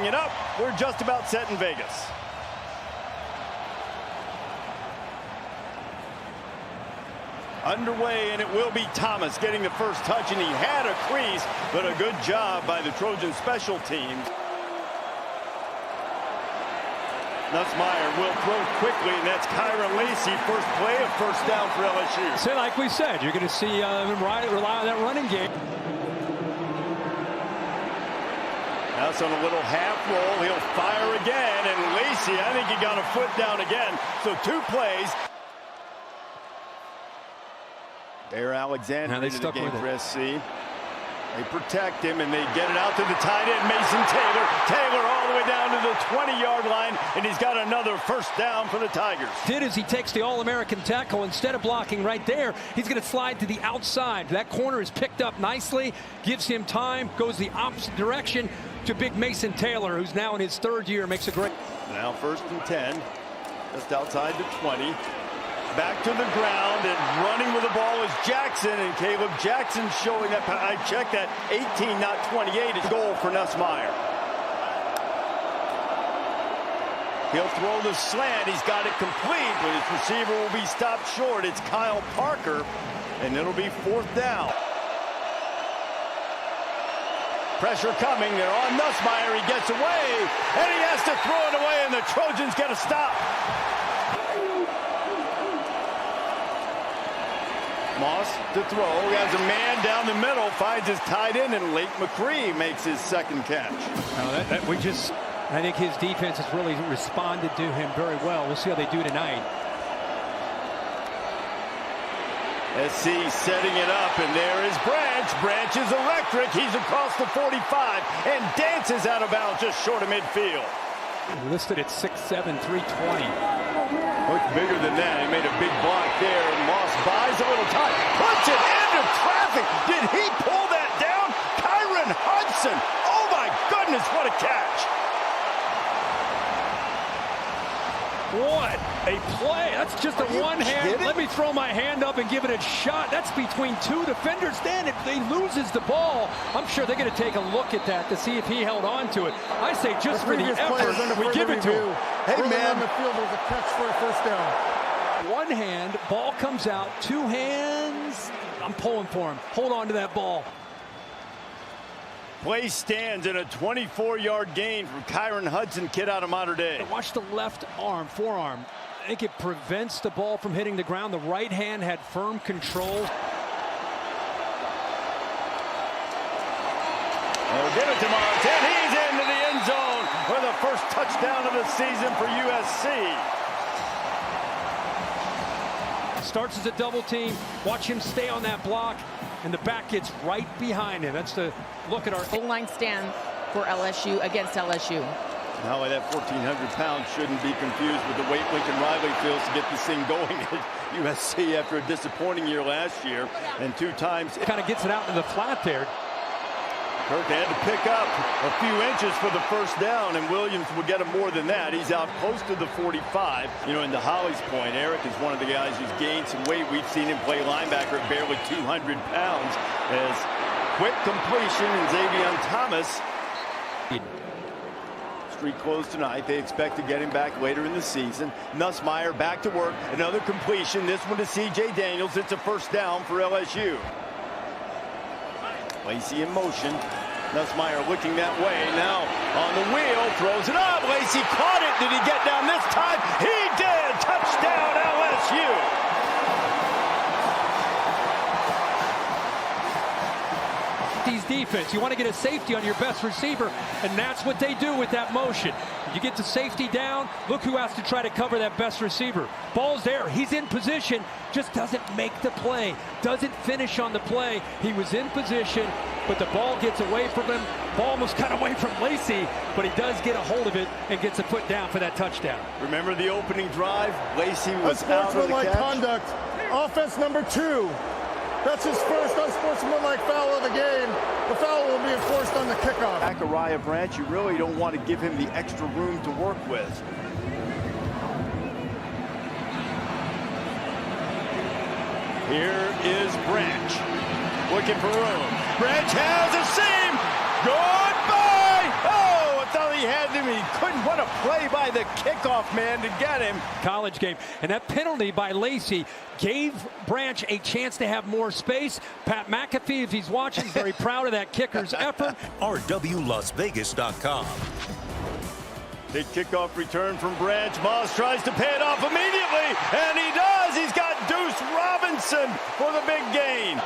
setting it up. We're just about set in Vegas. Underway, and it will be Thomas getting the first touch, and he had a crease, but a good job by the Trojan special teams. Nussmeier will throw quickly, and that's Kyron Lacey. First play of first down for LSU. So like we said, you're going to see him rely on that running game. Now it's on a little half roll. He'll fire again, and Lacey, I think he got a foot down again. So 2 plays. Bear Alexander into the game for SC. They protect him, and they get it out to the tight end, Mason Taylor. Taylor all the way down to the 20-yard line, and he's got another first down for the Tigers. As he takes the All-American tackle, instead of blocking right there, he's going to slide to the outside. That corner is picked up nicely, gives him time, goes the opposite direction to big Mason Taylor, who's now in his 3rd year, makes a great. Now 1st and 10, just outside the 20. Back to the ground, and running with the ball is Jackson, and Caleb Jackson showing up. I checked that 18, not 28, is goal for Nussmeier. He'll throw the slant. He's got it complete, but his receiver will be stopped short. It's Kyle Parker, and it'll be 4th down. Pressure coming. They're on Nussmeier. He gets away, and he has to throw it away, and the Trojans get a stop. Moss to throw. He has a man down the middle, finds his tight end, and Lake McCree makes his 2nd catch. I think his defense has really responded to him very well. We'll see how they do tonight. SC setting it up, and there is Branch. Branch is electric. He's across the 45 and dances out of bounds just short of midfield. Listed at 6'7", 320. Much bigger than that. He made a big block there, and Moss buys a little time. Puts it into traffic. Did he pull that down? Kyron Hudson. Oh, my goodness, what a catch. What a play. That's just a one-hand. Let me throw my hand up and give it a shot. That's between 2 defenders. Then if he loses the ball, I'm sure they're going to take a look at that to see if he held on to it. I say just for the effort, we give it to him. Hey, man. The field was a catch for a first down. One hand, ball comes out. 2 hands. I'm pulling for him. Hold on to that ball. Play stands in a 24-yard gain from Kyron Hudson, kid out of Mater Dei. Watch the left arm, forearm. I think it prevents the ball from hitting the ground. The right hand had firm control. They'll give it to Moss, and he's into the end zone for the first touchdown of the season for USC. Starts as a double team. Watch him stay on that block, and the back gets right behind him. That's the look at our goal line stand for LSU against LSU. Now that 1,400 pounds shouldn't be confused with the weight Lincoln Riley feels to get this thing going at USC after a disappointing year last year, and 2 times. It kind of gets it out in the flat there. Kirk had to pick up a few inches for the first down, and Williams will get him more than that. He's out close to the 45. You know, into Holly's point, Eric is one of the guys who's gained some weight. We've seen him play linebacker at barely 200 pounds. As quick completion, and Xavier Thomas. Street closed tonight. They expect to get him back later in the season. Nussmeier back to work. Another completion. This one to C.J. Daniels. It's a first down for LSU. Lacey in motion. Nussmeier looking that way. Now on the wheel. Throws it up. Lacey caught it. Did he get down this time? He did. Touchdown LSU. Defense. You want to get a safety on your best receiver, and that's what they do with that motion. You get the safety down, look who has to try to cover that best receiver. Ball's there, he's in position, just doesn't make the play, doesn't finish on the play. He was in position, but the ball gets away from him. Ball almost got away from Lacey, but he does get a hold of it and gets a foot down for that touchdown. Remember the opening drive? Lacey was out of the catch. Conduct. Offense number 2. That's his first unsportsmanlike foul of the game. The foul will be enforced on the kickoff. Zachariah Branch, you really don't want to give him the extra room to work with. Here is Branch. Looking for room. Branch has a seam. Goodbye. Oh, I thought he he had him. He couldn't. What a play by the kickoff man to get him. College game. And that penalty by Lacey gave Branch a chance to have more space. Pat McAfee, if he's watching, is very proud of that kicker's effort. RWLasVegas.com. Big kickoff return from Branch. Moss tries to pay it off immediately, and he does. He's got Deuce Robinson for the big gain.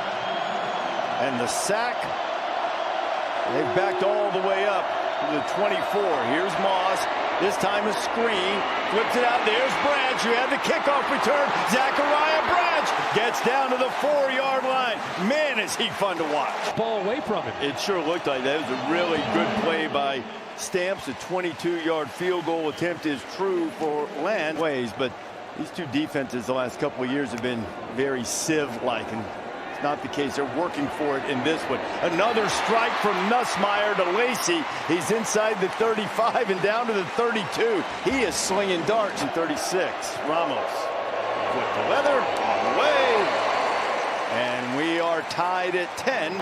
And the sack, they've backed all the way up to the 24. Here's Moss. This time a screen. Flips it out. There's Branch. You have the kickoff return. Zachariah Branch gets down to the 4-yard line. Man, is he fun to watch. Ball away from him. It sure looked like that. It was a really good play by Stamps. A 22-yard field goal attempt is true for land ways, but these two defenses the last couple of years have been very sieve-like, and it's not the case. They're working for it in this one. Another strike from Nussmeier to Lacey. He's inside the 35 and down to the 32. He is slinging darts in 36. Ramos with the leather on the way, and we are tied at 10.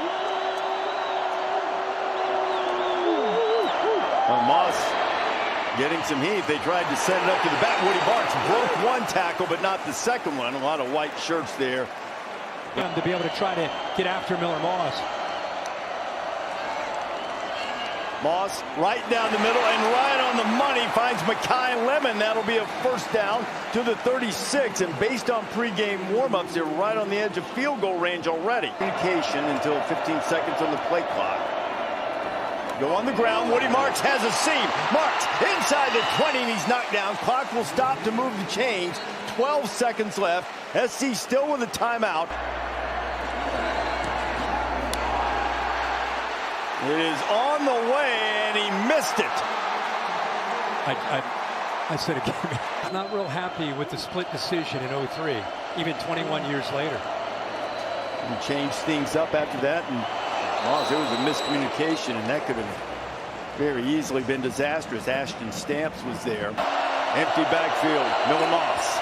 Moss getting some heat. They tried to send it up to the back. Woody Barks broke one tackle, but not the second one. A lot of white shirts there. To be able to try to get after Miller Moss. Moss right down the middle and right on the money finds Makai Lemon. That'll be a first down to the 36. And based on pregame warm-ups, they're right on the edge of field goal range already. Communication until 15 seconds on the play clock. Go on the ground. Woody Marks has a seam. Marks inside the 20, and he's knocked down. Clock will stop to move the chains. 12 seconds left. SC still with a timeout. It is on the way, and he missed it. I said again, I'm not real happy with the split decision in 03, even 21 years later. He changed things up after that, and there was a miscommunication, and that could have very easily been disastrous. Ashton Stamps was there. Empty backfield. Miller Moss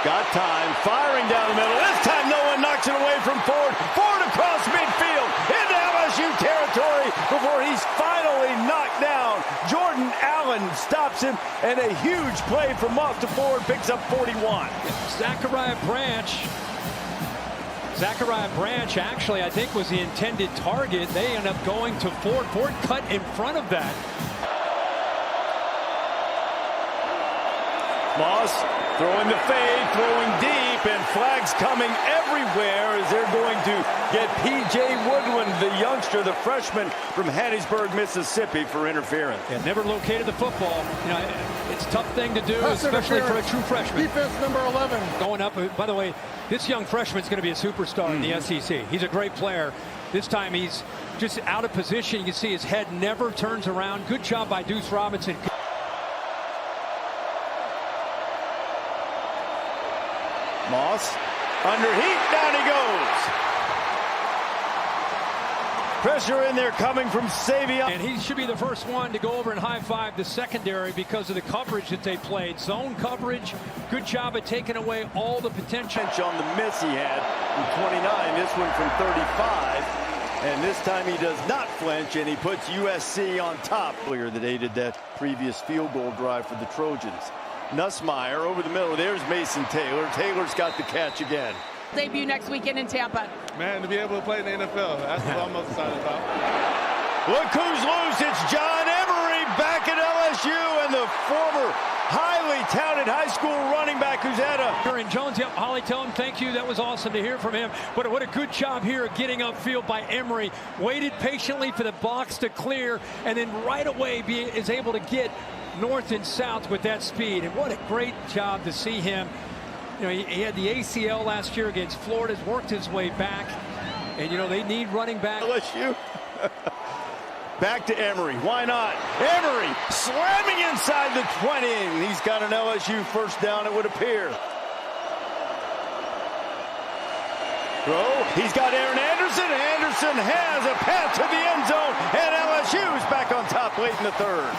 got time, firing down the middle. This time no one knocks it away from Ford. Ford across midfield into LSU territory before he's finally knocked down. Jordan Allen stops him, and a huge play from Moss to Ford picks up 41. Zachariah Branch actually, I think, was the intended target. They end up going to Ford. Ford cut in front of that. Moss throwing the fade, throwing deep, and flags coming everywhere as they're going to get P.J. Woodland, the youngster, the freshman from Hattiesburg, Mississippi, for interference. Yeah, never located the football. You know, it's a tough thing to do, especially for a true freshman. Defense number 11. Going up, by the way, this young freshman's going to be a superstar in the SEC. He's a great player. This time he's just out of position. You can see his head never turns around. Good job by Deuce Robinson. Moss under heat, down he goes. Pressure in there coming from Savion. And he should be the first one to go over and high-five the secondary because of the coverage that they played. Zone coverage, good job at taking away all the potential. On the miss he had from 29, this one from 35. And this time he does not flinch, and he puts USC on top. Earlier that aided that previous field goal drive for the Trojans. Nussmeier over the middle. There's Mason Taylor. Taylor's got the catch again. Debut next weekend in Tampa. Man, to be able to play in the NFL, that's what I'm most excited about. Look who's loose. It's John Emery back at LSU, and the former highly touted high school running back who's had a... And Jones, yep, Holly, tell him thank you. That was awesome to hear from him. But what a good job here of getting upfield by Emery. Waited patiently for the box to clear, and then right away is able to get north and south with that speed. And what a great job to see him. You know, he had the ACL last year against Florida, worked his way back. And, you know, they need running back. LSU. Back to Emery. Why not? Emery slamming inside the 20. And he's got an LSU first down, it would appear. Throw. He's got Aaron Anderson. Anderson has a pass to the end zone. And LSU's back on top late in the third.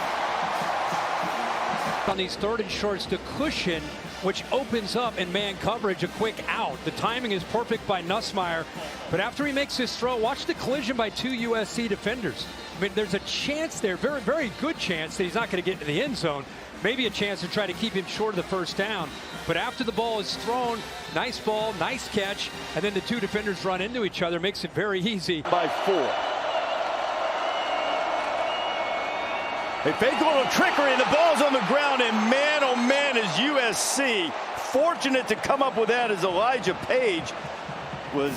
On these third and shorts, the cushion, which opens up in man coverage, a quick out. The timing is perfect by Nussmeier. But after he makes his throw, watch the collision by two USC defenders. I mean, there's a chance there, very, very good chance that he's not going to get into the end zone. Maybe a chance to try to keep him short of the first down. But after the ball is thrown, nice ball, nice catch, and then the two defenders run into each other, makes it very easy. By 4. They fake a little trickery, and the ball's on the ground, and man, oh man, is USC fortunate to come up with that as Elijah Page was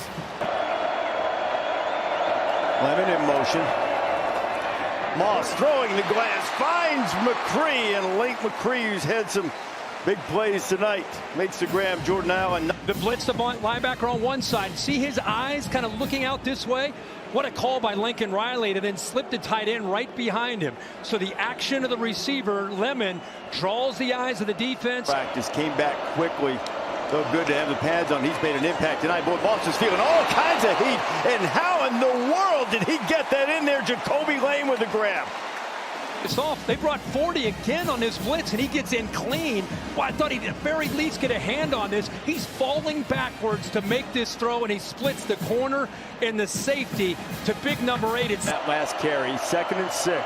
Lemon in motion. Moss throwing the glass, finds McCree, and Link McCree, who's had some big plays tonight, makes the grab. Jordan Allen. The blitz, the linebacker on one side. See his eyes kind of looking out this way? What a call by Lincoln Riley to then slip the tight end right behind him. So the action of the receiver, Lemon, draws the eyes of the defense. Practice came back quickly. So good to have the pads on. He's made an impact tonight. Boy, Moss is feeling all kinds of heat. And how in the world did he get that in there? Jacoby Lane with the grab. It's off. They brought 40 again on this blitz, and he gets in clean. Well, I thought he'd at very least get a hand on this. He's falling backwards to make this throw, and he splits the corner and the safety to big number 8. It's that last carry, 2nd and 6.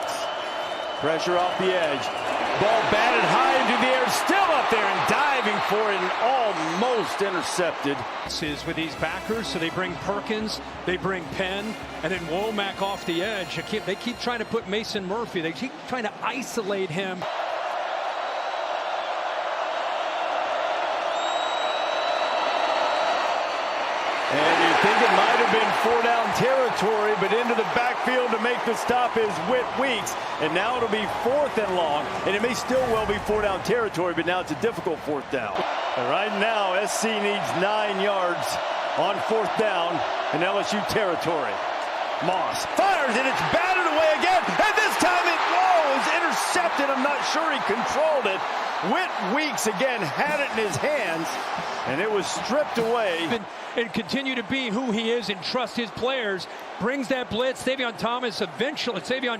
Pressure off the edge. Ball batted high into the air, still up there and diving for it, and almost intercepted. This is with these backers, so they bring Perkins, they bring Penn, and then Womack off the edge. They keep trying to put Mason Murphy. They keep trying to isolate him. And you think it might have been 4-down territory, but into the backfield to make the stop is Whit Weeks. And now it'll be 4th and long, and it may still well be 4-down territory, but now it's a difficult 4th down. And right now, SC needs 9 yards on 4th down in LSU territory. Moss fires, and it's batted away again, and this time it was intercepted. I'm not sure he controlled it. Whit Weeks again had it in his hands, and it was stripped away. And continue to be who he is and trust his players. Brings that blitz. Savion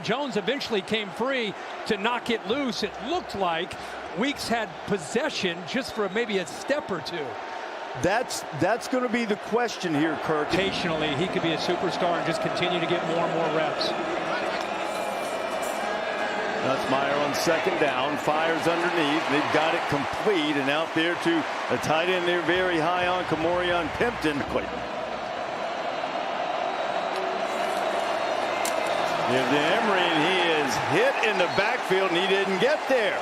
Jones eventually came free to knock it loose. It looked like Weeks had possession just for maybe a step or two. That's going to be the question here, Kirk. Occasionally, he could be a superstar and just continue to get more and more reps. Nussmeier on 2nd down, fires underneath. They've got it complete, and out there to a tight end there very high on Kamorion Pimpton. Give to Emery, and he is hit in the backfield, and he didn't get there.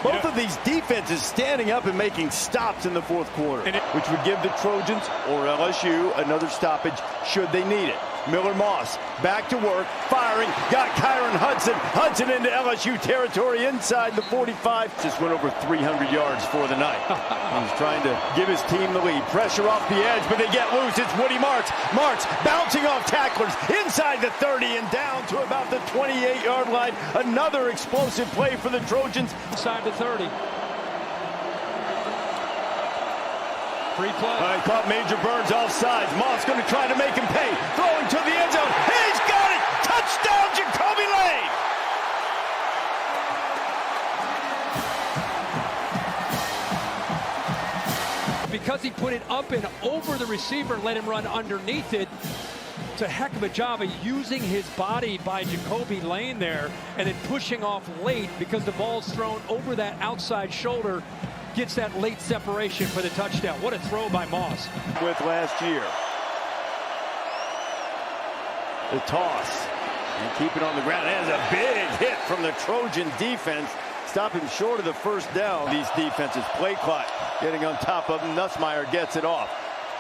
Both of these defenses standing up and making stops in the 4th quarter, which would give the Trojans or LSU another stoppage should they need it. Miller Moss back to work, firing, got Kyron Hudson. Hudson into LSU territory inside the 45. Just went over 300 yards for the night. He's trying to give his team the lead. Pressure off the edge, but they get loose. It's Woody Marks. Marks bouncing off tacklers inside the 30 and down to about the 28-yard line. Another explosive play for the Trojans. Inside the 30. Free play. All right, caught Major Burns offsides. Moss going to try to make him pay. Throwing to the end zone. He's got it! Touchdown, Jacoby Lane! Because he put it up and over the receiver and let him run underneath it. It's a heck of a job of using his body by Jacoby Lane there and then pushing off late because the ball's thrown over that outside shoulder. Gets that late separation for the touchdown. What a throw by Moss. With last year. The toss. And keep it on the ground. That is a big hit from the Trojan defense. Stop him short of the 1st down. These defenses play clock. Getting on top of him. Nussmeier gets it off.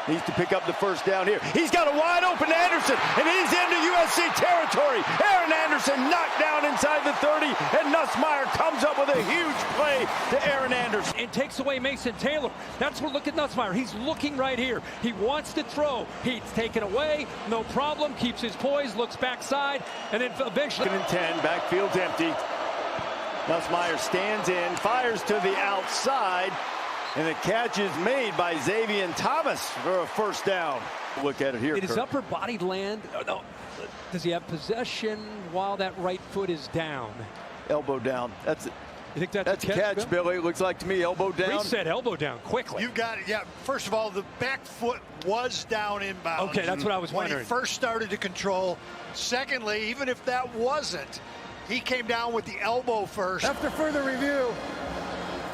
Needs to pick up the 1st down here. He's got a wide open Anderson, and he's into USC territory. Aaron Anderson knocked down inside the 30, and Nussmeier comes up with a huge play to Aaron Anderson. And takes away Mason Taylor. That's what, look at Nussmeier. He's looking right here. He wants to throw. He's taken away. No problem. Keeps his poise. Looks backside. And then eventually. 2nd and 10. Backfield's empty. Nussmeier stands in. Fires to the outside. And the catch is made by Xavier Thomas for a 1st down. Look at it here. Did his upper body land? No. Does he have possession while that right foot is down? Elbow down. That's it. You think that's a catch, Bill? Billy. It looks like to me, elbow down. Reset elbow down quickly. You got it. Yeah. First of all, the back foot was down inbounds. Okay, that's what I was wondering. When he first started to control. Secondly, even if that wasn't, he came down with the elbow first. After further review,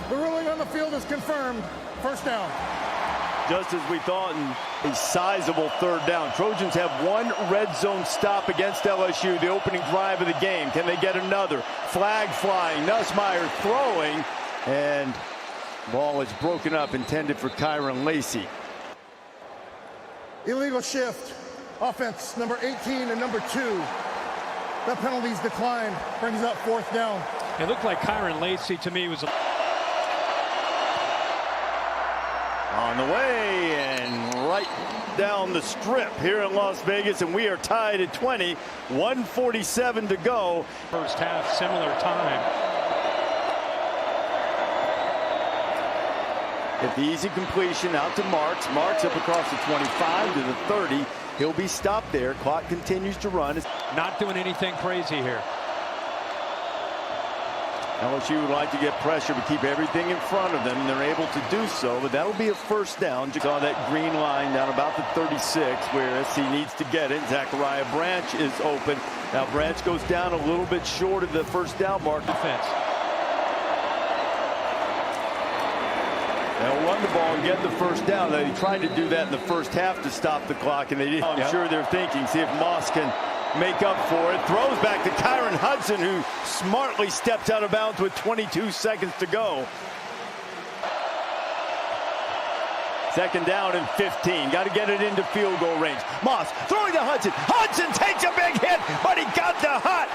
the ruling on the field is confirmed. First down. Just as we thought, and a sizable third down. Trojans have one red zone stop against LSU, the opening drive of the game. Can they get another? Flag flying, Nussmeier throwing, and ball is broken up, intended for Kyron Lacey. Illegal shift. Offense number 18 and number 2. That penalty's declined. Brings up fourth down. It looked like Kyron Lacey to me was On the way and right down the strip here in Las Vegas, and we are tied at 20. 1:47 to go. first half, similar time. At the easy completion out to Marks. Marks up across the 25 to the 30. He'll be stopped there. Clock continues to run. Not doing anything crazy here. LSU would like to get pressure to keep everything in front of them, and they're able to do so, but that'll be a first down. You saw that green line down about the 36 where SC needs to get it. Zachariah Branch is open. Now Branch goes down a little bit short of the first down mark. Defense. They'll run the ball and get the first down. They tried to do that in the first half to stop the clock, and they didn't. I'm sure they're thinking, see if Moss can make up for it. Throws back to Kyron Hudson, who smartly steps out of bounds with 22 seconds to go. Second down and 15. Got to get it into field goal range. Moss throwing to Hudson. Hudson takes a big hit, but he got the hut.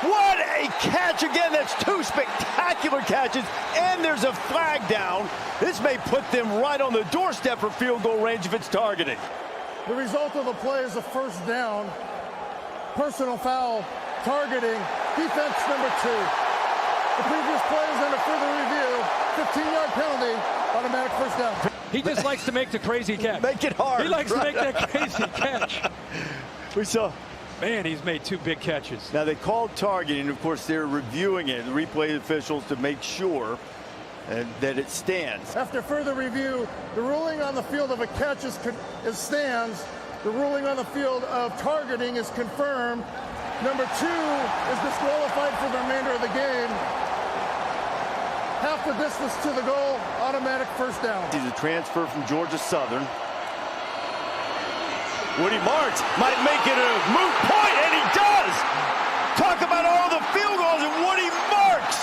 What a catch again. That's two spectacular catches, and there's a flag down. This may put them right on the doorstep for field goal range if it's targeting. The result of the play is a first down. Personal foul, targeting, defense number 2. The previous play is under further review. 15-yard penalty, automatic first down. He just likes to make the crazy catch. Make it hard. He likes to make that crazy catch. We saw. Man, he's made 2 big catches. Now they called targeting. Of course, they're reviewing it, the replay officials, to make sure that it stands. After further review, the ruling on the field of a catch is stands. The ruling on the field of targeting is confirmed. Number 2 is disqualified for the remainder of the game. Half the distance to the goal, automatic first down. He's a transfer from Georgia Southern. Woody Marks might make it a moot point, and he does! Talk about all the field goals, and Woody Marks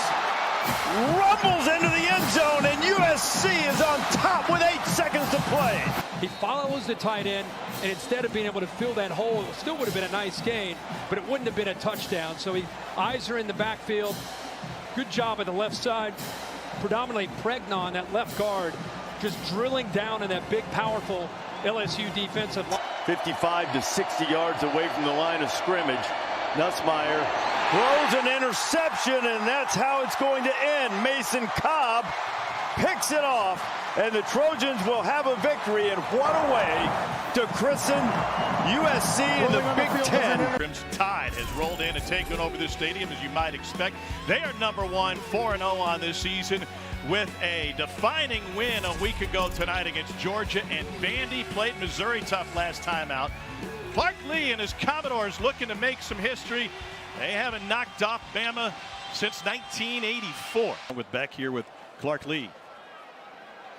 rumbles into the end zone, and USC is on top with 8 seconds to play. He follows the tight end, and instead of being able to fill that hole, it still would have been a nice gain, but it wouldn't have been a touchdown. So eyes are in the backfield. Good job at the left side. Predominantly Pregnon, that left guard, just drilling down in that big, powerful LSU defensive line. 55 to 60 yards away from the line of scrimmage. Nussmeier throws an interception, and that's how it's going to end. Mason Cobb picks it off, and the Trojans will have a victory, and what a way to christen USC in the Big Ten. Tide has rolled in and taken over the stadium, as you might expect. They are number 1, 4-0 on this season, with a defining win a week ago tonight against Georgia, and Vandy played Missouri tough last time out. Clark Lee and his Commodores looking to make some history. They haven't knocked off Bama since 1984. With back here with Clark Lee.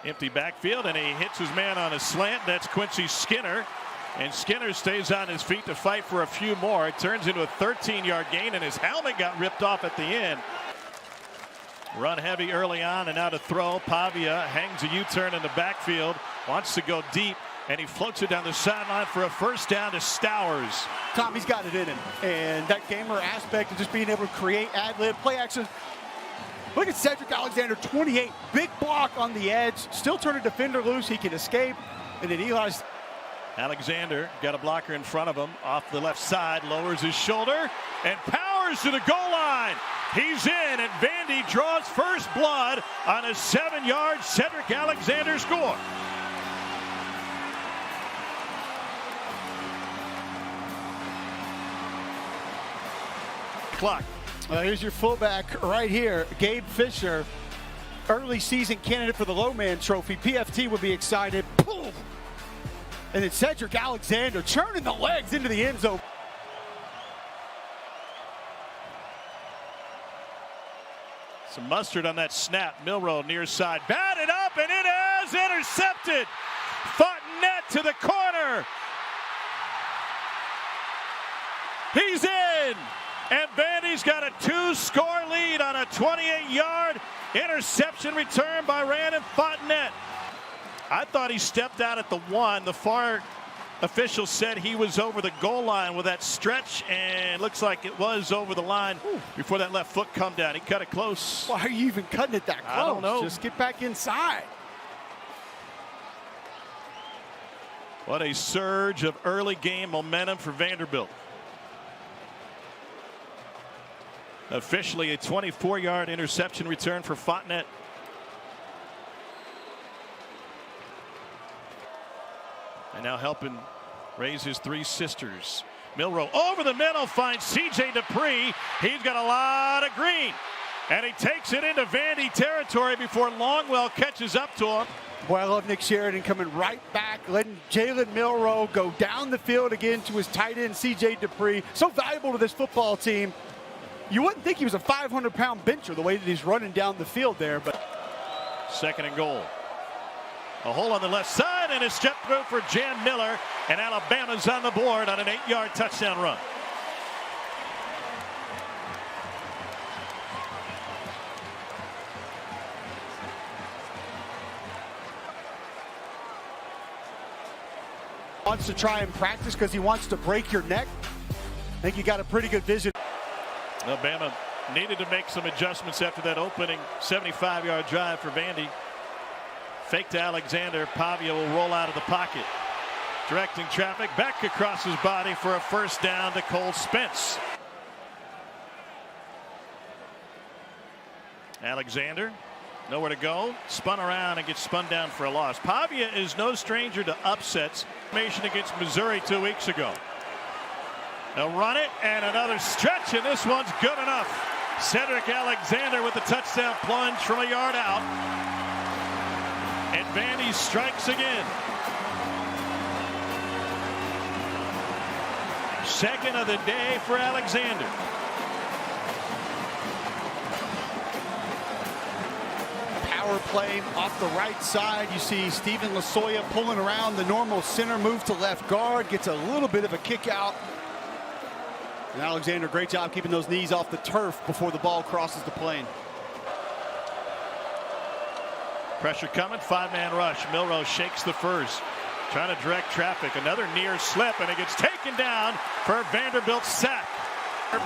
Empty backfield, and he hits his man on a slant. That's Quincy Skinner. And Skinner stays on his feet to fight for a few more. It turns into a 13-yard gain, and his helmet got ripped off at the end. Run heavy early on, and now to throw. Pavia hangs a U-turn in the backfield, wants to go deep, and he floats it down the sideline for a first down to Stowers. Tom, he's got it in him, and that gamer aspect of just being able to create ad-lib play action. Look at Cedric Alexander, 28, big block on the edge, still turn a defender loose, he can escape, and then Eli's. Alexander got a blocker in front of him off the left side, lowers his shoulder, and powers to the goal line. He's in, and Vandy draws first blood on a 7-yard Cedric Alexander score. Clock Here's your fullback right here, Gabe Fisher, early season candidate for the Lowman Trophy. PFT would be excited. Boom! And then Cedric Alexander churning the legs into the end zone. Some mustard on that snap. Milroe near side. Batted up, and it is intercepted. Fontenette to the corner. He's in. And Vandy's got a 2-score lead on a 28-yard interception return by Randon Fontenette. I thought he stepped out at the 1. The far official said he was over the goal line with that stretch, and looks like it was over the line before that left foot come down. He cut it close. Why are you even cutting it that close? I don't know. Just get back inside. What a surge of early game momentum for Vanderbilt. Officially a 24-yard interception return for Fontenette. And now helping raise his 3 sisters. Milroe over the middle finds C.J. Dupree. He's got a lot of green. And he takes it into Vandy territory before Longwell catches up to him. Boy, I love Nick Sheridan coming right back, letting Jalen Milroe go down the field again to his tight end, C.J. Dupree. So valuable to this football team. You wouldn't think he was a 500-pound bencher the way that he's running down the field there. But 2nd and goal. A hole on the left side and a step through for Jan Miller. And Alabama's on the board on an 8-yard touchdown run. Wants to try and practice because he wants to break your neck. I think you got a pretty good vision. Alabama needed to make some adjustments after that opening 75-yard drive for Vandy. Fake to Alexander. Pavia will roll out of the pocket. Directing traffic back across his body for a 1st down to Cole Spence. Alexander, nowhere to go. Spun around and gets spun down for a loss. Pavia is no stranger to upsets. Formation against Missouri 2 weeks ago. They'll run it, and another stretch, and this one's good enough. Cedric Alexander with the touchdown plunge from a yard out. And Vandy strikes again. 2nd of the day for Alexander. Power play off the right side. You see Stephen Lasoya pulling around the normal center move to left guard. Gets a little bit of a kick out. And Alexander, great job keeping those knees off the turf before the ball crosses the plane. Pressure coming, 5-man rush. Milroe shakes the first. Trying to direct traffic. Another near slip, and it gets taken down for Vanderbilt's sack.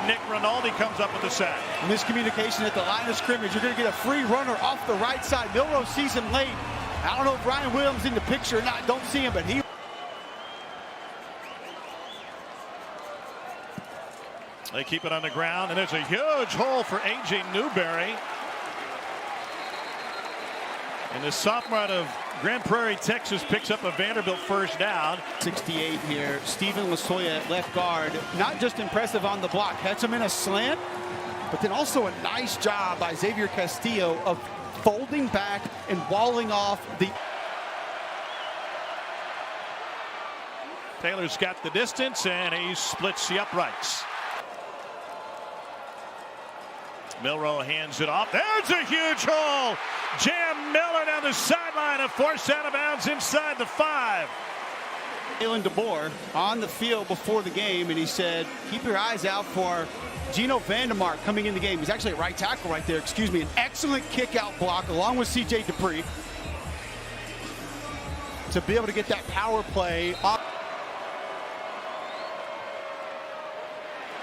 Nick Rinaldi comes up with the sack. Miscommunication at the line of scrimmage. You're going to get a free runner off the right side. Milroe sees him late. I don't know if Ryan Williams in the picture or not. Don't see him, but he... They keep it on the ground, and there's a huge hole for A.J. Newberry. And the sophomore out of Grand Prairie, Texas, picks up a Vanderbilt 1st down. 68 here. Stephen Lasoya at left guard. Not just impressive on the block. Catch him in a slant, but then also a nice job by Xavier Castillo of folding back and walling off the... Taylor's got the distance, and he splits the uprights. Milroe hands it off. There's a huge hole. Jam Miller down the sideline and forced out of bounds inside the 5. Jalen DeBoer on the field before the game, and he said, keep your eyes out for Gino Vandermark coming in the game. He's actually a right tackle right there, excuse me. An excellent kick out block along with C.J. Dupree to be able to get that power play up.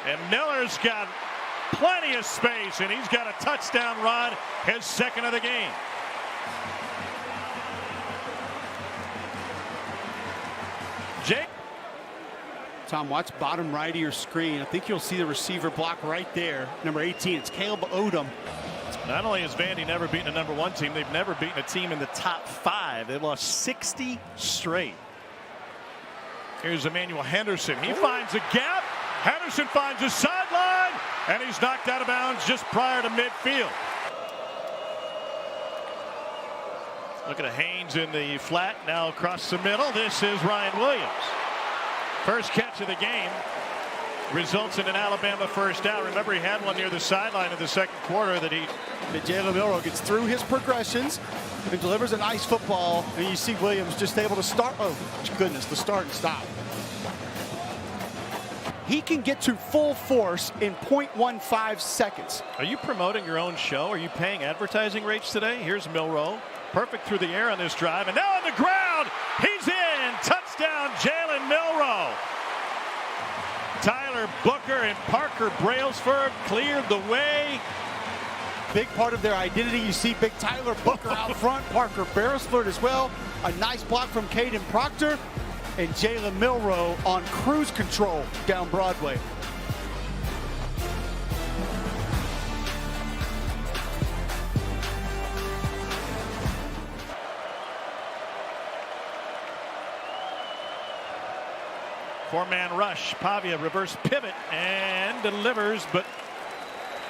And Miller's got plenty of space, and he's got a touchdown run, his 2nd of the game. Jake. Tom, watch bottom right of your screen. I think you'll see the receiver block right there. Number 18, it's Caleb Odom. Not only has Vandy never beaten a number 1 team, they've never beaten a team in the top 5. They've lost 60 straight. Here's Emmanuel Henderson. He finds a gap. Henderson finds a sideline. And he's knocked out of bounds just prior to midfield. Look at Haynes in the flat, now across the middle. This is Ryan Williams. First catch of the game results in an Alabama first down. Remember, he had one near the sideline in the second quarter that Jalen Milroe gets through his progressions and delivers a nice football. And you see Williams just able to start. Oh, goodness, the start and stop. He can get to full force in 0.15 seconds. Are you promoting your own show? Are you paying advertising rates today? Here's Milroe. Perfect through the air on this drive. And now on the ground, he's in. Touchdown, Jalen Milroe. Tyler Booker and Parker Brailsford cleared the way. Big part of their identity. You see big Tyler Booker out front, Parker Brailsford as well. A nice block from Caden Proctor. And Jalen Milroe on cruise control down Broadway. Four-man rush. Pavia reverse pivot and delivers, but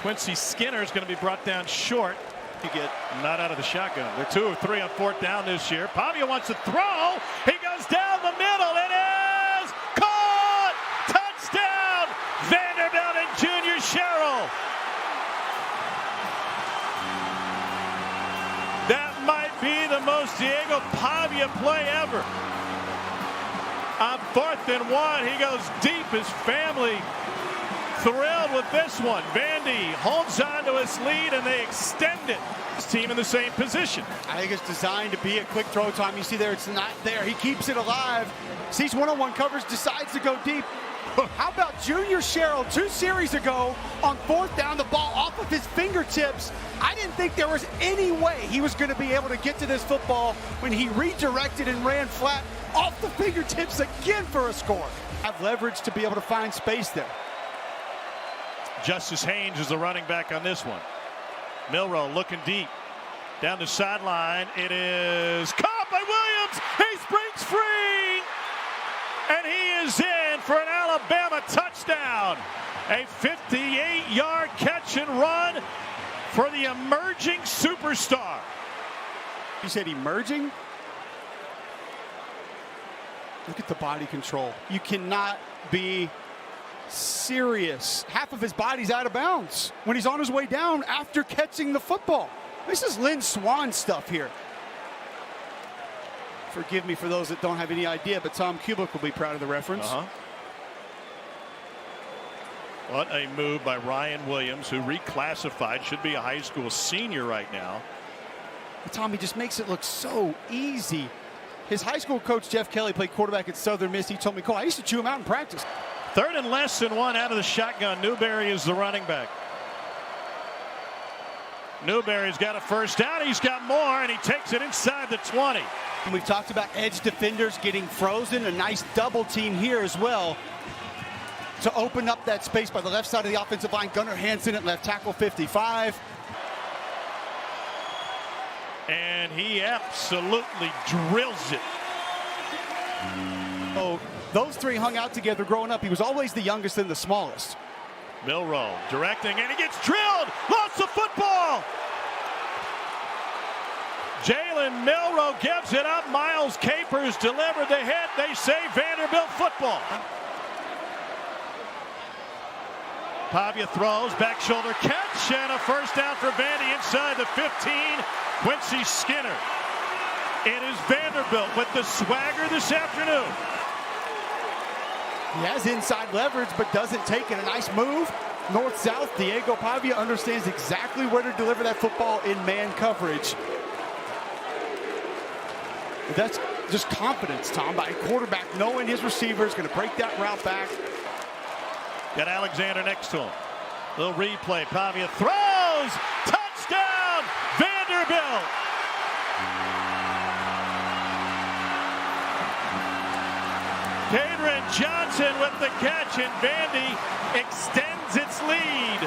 Quincy Skinner is going to be brought down short. You get not out of the shotgun. They're 2 of 3 on fourth down this year. Pavia wants to throw. He goes down the middle. It is caught. Touchdown, Vanderbilt and Junior Sherrill. That might be the most Diego Pavia play ever. On 4th and 1, he goes deep. His family thrilled with this one. Vandy holds on to his lead and they extend it. His team in the same position. I think it's designed to be a quick throw time. You see there, it's not there. He keeps it alive. Sees one-on-one coverage, decides to go deep. How about Junior Sherrill 2 series ago on 4th down, the ball off of his fingertips. I didn't think there was any way he was going to be able to get to this football when he redirected and ran flat off the fingertips again for a score. Have leverage to be able to find space there. Justice Haynes is the running back on this one. Milroe looking deep. Down the sideline. It is caught by Williams. He springs free. And he is in for an Alabama touchdown. A 58-yard catch and run for the emerging superstar. You said emerging? Look at the body control. You cannot be serious. Half of his body's out of bounds when he's on his way down after catching the football. This is Lynn Swann stuff here. Forgive me for those that don't have any idea, but Tom Kubik will be proud of the reference. What a move by Ryan Williams, who reclassified, should be a high school senior right now. But Tommy just makes it look so easy. His high school coach, Jeff Kelly, played quarterback at Southern Miss. He told me, Cole, I used to chew him out in practice. 3rd and less than 1 out of the shotgun. Newberry is the running back. Newberry's got a first down. He's got more, and he takes it inside the 20. And we've talked about edge defenders getting frozen. A nice double team here as well to open up that space by the left side of the offensive line. Gunnar Hansen at left tackle 55. And he absolutely drills it. Oh, those 3 hung out together growing up. He was always the youngest and the smallest. Milroe directing, and he gets drilled. Lost the football. Jalen Milroe gives it up. Miles Capers delivered the hit. They say Vanderbilt football. Pavia throws, back shoulder catch, and a first down for Vandy inside the 15. Quincy Skinner. It is Vanderbilt with the swagger this afternoon. He has inside leverage, but doesn't take it. A nice move. North-south, Diego Pavia understands exactly where to deliver that football in man coverage. That's just confidence, Tom, by a quarterback knowing his receiver is going to break that route back. Got Alexander next to him. Little replay. Pavia throws. Touchdown, Vanderbilt. Kadron Johnson with the catch, and Vandy extends its lead.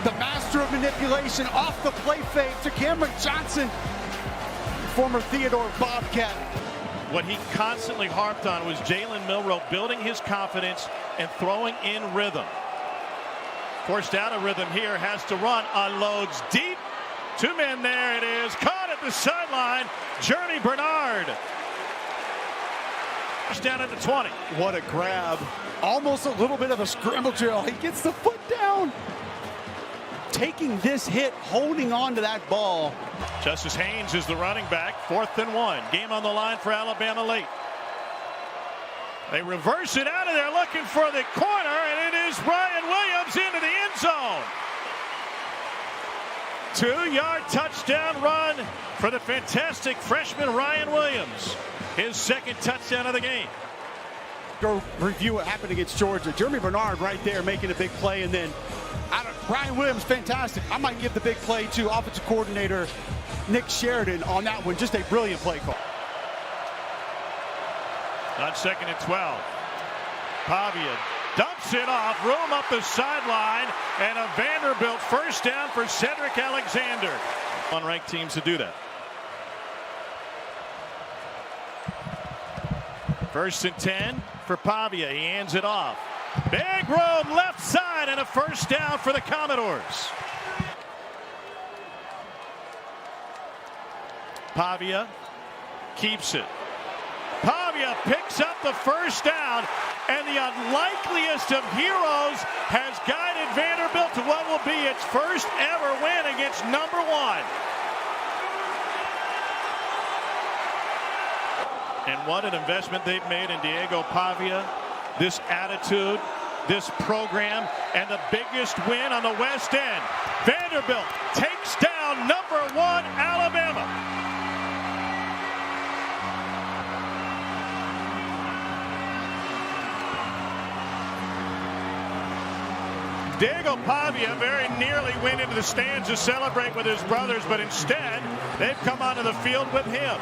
The master of manipulation off the play fake to Cameron Johnson, former Theodore Bobcat. What he constantly harped on was Jalen Milroe building his confidence and throwing in rhythm. Forced out of rhythm here, has to run, unloads deep. 2 men there, it is. Caught at the sideline, Journey Bernard. Down at the 20. What a grab. Almost a little bit of a scramble drill. He gets the foot down. Taking this hit, holding on to that ball. Justice Haynes is the running back. 4th and 1. Game on the line for Alabama late. They reverse it out of there looking for the corner, and it is Ryan Williams into the end zone. 2-yard touchdown run for the fantastic freshman Ryan Williams. His 2nd touchdown of the game. Go review what happened against Georgia. Jeremy Bernard right there making a big play, and then Ryan Williams, fantastic. I might give the big play to offensive coordinator Nick Sheridan on that one. Just a brilliant play call. On 2nd and 12. Pavia dumps it off, room up the sideline, and a Vanderbilt first down for Cedric Alexander. Unranked teams to do that. 1st and 10 for Pavia. He hands it off. Big room left side and a first down for the Commodores. Pavia keeps it. Pavia picks up the first down, and the unlikeliest of heroes has guided Vanderbilt to what will be its first ever win against number 1. And what an investment they've made in Diego Pavia. This attitude, this program, and the biggest win on the West End. Vanderbilt takes down number 1 Alabama. Diego Pavia very nearly went into the stands to celebrate with his brothers, but instead they've come onto the field with him.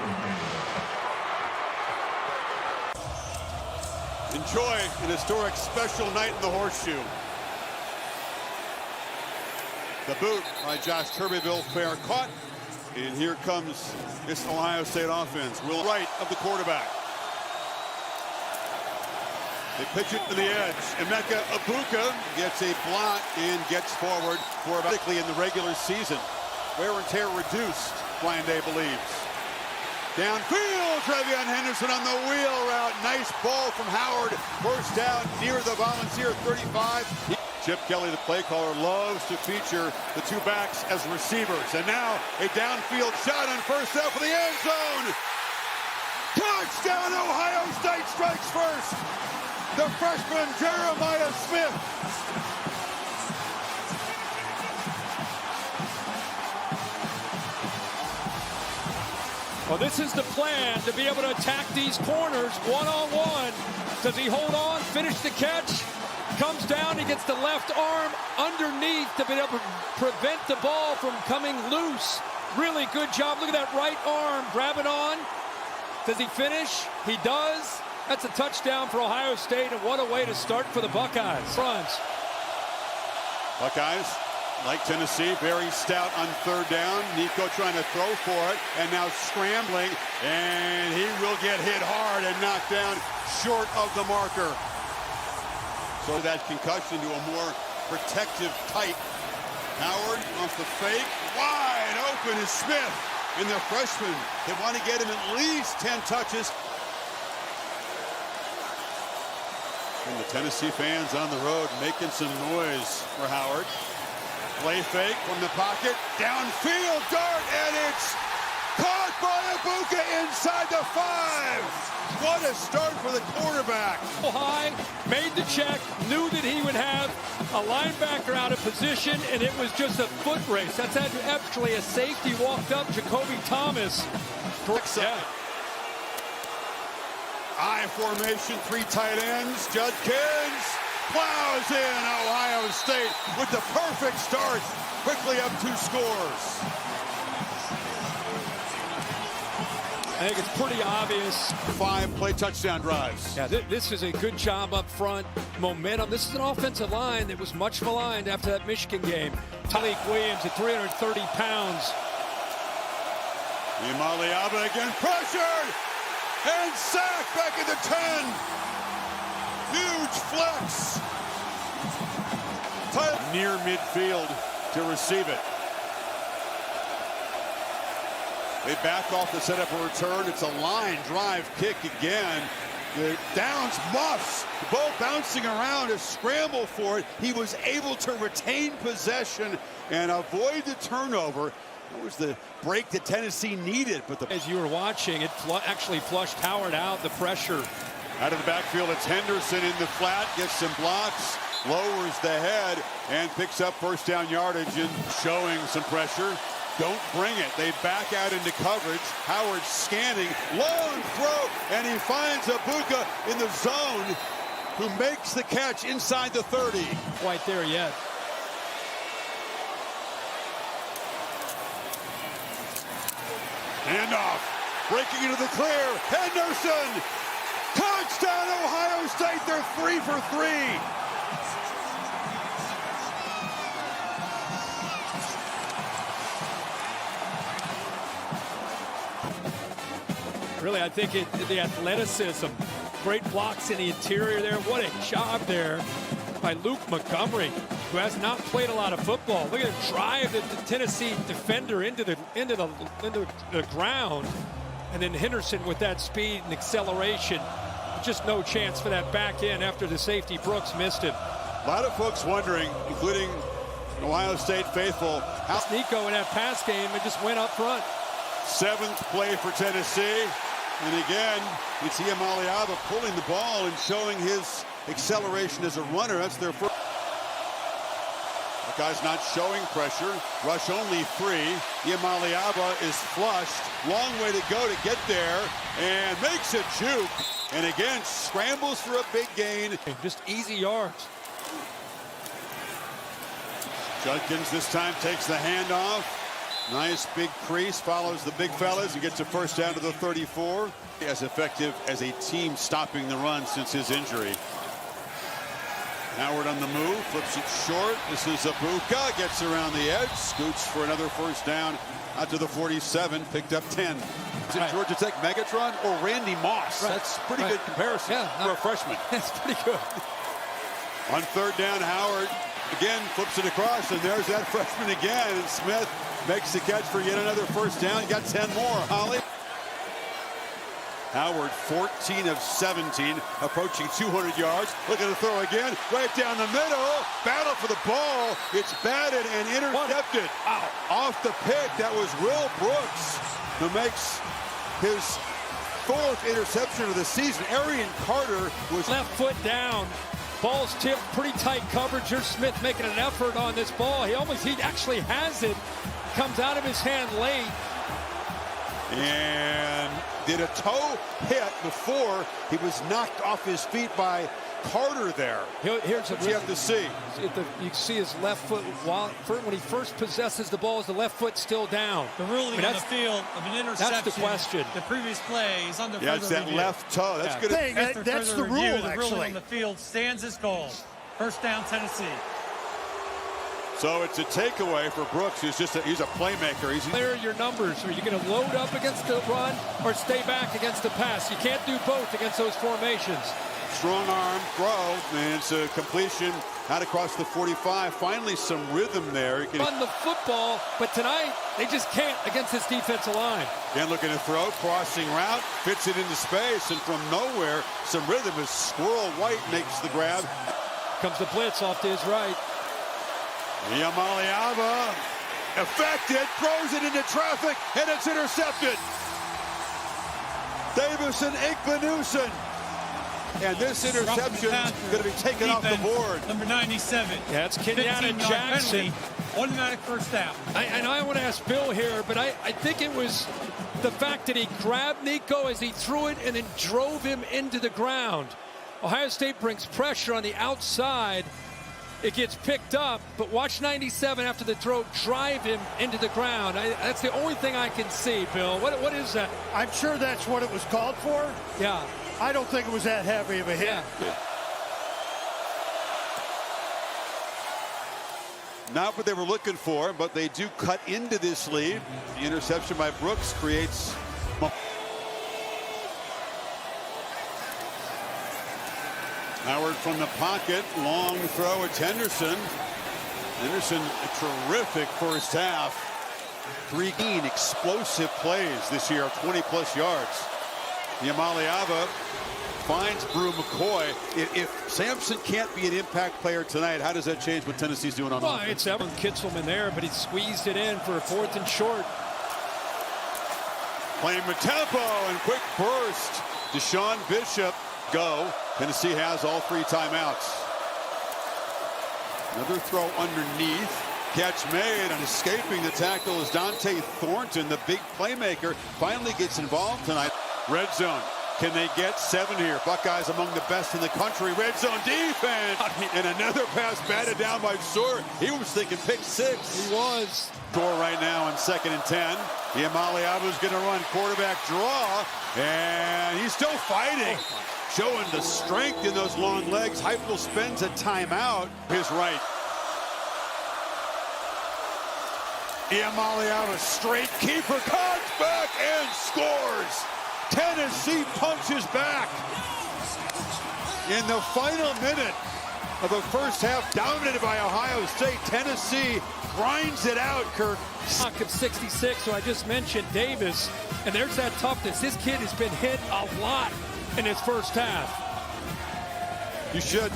Enjoy an historic special night in the Horseshoe. The boot by Josh Kirbyville, fair caught. And here comes this Ohio State offense. Will right of the quarterback. They pitch it to the edge. Emeka Ibuka gets a block and gets forward for about in the regular season. Wear and tear reduced, Brian Day believes. Downfield, Trevion Henderson on the wheel route. Nice ball from Howard. First down near the Volunteer 35. Chip Kelly, the play caller, loves to feature the 2 backs as receivers. And now a downfield shot on first down for the end zone. Touchdown, Ohio State strikes first. The freshman Jeremiah Smith. Well, this is the plan, to be able to attack these corners one-on-one. Does he hold on, finish the catch? Comes down, he gets the left arm underneath to be able to prevent the ball from coming loose. Really good job. Look at that right arm, grabbing on. Does he finish? He does. That's a touchdown for Ohio State, and what a way to start for the Buckeyes. Runs. Buckeyes, like Tennessee, very stout on 3rd down. Nico trying to throw for it, and now scrambling, and he will get hit hard and knocked down short of the marker. So that concussion to a more protective type. Howard off the fake, wide open is Smith, and the freshman. They want to get him at least 10 touches. And the Tennessee fans on the road making some noise for Howard. Play fake from the pocket, downfield dart, and it's caught by Ibuka inside the 5. What a start for the quarterback. High, made the check, knew that he would have a linebacker out of position, and it was just a foot race. That's actually a safety walked up, Jacoby Thomas. Yeah. I formation, 3 tight ends. Judge Kids plows in. Ohio State with the perfect start. Quickly up 2 scores. I think it's pretty obvious. 5 play touchdown drives. Yeah, this is a good job up front. Momentum. This is an offensive line that was much maligned after that Michigan game. Malik Williams at 330 pounds. Imaliaba again, pressured and sacked back at the 10. Huge flex. near midfield to receive it. They back off to set up a return. It's a line drive kick again. The Downs muffs. The ball bouncing around, a scramble for it. He was able to retain possession and avoid the turnover. That was the break that Tennessee needed. But as you were watching, it actually flushed Howard out, the pressure. Out of the backfield, it's Henderson in the flat, gets some blocks, lowers the head, and picks up first down yardage and showing some pressure. Don't bring it. They back out into coverage. Howard scanning, long throw, and he finds Abuka in the zone, who makes the catch inside the 30. Quite there yet. Handoff, breaking into the clear. Henderson, touchdown Ohio State. They're 3 for 3. Really, I think the athleticism, great blocks in the interior there. What a job there by Luke Montgomery, who has not played a lot of football. Look at him drive the Tennessee defender into the ground, and then Henderson with that speed and acceleration. Just no chance for that back end after the safety Brooks missed him. A lot of folks wondering, including Ohio State faithful, how Nico in that pass game and just went up front. 7th play for Tennessee. And again, it's Iamaleava pulling the ball and showing his acceleration as a runner. That's their first. That guy's not showing pressure. Rush only 3. Iamaleava is flushed. Long way to go to get there. And makes a juke. And again, scrambles for a big gain. Just easy yards. Judkins this time takes the handoff. Nice big crease, follows the big fellas and gets a first down to the 34. As effective as a team stopping the run since his injury. Howard on the move, flips it short. This is Abuka, gets around the edge, scoots for another first down out to the 47, picked up 10. Is it Georgia Tech Megatron or Randy Moss? Right. That's pretty good comparison for a freshman. That's pretty good. On third down, Howard again flips it across, and there's that freshman again, and Smith makes the catch for yet another first down. Got 10 more, Holly. Howard, 14 of 17, approaching 200 yards. Look at the throw again, right down the middle. Battle for the ball. It's batted and intercepted. Off the pick, that was Will Brooks, who makes his 4th interception of the season. Arian Carter was left foot down. Ball's tipped, pretty tight coverage. Here's Smith making an effort on this ball. He actually has it. Comes out of his hand late. And did a toe hit before he was knocked off his feet by Carter there. Here's what you have to see. You can see his left foot when he first possesses the ball. Is the left foot still down? The ruling on the field of an interception. That's the question. The previous play is under further review. Yeah, it's that left toe. That's good. That's the rule, actually. The ruling on the field stands as called. First down, Tennessee. So it's a takeaway for Brooks. He's a playmaker. Clear your numbers. Are you going to load up against the run or stay back against the pass? You can't do both against those formations. Strong arm throw, and it's a completion out across the 45. Finally, some rhythm there. Run the football, but tonight they just can't against this defensive line. Again, looking to throw, crossing route, fits it into space, and from nowhere, some rhythm as Squirrel White makes the grab. Comes the blitz off to his right. Iamaleava, affected, throws it into traffic, and it's intercepted. Davison Inkbenusen. And this interception is going to be taken off the board. Number 97. Yeah, it's Kenyatta Jackson. Automatic first down. And I want to ask Bill here, but I think it was the fact that he grabbed Nico as he threw it and then drove him into the ground. Ohio State brings pressure on the outside. It gets picked up, but watch 97 after the throw drive him into the ground. That's the only thing I can see, Bill. What is that? I'm sure that's what it was called for. Yeah. I don't think it was that heavy of a hit. Yeah. Not what they were looking for, but they do cut into this lead. The interception by Brooks creates... Howard from the pocket, long throw. It's Henderson. Henderson, a terrific first half. 3 explosive plays this year, 20-plus yards. Yamaliava finds Brew McCoy. If Sampson can't be an impact player tonight, how does that change what Tennessee's doing on offense? It's Evan Kitzelman there, but he squeezed it in for a 4th and short. Playing with tempo and quick burst. Deshaun Bishop go. Tennessee has all 3 timeouts. Another throw underneath. Catch made, and escaping the tackle is Dante Thornton, the big playmaker, finally gets involved tonight. Red zone. Can they get 7 here? Buckeyes among the best in the country. Red zone defense. And another pass batted down by Soar. He was thinking pick 6. He was. Soar right now on 2nd and 10. Yamaliava's going to run quarterback draw. And he's still fighting. Showing the strength in those long legs. Heupel spends a timeout. His right. Yamaliava straight keeper, cuts back and scores. Tennessee punches back. In the final minute of the first half, dominated by Ohio State, Tennessee grinds it out, Kirk. Of 66, so I just mentioned Davis, and there's that toughness. This kid has been hit a lot in his first half. You said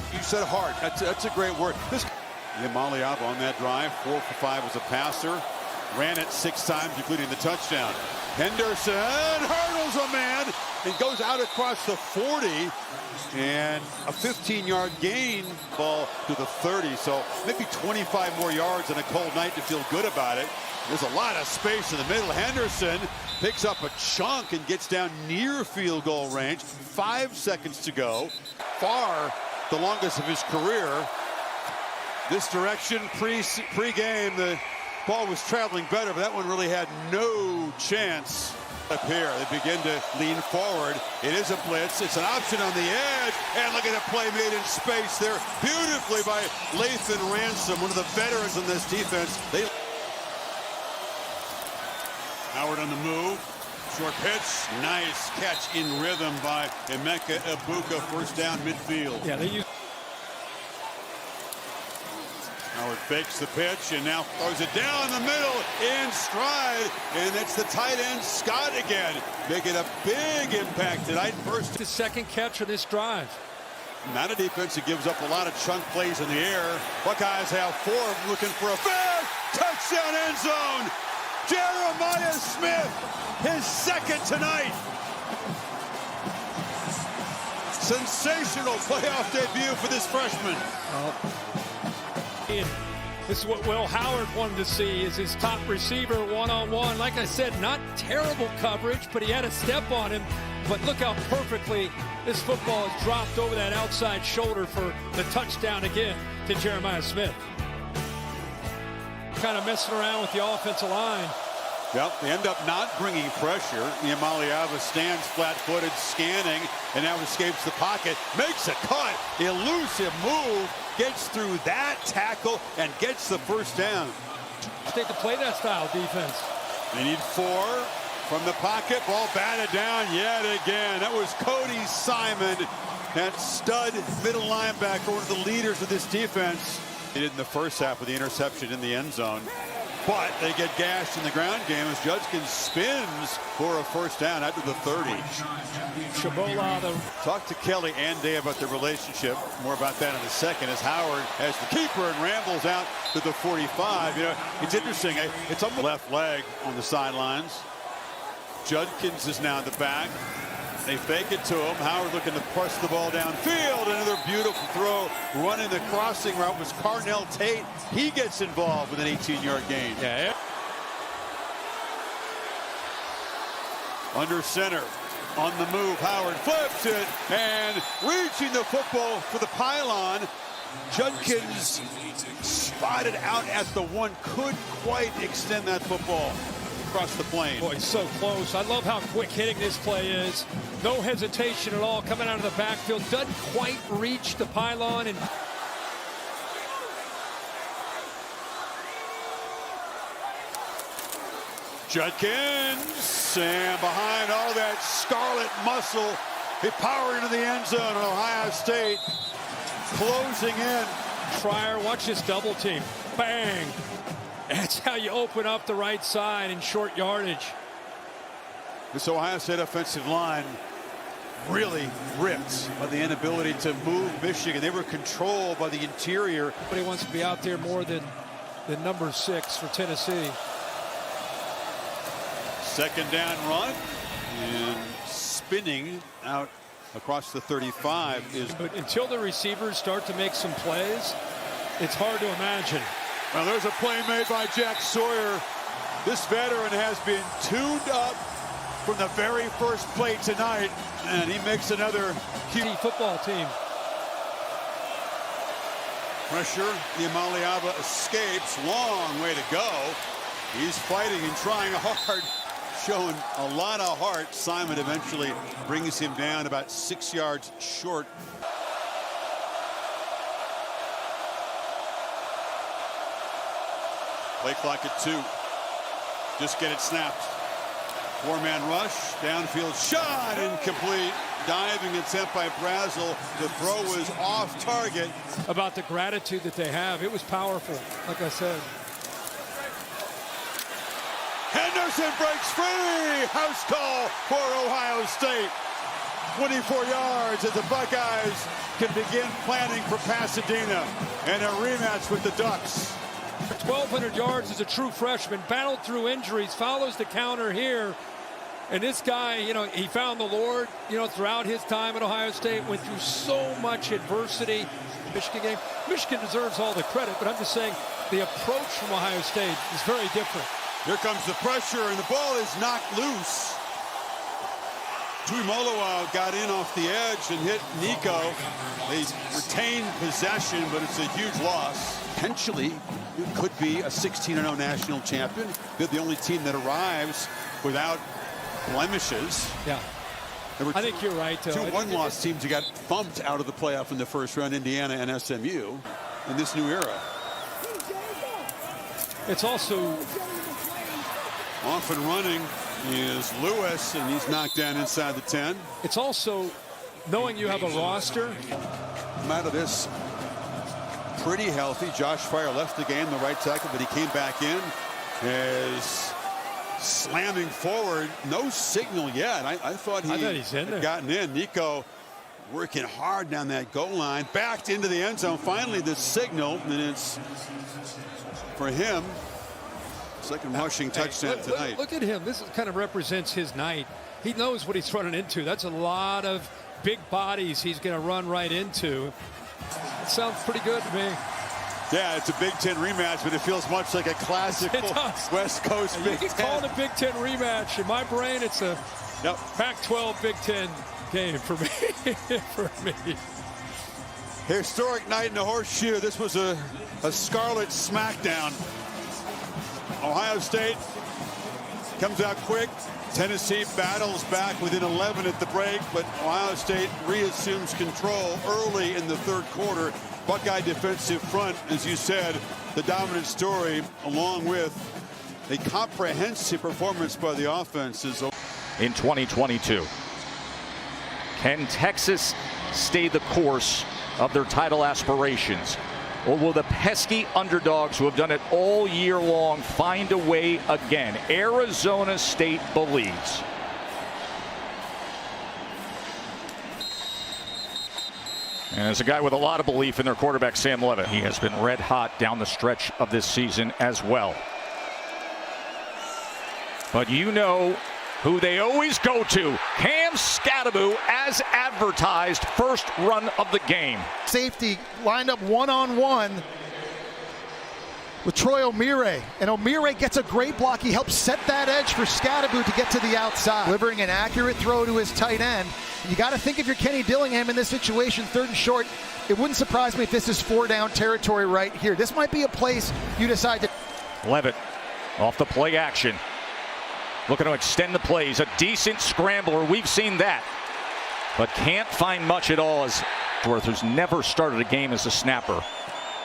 hard. That's a great word. Yamaliava on that drive, 4 for 5 as a passer. Ran it 6 times, including the touchdown. Henderson hurdles a man and goes out across the 40. And a 15-yard gain, ball to the 30. So maybe 25 more yards on a cold night to feel good about it. There's a lot of space in the middle. Henderson picks up a chunk and gets down near field goal range. 5 seconds to go. Far the longest of his career. This direction pre-game, the ball was traveling better, but that one really had no chance. Up here, they begin to lean forward. It is a blitz. It's an option on the edge. And look at a play made in space there beautifully by Lathan Ransom, one of the veterans in this defense. Howard on the move. Short pitch. Nice catch in rhythm by Emeka Egbuka. First down midfield. Yeah, they use. Howard fakes the pitch and now throws it down the middle in stride. And it's the tight end, Scott, again, making a big impact tonight. First. His 2nd catch of this drive. Not a defense that gives up a lot of chunk plays in the air. Buckeyes have 4 looking for a big touchdown end zone. Jeremiah Smith, his 2nd tonight. Sensational playoff debut for this freshman. This is what Will Howard wanted to see, is his top receiver one-on-one. Like I said, not terrible coverage, but he had a step on him. But look how perfectly this football is dropped over that outside shoulder for the touchdown again to Jeremiah Smith. Kind of messing around with the offensive line. Yep, they end up not bringing pressure. Yamaliava stands flat-footed, scanning, and now escapes the pocket. Makes a cut, elusive move, gets through that tackle, and gets the first down. Take to play that style defense. They need 4 from the pocket. Ball batted down yet again. That was Cody Simon, that stud middle linebacker, one of the leaders of this defense. He did in the first half with the interception in the end zone. But they get gashed in the ground game as Judkins spins for a first down out to the 30. Talk to Kelly and Day about their relationship. More about that in a second as Howard has the keeper and rambles out to the 45. You know, it's interesting. It's on the left leg on the sidelines. Judkins is now in the back. They fake it to him. Howard looking to push the ball downfield. Another beautiful throw. Running the crossing route was Carnell Tate. He gets involved with an 18-yard gain. Yeah. Under center. On the move, Howard flips it. And reaching the football for the pylon. Judkins spotted out at the 1. Could quite extend that football across the plane. Boy, so close. I love how quick hitting this play is. No hesitation at all coming out of the backfield. Doesn't quite reach the pylon. And Judkins, and behind all that scarlet muscle, he powered into the end zone at Ohio State. Closing in. Fryer, watch this double team. bang. That's how you open up the right side in short yardage. This Ohio State offensive line really ripped by the inability to move Michigan. They were controlled by the interior. Nobody wants to be out there more than number 6 for Tennessee. Second down run, and spinning out across the 35 is. But until the receivers start to make some plays, it's hard to imagine. Well, there's a play made by Jack Sawyer. This veteran has been tuned up from the very first play tonight, and he makes another key football team. Pressure, the Amaliaba escapes. Long way to go. He's fighting and trying hard, showing a lot of heart. Simon eventually brings him down about 6 yards short. Play clock at 2. Just get it snapped. 4-man rush, downfield shot, incomplete. Diving attempt by Brazel. The throw was off target. About the gratitude that they have, it was powerful, like I said. Henderson breaks free. House call for Ohio State. 24 yards as the Buckeyes can begin planning for Pasadena and a rematch with the Ducks. 1,200 yards as a true freshman, battled through injuries, follows the counter here. And this guy, you know, he found the Lord, you know, throughout his time at Ohio State, went through so much adversity. Michigan game. Michigan deserves all the credit, but I'm just saying the approach from Ohio State is very different. Here comes the pressure, and the ball is knocked loose. Tuimoloau got in off the edge and hit Nico. They retained possession, but it's a huge loss. Potentially, it could be a 16-0 national champion. They're the only team that arrives without blemishes. Yeah. I think you're right. Two one-loss teams who got bumped out of the playoff in the first round, Indiana and SMU, in this new era. It's also off and running is Lewis, and he's knocked down inside the 10. It's also knowing you have a roster. Come out of this pretty healthy. Josh Fryer left the game, the right tackle, but he came back in as slamming forward. No signal yet. I thought he's had gotten in. Nico working hard down that goal line, backed into the end zone. Finally, the signal, and it's for him. Second rushing touchdown tonight. Look at him. This kind of represents his night. He knows what he's running into. That's a lot of big bodies he's going to run right into. It sounds pretty good to me. Yeah, it's a Big Ten rematch, but it feels much like a classic West Coast Big Ten. You can call it a Big Ten rematch. In my brain, it's a Pac-12 Big Ten game for me. For me. Historic night in the Horseshoe. This was a Scarlet smackdown. Ohio State comes out quick. Tennessee battles back within 11 at the break, but Ohio State reassumes control early in the third quarter. Buckeye defensive front, as you said, the dominant story, along with a comprehensive performance by the offenses. In 2022, can Texas stay the course of their title aspirations? Or will the pesky underdogs who have done it all year long find a way again? Arizona State believes. And as a guy with a lot of belief in their quarterback, Sam Levitt, he has been red hot down the stretch of this season as well. But you know who they always go to. Cam Skattebo, as advertised, first run of the game. Safety lined up one-on-one with Troy O'Meara. And O'Meara gets a great block. He helps set that edge for Skattebo to get to the outside. Delivering an accurate throw to his tight end. You got to think if you're Kenny Dillingham in this situation, third and short, it wouldn't surprise me if this is 4-down territory right here. This might be a place you decide to. Levitt off the play action. Looking to extend the plays. A decent scrambler. We've seen that. But can't find much at all as Worth, who's never started a game as a snapper.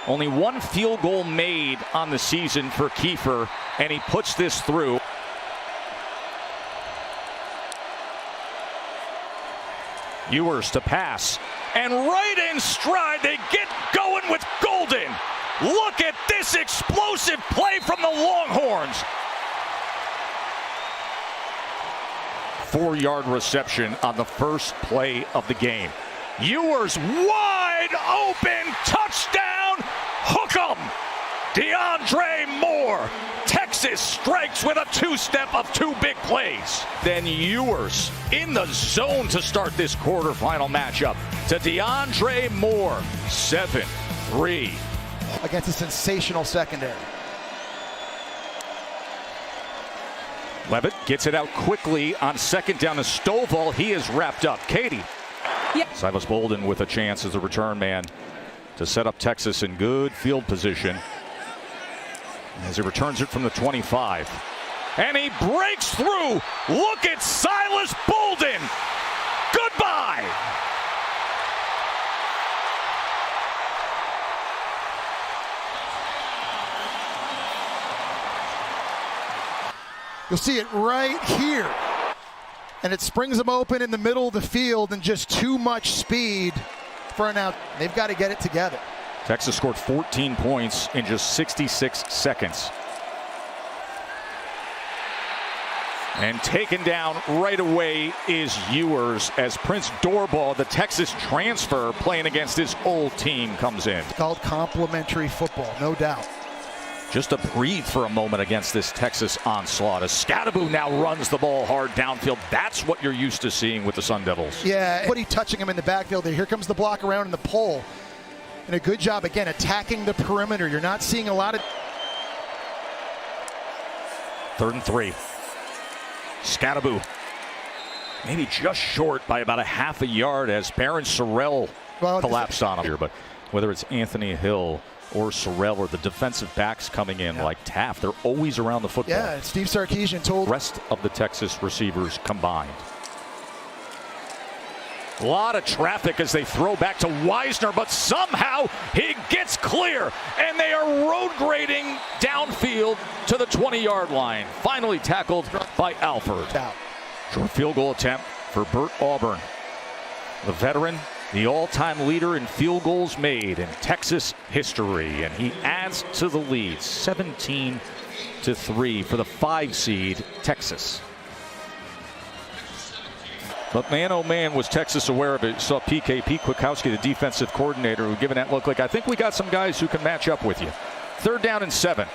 Only one field goal made on the season for Kiefer, and he puts this through. Ewers to pass. And right in stride, they get going with Golden. Look at this explosive play from the Longhorns. 4-yard reception on the first play of the game. Ewers wide open, touchdown, hook 'em. DeAndre Moore. Texas strikes with a two-step of 2 big plays. Then Ewers in the zone to start this quarterfinal matchup to DeAndre Moore. 7-3. Against a sensational secondary. Levitt gets it out quickly on second down to Stovall. He is wrapped up. Katie. Yep. Silas Bolden with a chance as a return man to set up Texas in good field position as he returns it from the 25. And he breaks through. Look at Silas Bolden. Goodbye. You'll see it right here. And it springs them open in the middle of the field, and just too much speed for an out. They've got to get it together. Texas scored 14 points in just 66 seconds. And taken down right away is Ewers as Prince Dorball, the Texas transfer playing against his old team, comes in. It's called complimentary football, no doubt. Just to breathe for a moment against this Texas onslaught. As Scadaboo now runs the ball hard downfield. That's what you're used to seeing with the Sun Devils. Yeah, Woody touching him in the backfield there. Here comes the block around in the pole. And a good job, again, attacking the perimeter. You're not seeing a lot of... 3rd and 3. Scadaboo maybe just short by about a half a yard as Baron Sorrell collapsed on him here. But whether it's Anthony Hill or Sorrell or the defensive backs coming in like Taft, they're always around the football. Yeah, Steve Sarkisian told the rest of the Texas receivers combined. A lot of traffic as they throw back to Wisner, but somehow he gets clear, and they are road grading downfield to the 20-yard line. Finally tackled by Alford. Short field goal attempt for Bert Auburn, the veteran, the all-time leader in field goals made in Texas history, and he adds to the lead, 17-3 for the 5 seed Texas. But man, oh man, was Texas aware of it. Saw Pete Kwiatkowski, the defensive coordinator, who given that look like, I think we got some guys who can match up with you. 3rd down and 7.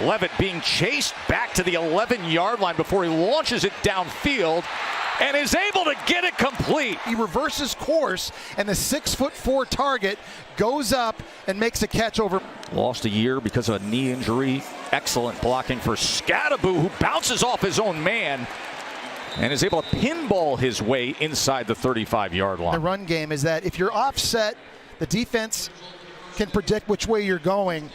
Levitt being chased back to the 11-yard line before he launches it downfield and is able to get it complete. He reverses course, and the 6'4" target goes up and makes a catch over. Lost a year because of a knee injury. Excellent blocking for Scadaboo, who bounces off his own man and is able to pinball his way inside the 35-yard line. The run game is that if you're offset, the defense can predict which way you're going,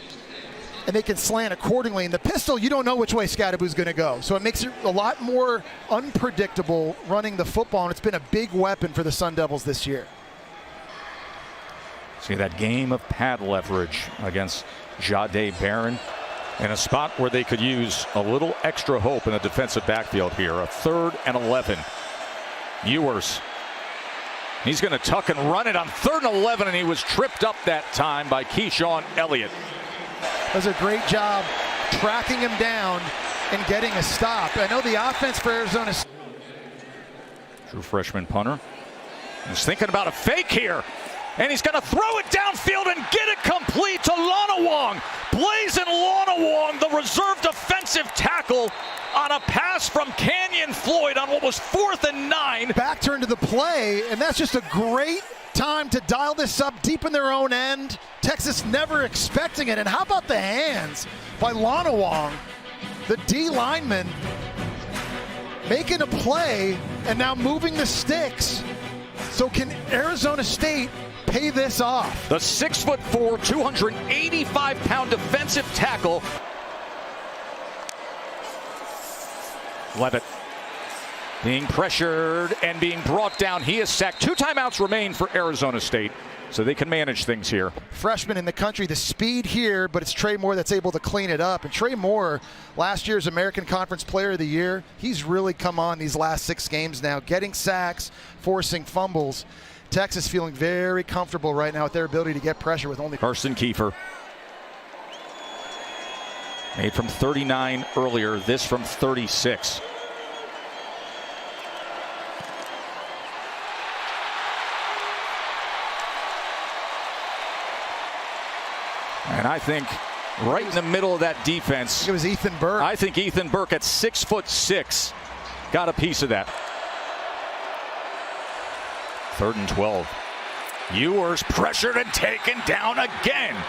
and they can slant accordingly. In the pistol, you don't know which way Scadaboo's going to go. So it makes it a lot more unpredictable running the football, and it's been a big weapon for the Sun Devils this year. See that game of pad leverage against Jahdae Barron in a spot where they could use a little extra hope in the defensive backfield here. A 3rd and 11. Ewers. He's going to tuck and run it on 3rd and 11, and he was tripped up that time by Keyshawn Elliott. Does a great job tracking him down and getting a stop. I know the offense for Arizona. True freshman punter. He's thinking about a fake here. And he's going to throw it downfield and get it complete to Lonawong. Blazin Lonawong, the reserve defensive tackle, on a pass from Canyon Floyd on what was 4th and 9. Back turn to the play, and that's just a great time to dial this up deep in their own end. Texas never expecting it. And how about the hands by Lonawong, the D lineman, making a play and now moving the sticks. So can Arizona State pay this off? The 6'4", 285-pound defensive tackle. Levitt being pressured and being brought down. He is sacked. 2 timeouts remain for Arizona State, so they can manage things here. Freshman in the country, the speed here, but it's Trey Moore that's able to clean it up. And Trey Moore, last year's American Conference Player of the Year, he's really come on these last 6 games now, getting sacks, forcing fumbles. Texas feeling very comfortable right now with their ability to get pressure with only... Carson Kiefer Made from 39 earlier, this from 36. And I think right in the middle of that defense, it was Ethan Burke. I think Ethan Burke at 6'6" got a piece of that. 3rd and 12. Ewers pressured and taken down again.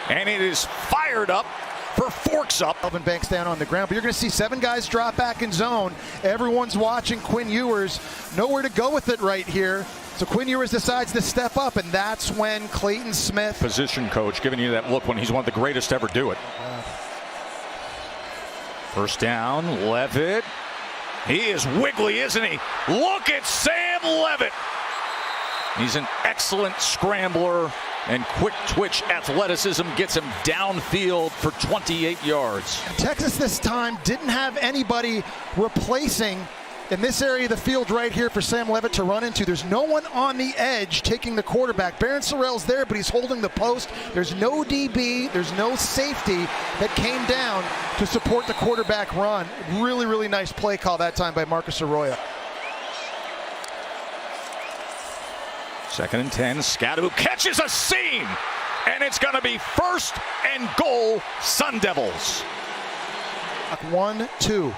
And it is fired up for Forks up. Alvin Banks down on the ground, but you're going to see 7 guys drop back in zone. Everyone's watching Quinn Ewers. Nowhere to go with it right here. So Quinn Ewers decides to step up, and that's when Clayton Smith. Position coach giving you that look when he's one of the greatest to ever do it. First down, Levitt. He is wiggly, isn't he? Look at Sam Levitt. He's an excellent scrambler, and quick twitch athleticism gets him downfield for 28 yards. Texas this time didn't have anybody replacing in this area of the field right here for Sam Levitt to run into. There's no one on the edge taking the quarterback. Barron Sorrell's there, but he's holding the post. There's no DB. There's no safety that came down to support the quarterback run. Really, really nice play call that time by Marcus Arroyo. 2nd and 10. Scadaboo catches a seam, and it's going to be 1st and goal, Sun Devils. 1-2.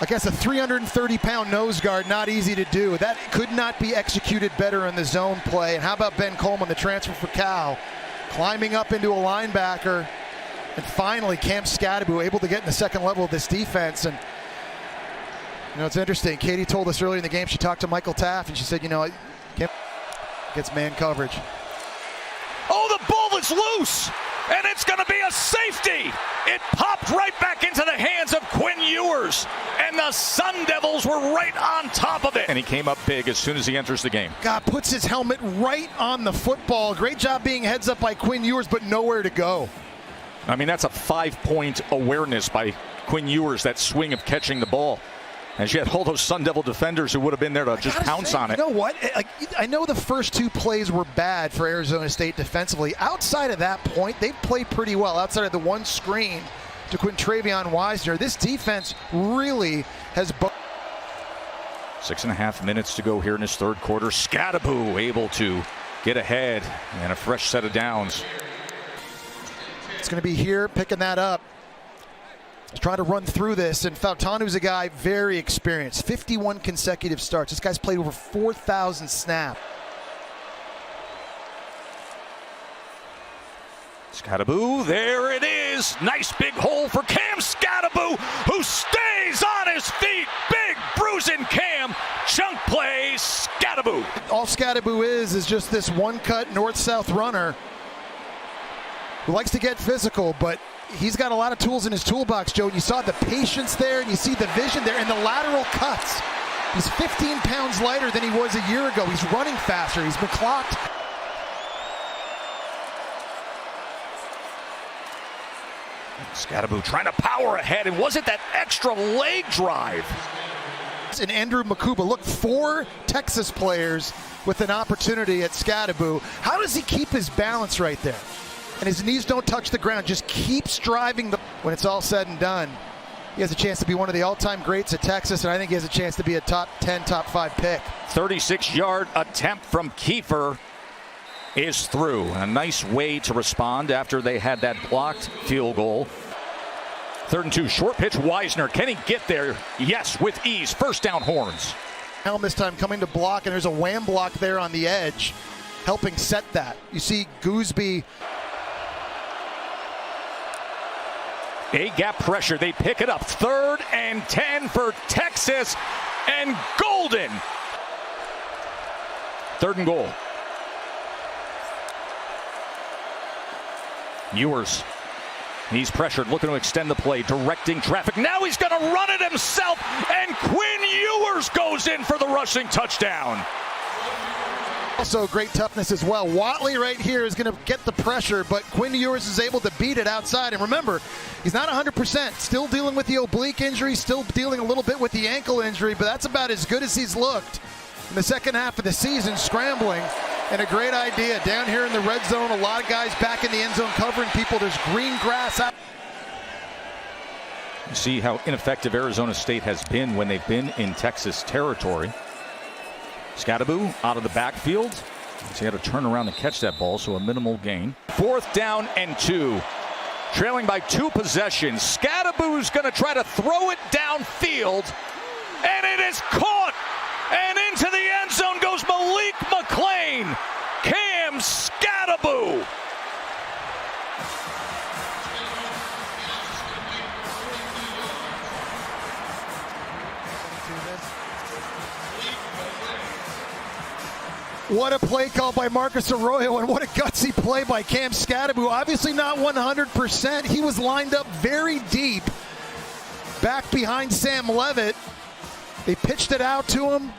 I guess a 330-pound nose guard, not easy to do. That could not be executed better in the zone play. And how about Ben Coleman, the transfer for Cal, climbing up into a linebacker. And finally, Cam Scadaboo able to get in the second level of this defense. And, you know, it's interesting. Katie told us earlier in the game, she talked to Michael Taft, and she said, you know, Cam gets man coverage. Oh, the ball is loose, and it's going to be a safety. It popped right back into the hands of Quinn Ewers, and the Sun Devils were right on top of it. And he came up big as soon as he enters the game. God, puts his helmet right on the football. Great job being heads up by Quinn Ewers, but nowhere to go. I mean, that's a 5-point awareness by Quinn Ewers, that swing of catching the ball. And she had all those Sun Devil defenders who would have been there to just pounce on it. You know what? I know the first 2 plays were bad for Arizona State defensively. Outside of that point, they've played pretty well. Outside of the one screen to Quintravion Wisner, this defense really has... 6.5 minutes to go here in this 3rd quarter. Scadaboo able to get ahead, and a fresh set of downs. It's going to be here, picking that up. Trying to run through this, and Fautanu's a guy very experienced. 51 consecutive starts. This guy's played over 4,000 snaps. Scadaboo, there it is. Nice big hole for Cam Scadaboo, who stays on his feet. Big bruising Cam. Chunk play, Scadaboo. All Scadaboo is just this one-cut north-south runner who likes to get physical, but he's got a lot of tools in his toolbox, Joe. And you saw the patience there, and you see the vision there, and the lateral cuts. He's 15 pounds lighter than he was a year ago. He's running faster. He's been clocked. Scadaboo trying to power ahead, and was it that extra leg drive? And Andrew Makuba, look, 4 Texas players with an opportunity at Scadaboo. How does he keep his balance right there? And his knees don't touch the ground, just keeps driving. When it's all said and done, he has a chance to be one of the all-time greats at Texas, and I think he has a chance to be a top 10, top 5 pick. 36-yard attempt from Kiefer is through. A nice way to respond after they had that blocked field goal. 3rd and 2, short pitch, Wisner. Can he get there? Yes, with ease. First down, Horns. Helm this time coming to block, and there's a wham block there on the edge, helping set that. You see Gooseby. A-gap pressure. They pick it up. 3rd and 10 for Texas, and Golden. 3rd and goal. Ewers. He's pressured, looking to extend the play, directing traffic. Now he's going to run it himself, and Quinn Ewers goes in for the rushing touchdown. Also great toughness as well. Watley right here is going to get the pressure, but Quinn Ewers is able to beat it outside. And remember, he's not 100%. Still dealing with the oblique injury, still dealing a little bit with the ankle injury, but that's about as good as he's looked in the second half of the season, scrambling. And a great idea down here in the red zone. A lot of guys back in the end zone covering people. There's green grass out. You see how ineffective Arizona State has been when they've been in Texas territory. Scadaboo out of the backfield. So he had to turn around and catch that ball, so a minimal gain. 4th down and 2. Trailing by 2 possessions. Scadaboo's going to try to throw it downfield, and it is caught. And into the end zone goes Malik McClain. Cam Scadaboo. What a play call by Marcus Arroyo, and what a gutsy play by Cam Scadaboo. Obviously not 100%. He was lined up very deep back behind Sam Levitt. They pitched it out to him.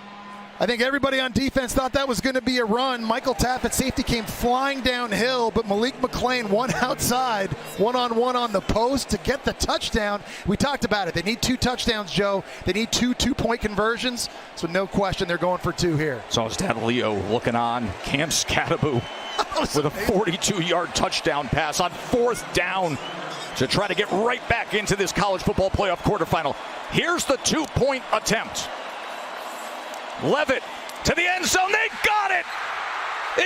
I think everybody on defense thought that was going to be a run. Michael Tapp at safety came flying downhill, but Malik McClain one outside, one-on-one on the post to get the touchdown. We talked about it. They need 2 touchdowns, Joe. They need 2 two-point conversions, so no question they're going for 2 here. So it's Dad Leo looking on. Cam Scadaboo with a 42-yard touchdown pass on 4th down to try to get right back into this college football playoff quarterfinal. Here's the 2-point attempt. Levitt to the end zone. They got it.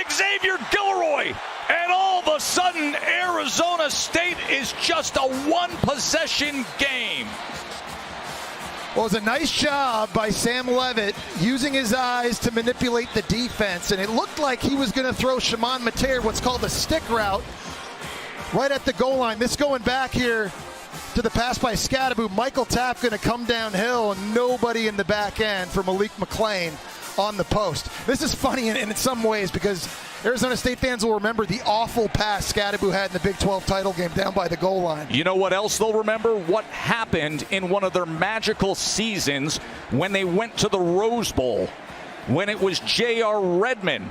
Xavier Gilroy. And all of a sudden, Arizona State is just a 1-possession game. Well, it was a nice job by Sam Levitt using his eyes to manipulate the defense. And it looked like he was going to throw Shimon Mateer what's called a stick route right at the goal line. This going back here to the pass by Scadaboo. Michael Tapp going to come downhill, and nobody in the back end for Malik McClain on the post. This is funny in some ways because Arizona State fans will remember the awful pass Scadaboo had in the Big 12 title game down by the goal line. You know what else they'll remember? What happened in one of their magical seasons when they went to the Rose Bowl, when it was J.R. Redmond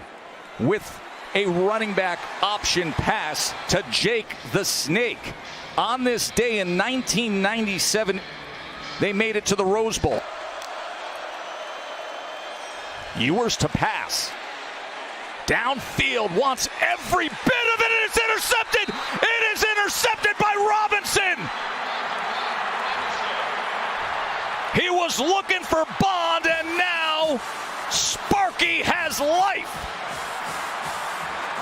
with a running back option pass to Jake the Snake. On this day in 1997, they made it to the Rose Bowl. Ewers to pass. Downfield, wants every bit of it, and it's intercepted. It is intercepted by Robinson. He was looking for Bond, and now Sparky has life.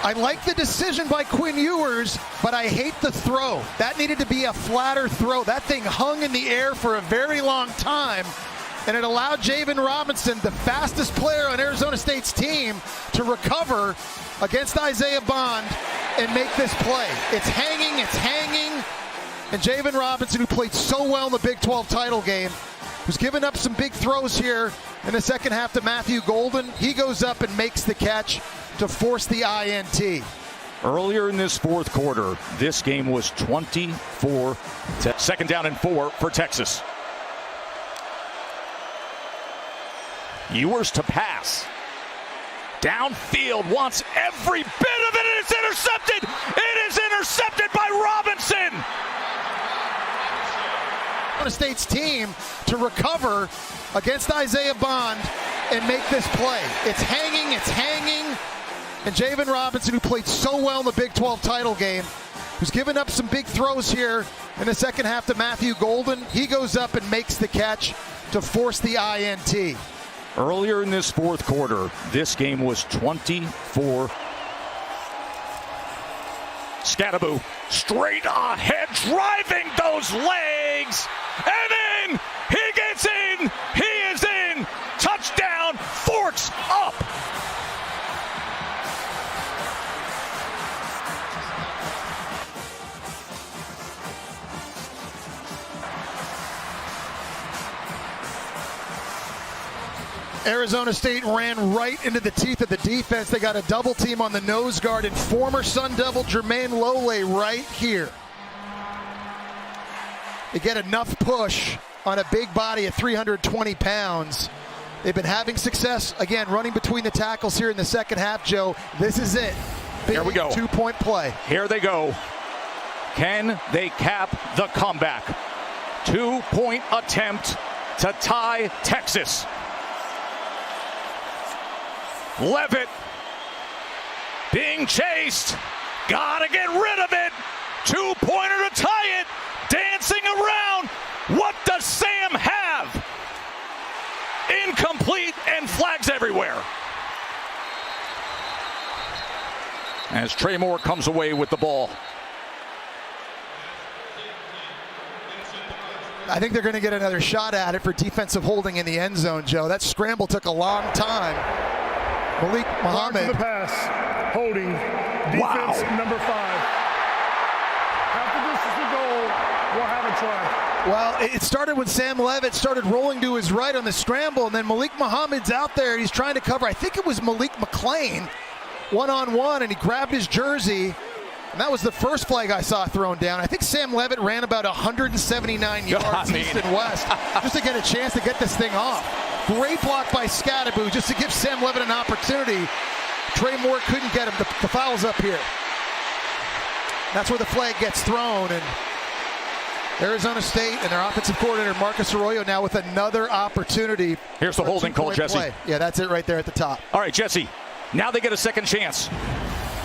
I like the decision by Quinn Ewers, but I hate the throw. That needed to be a flatter throw. That thing hung in the air for a very long time, and it allowed Javen Robinson, the fastest player on Arizona State's team, to recover against Isaiah Bond and make this play. It's hanging. And Javen Robinson, who played so well in the Big 12 title game, was giving up some big throws here in the second half to Matthew Golden. He goes up and makes the catch to force the INT. Earlier in this 4th quarter, this game was 24. 2nd down and 4 for Texas. Ewers to pass. Downfield, wants every bit of it, and it's intercepted. It is intercepted by Robinson. Arizona State's team to recover against Isaiah Bond and make this play. It's hanging. And Javen Robinson, who played so well in the Big 12 title game, who's given up some big throws here in the second half to Matthew Golden. He goes up and makes the catch to force the INT. Earlier in this 4th quarter, this game was 24. Scadaboo straight ahead, driving those legs, and in, he gets in, he is in, touchdown, Forks up. Arizona State ran right into the teeth of the defense. They got a double team on the nose guard and former Sun Devil Jermaine Lole right here. They get enough push on a big body of 320 pounds. They've been having success, again, running between the tackles here in the second half, Joe. This is it. Big Here we go. 2-point play. Here they go. Can they cap the comeback? 2-point attempt to tie Texas. Levitt being chased. Gotta get rid of it. 2-pointer to tie it. Dancing around. and flags everywhere. As Trey Moore comes away with the ball. I think they're going to get another shot at it for defensive holding in the end zone, Joe. That scramble took a long time. Malik Muhammad. The pass, holding, defense number 5. After this is the goal, we'll have a try. Well, it started when Sam Levitt started rolling to his right on the scramble, and then Malik Muhammad's out there. He's trying to cover. I think it was Malik McClain, one-on-one, and he grabbed his jersey. And that was the first flag I saw thrown down. I think Sam Levitt ran about 179 yards east and west just to get a chance to get this thing off. Great block by Scadaboo just to give Sam Levitt an opportunity. Trey Moore couldn't get him. The foul's up here. That's where the flag gets thrown. And Arizona State and their offensive coordinator, Marcus Arroyo, now with another opportunity. Here's the holding call, Jesse. Play. Yeah, that's it right there at the top. All right, Jesse, now they get a second chance.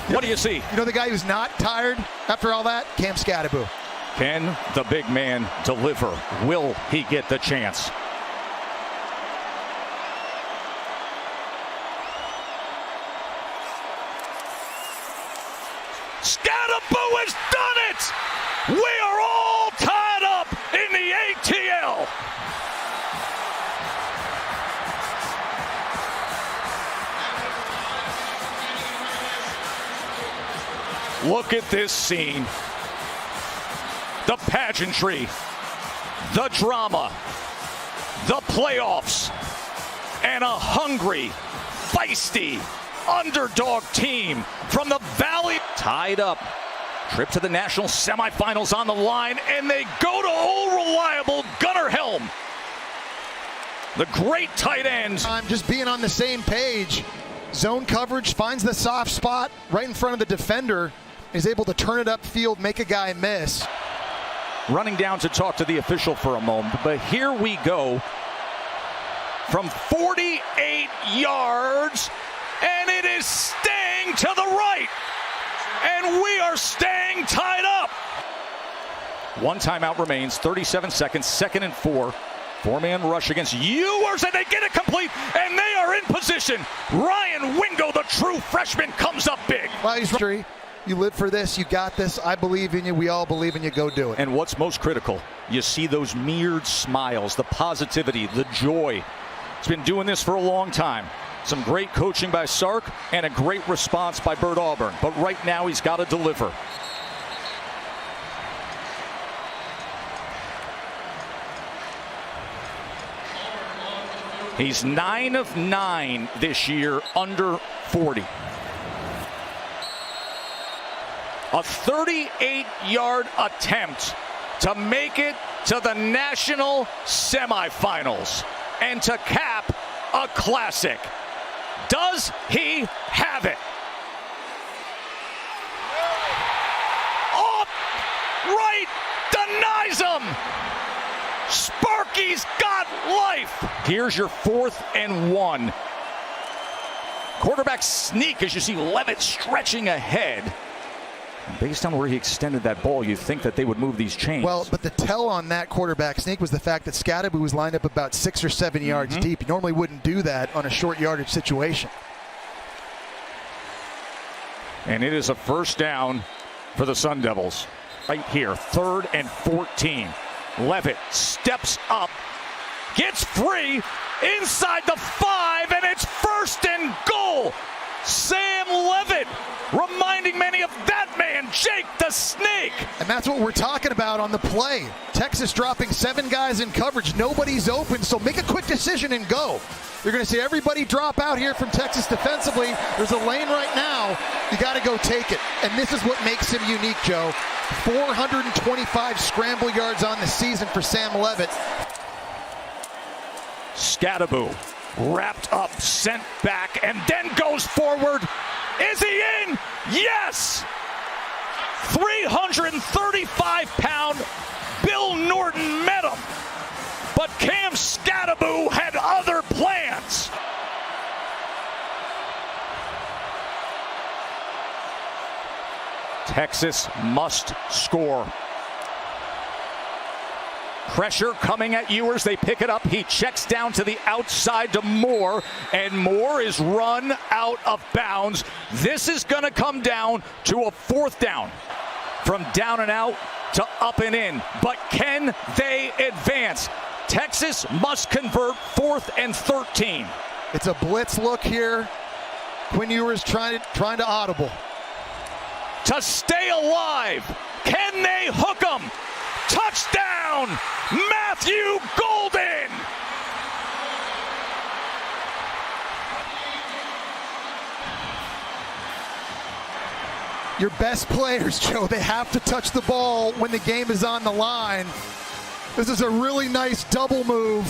What do you see? You know the guy who's not tired after all that? Cam Scadaboo. Can the big man deliver? Will he get the chance? Scadaboo has done it! We are all tied up in the ATL. Look at this scene. The pageantry, the drama, the playoffs, and a hungry, feisty underdog team from the Valley. Tied up. Trip to the national semifinals on the line, and they go to old reliable Gunnar Helm. The great tight ends. I'm just being on the same page. Zone coverage, finds the soft spot right in front of the defender. Is able to turn it upfield, make a guy miss. Running down to talk to the official for a moment, but here we go from 48 yards, and it is staying to the right, and we are staying tied up. One timeout remains, 37 seconds, 2nd and 4. Four-man rush against Ewers, and they get it complete, and they are in position. Ryan Wingo, the true freshman, comes up big. Well, he's right. You live for this. You got this. I believe in you. We all believe in you. Go do it. And what's most critical, you see those mirrored smiles, the positivity, the joy. He's been doing this for a long time. Some great coaching by Sark and a great response by Bert Auburn. But right now he's got to deliver. He's 9 of 9 this year under 40. A 38-yard attempt to make it to the national semifinals and to cap a classic. Does he have it? Off right, denies him. Sparky's got life. Here's your 4th and 1. Quarterback sneak as you see Levitt stretching ahead. Based on where he extended that ball, you'd think that they would move these chains. Well, but the tell on that quarterback sneak was the fact that Scadaboo was lined up about 6 or 7 yards deep. You normally wouldn't do that on a short yardage situation. And it is a first down for the Sun Devils. Right here, 3rd and 14. Levitt steps up, gets free inside the 5, and it's 1st and goal. Sam Levitt reminding many of that man, Jake the Snake. And that's what we're talking about on the play. Texas dropping 7 guys in coverage. Nobody's open, so make a quick decision and go. You're going to see everybody drop out here from Texas defensively. There's a lane right now. You got to go take it. And this is what makes him unique, Joe. 425 scramble yards on the season for Sam Levitt. Scadaboo wrapped up, sent back, and then goes forward. Is he in? Yes! 335-pound Bill Norton met him. But Cam Scadaboo had other plans. Texas must score. Pressure coming at Ewers. They pick it up. He checks down to the outside to Moore, and Moore is run out of bounds. This is going to come down to a 4th down. From down and out to up and in. But can they advance? Texas must convert 4th and 13. It's a blitz look here. Quinn Ewers trying to audible. To stay alive. Can they hook them? Touchdown, Matthew Golden. Your best players, Joe, they have to touch the ball when the game is on the line. This is a really nice double move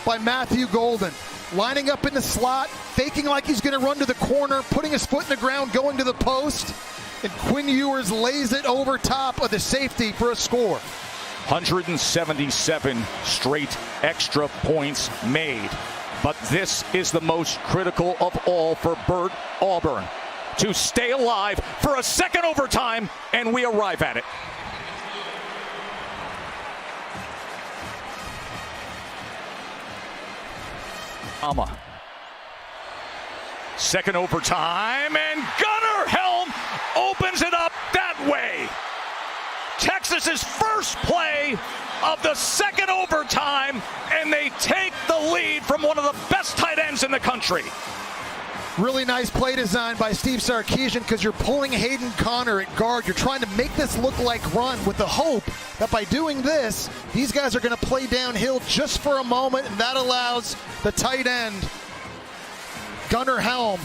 by Matthew Golden. Lining up in the slot, faking like he's going to run to the corner, putting his foot in the ground, going to the post, and Quinn Ewers lays it over top of the safety for a score. 177 straight extra points made. But this is the most critical of all for Bert Auburn. To stay alive for a second overtime, and we arrive at it. Second overtime, and Gunnar Helm opens it up that way. Texas's first play of the second overtime, and they take the lead from one of the best tight ends in the country. Really nice play design by Steve Sarkisian, because you're pulling Hayden Connor at guard. You're trying to make this look like run with the hope that by doing this, these guys are going to play downhill just for a moment, and that allows the tight end, Gunnar Helm,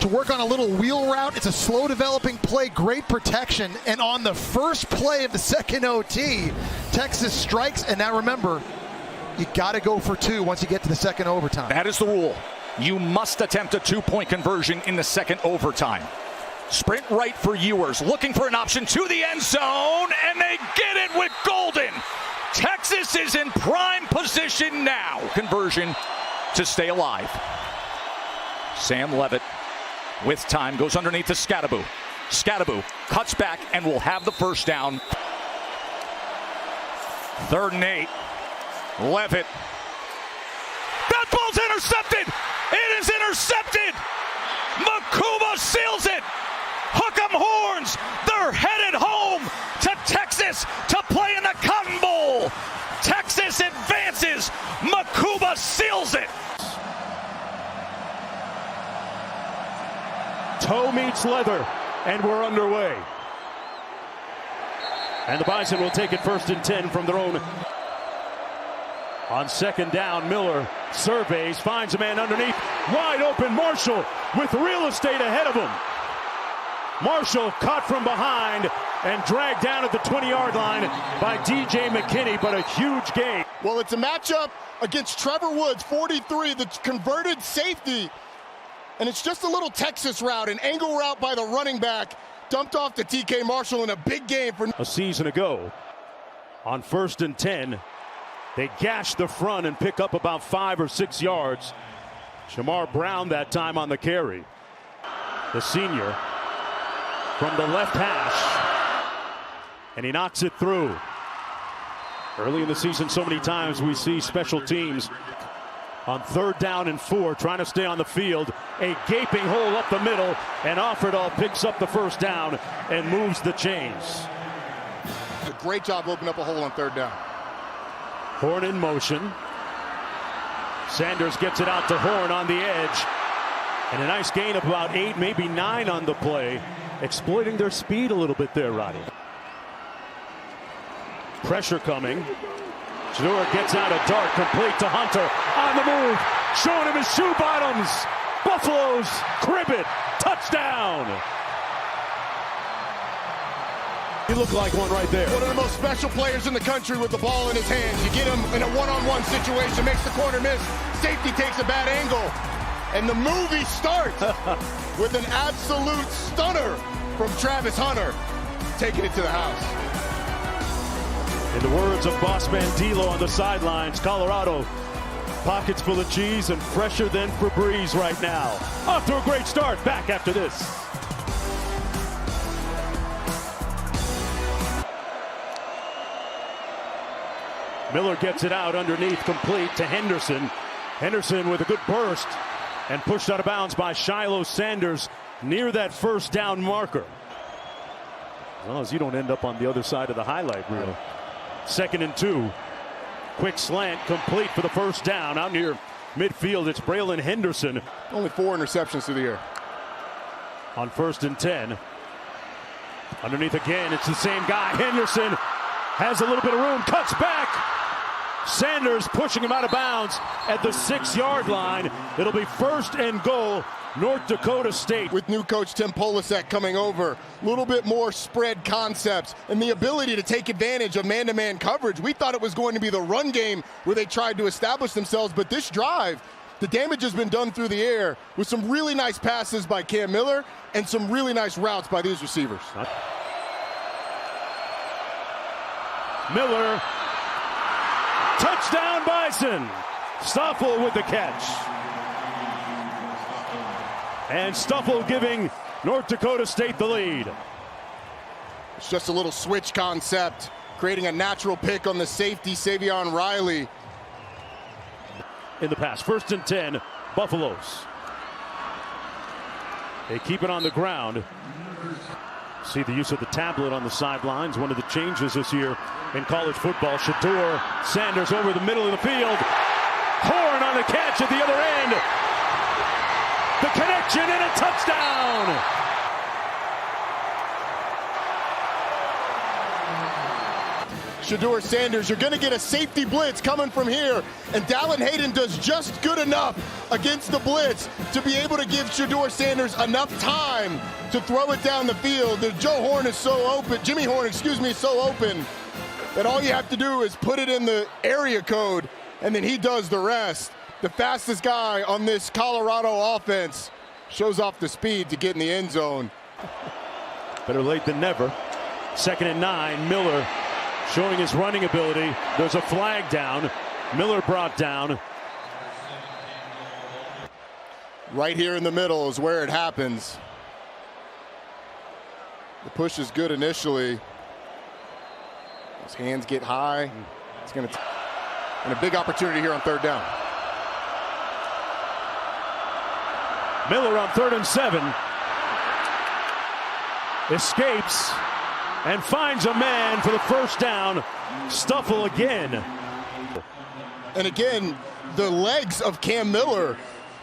to work on a little wheel route. It's a slow developing play, great protection, and on the first play of the second OT, Texas strikes, and now remember, you got to go for 2 once you get to the second overtime. That is the rule. You must attempt a 2-point conversion in the second overtime. Sprint right for Ewers, looking for an option to the end zone, and they get it with Golden. Texas is in prime position now. Conversion to stay alive. Sam Levitt with time goes underneath to Scadaboo. Scadaboo cuts back and will have the first down. 3rd and 8. Levitt. That ball's intercepted. It is intercepted. Makuba seals it. Hook 'em horns. They're headed home to Texas to play in the Cotton Bowl. Texas advances. Makuba seals it. Toe meets leather, and we're underway. And the Bison will take it 1st and 10 from their own. On 2nd down, Miller surveys, finds a man underneath. Wide open, Marshall with real estate ahead of him. Marshall caught from behind and dragged down at the 20-yard line by DJ McKinney, but a huge gain. Well, it's a matchup against Trevor Woods, 43, the converted safety. And it's just a little Texas route, an angle route by the running back, dumped off to TK Marshall in a big game for a season ago. On 1st and 10, they gash the front and pick up about 5 or 6 yards. Shamar Brown that time on the carry. The senior from the left hash, and he knocks it through. Early in the season, so many times we see special teams on 3rd down and 4 trying to stay on the field. A gaping hole up the middle, and Offerdahl picks up the first down and moves the chains. A great job opening up a hole on 3rd down. Horn in motion. Sanders gets it out to Horn on the edge. And a nice gain of about 8, maybe 9 on the play. Exploiting their speed a little bit there, Roddy. Pressure coming. Shador gets out a dart, complete to Hunter. On the move, showing him his shoe bottoms. Buffaloes crib it. Touchdown. You look like one right there. One of the most special players in the country with the ball in his hands. You get him in a one-on-one situation, makes the corner miss. Safety takes a bad angle. And the movie starts with an absolute stunner from Travis Hunter, taking it to the house. In the words of boss man D'Lo on the sidelines, Colorado, pockets full of cheese and fresher than Febreze right now. Off to a great start. Back after this. Miller gets it out underneath, complete to Henderson. Henderson with a good burst and pushed out of bounds by Shiloh Sanders near that first down marker. As long as you don't end up on the other side of the highlight reel. 2nd and 2. Quick slant, complete for the first down. Out near midfield, it's Braylon Henderson. Only 4 interceptions through the air. On 1st and 10. Underneath again, it's the same guy. Henderson has a little bit of room, cuts back. Sanders pushing him out of bounds at the 6-yard line. It'll be 1st and goal, North Dakota State. With new coach Tim Polasek coming over, a little bit more spread concepts and the ability to take advantage of man-to-man coverage. We thought it was going to be the run game where they tried to establish themselves, but this drive, the damage has been done through the air with some really nice passes by Cam Miller and some really nice routes by these receivers. Miller, touchdown Bison. Stoffel with the catch. And Stoffel giving North Dakota State the lead. It's just a little switch concept, creating a natural pick on the safety, Savion Riley. In the pass, 1st and 10, Buffaloes. They keep it on the ground. See the use of the tablet on the sidelines. One of the changes this year in college football. Shedeur Sanders over the middle of the field. Horn on the catch at the other end. The connection and a touchdown. Shedeur Sanders, you're going to get a safety blitz coming from here, and Dallin Hayden does just good enough against the blitz to be able to give Shedeur Sanders enough time to throw it down the field. Jimmy Horn, is so open that all you have to do is put it in the area code, and then he does the rest. The fastest guy on this Colorado offense shows off the speed to get in the end zone. Better late than never. 2nd and 9, Miller showing his running ability. There's a flag down. Miller brought down. Right here in the middle is where it happens. The push is good initially. His hands get high. It's going to and a big opportunity here on 3rd down. Miller on 3rd and 7. Escapes and finds a man for the first down. Stoffel again. And again, the legs of Cam Miller,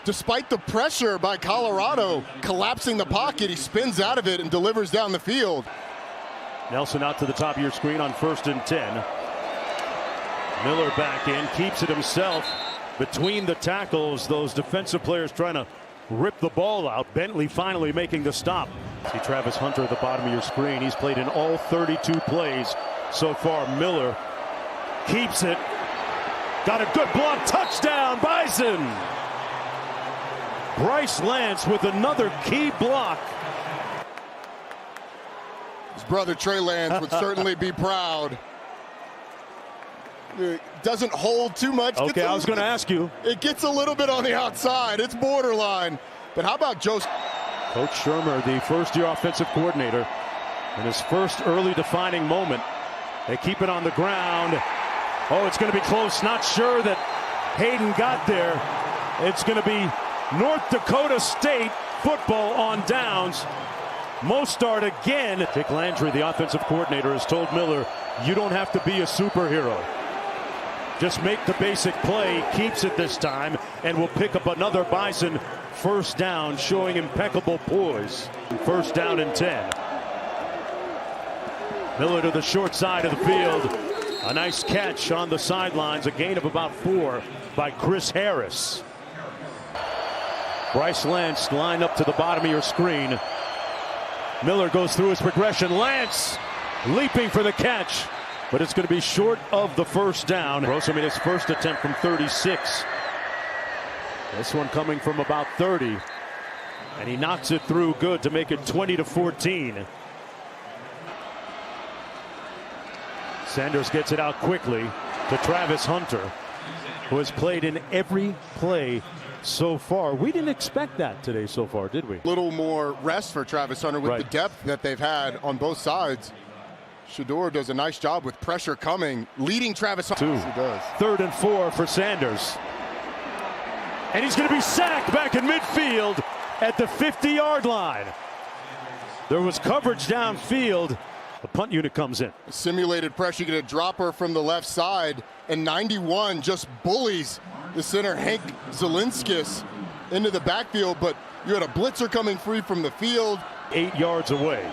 despite the pressure by Colorado collapsing the pocket, he spins out of it and delivers down the field. Nelson out to the top of your screen on 1st and 10. Miller back in, keeps it himself between the tackles. Those defensive players trying to rip the ball out. Bentley finally making the stop. See Travis Hunter at the bottom of your screen. He's played in all 32 plays so far. Miller keeps it. Got a good block. Touchdown, Bison. Bryce Lance with another key block. His brother Trey Lance would certainly be proud. It doesn't hold too much. Okay, I was going to ask you. It gets a little bit on the outside. It's borderline. But how about Joe? Coach Shermer, the first-year offensive coordinator, in his first early defining moment. They keep it on the ground. Oh, it's going to be close. Not sure that Hayden got there. It's going to be North Dakota State football on downs. Mostard again. Dick Landry, the offensive coordinator, has told Miller, you don't have to be a superhero. Just make the basic play, keeps it this time, and will pick up another Bison first down, showing impeccable poise. 1st down and 10. Miller to the short side of the field. A nice catch on the sidelines, a gain of about 4 by Chris Harris. Bryce Lance lined up to the bottom of your screen. Miller goes through his progression. Lance leaping for the catch, but it's going to be short of the first down. Gross made his first attempt from 36. This one coming from about 30. And he knocks it through good to make it 20-14. Sanders gets it out quickly to Travis Hunter, who has played in every play so far. We didn't expect that today so far, did we? A little more rest for Travis Hunter with the depth that they've had on both sides. Shedeur does a nice job with pressure coming, leading Travis Hunter. He does. 3rd and 4 for Sanders. And he's going to be sacked back in midfield at the 50-yard line. There was coverage downfield. The punt unit comes in. Simulated pressure, going to drop her from the left side, and 91 just bullies the center, Hank Zelinskis, into the backfield, but you had a blitzer coming free from the field. 8 yards away.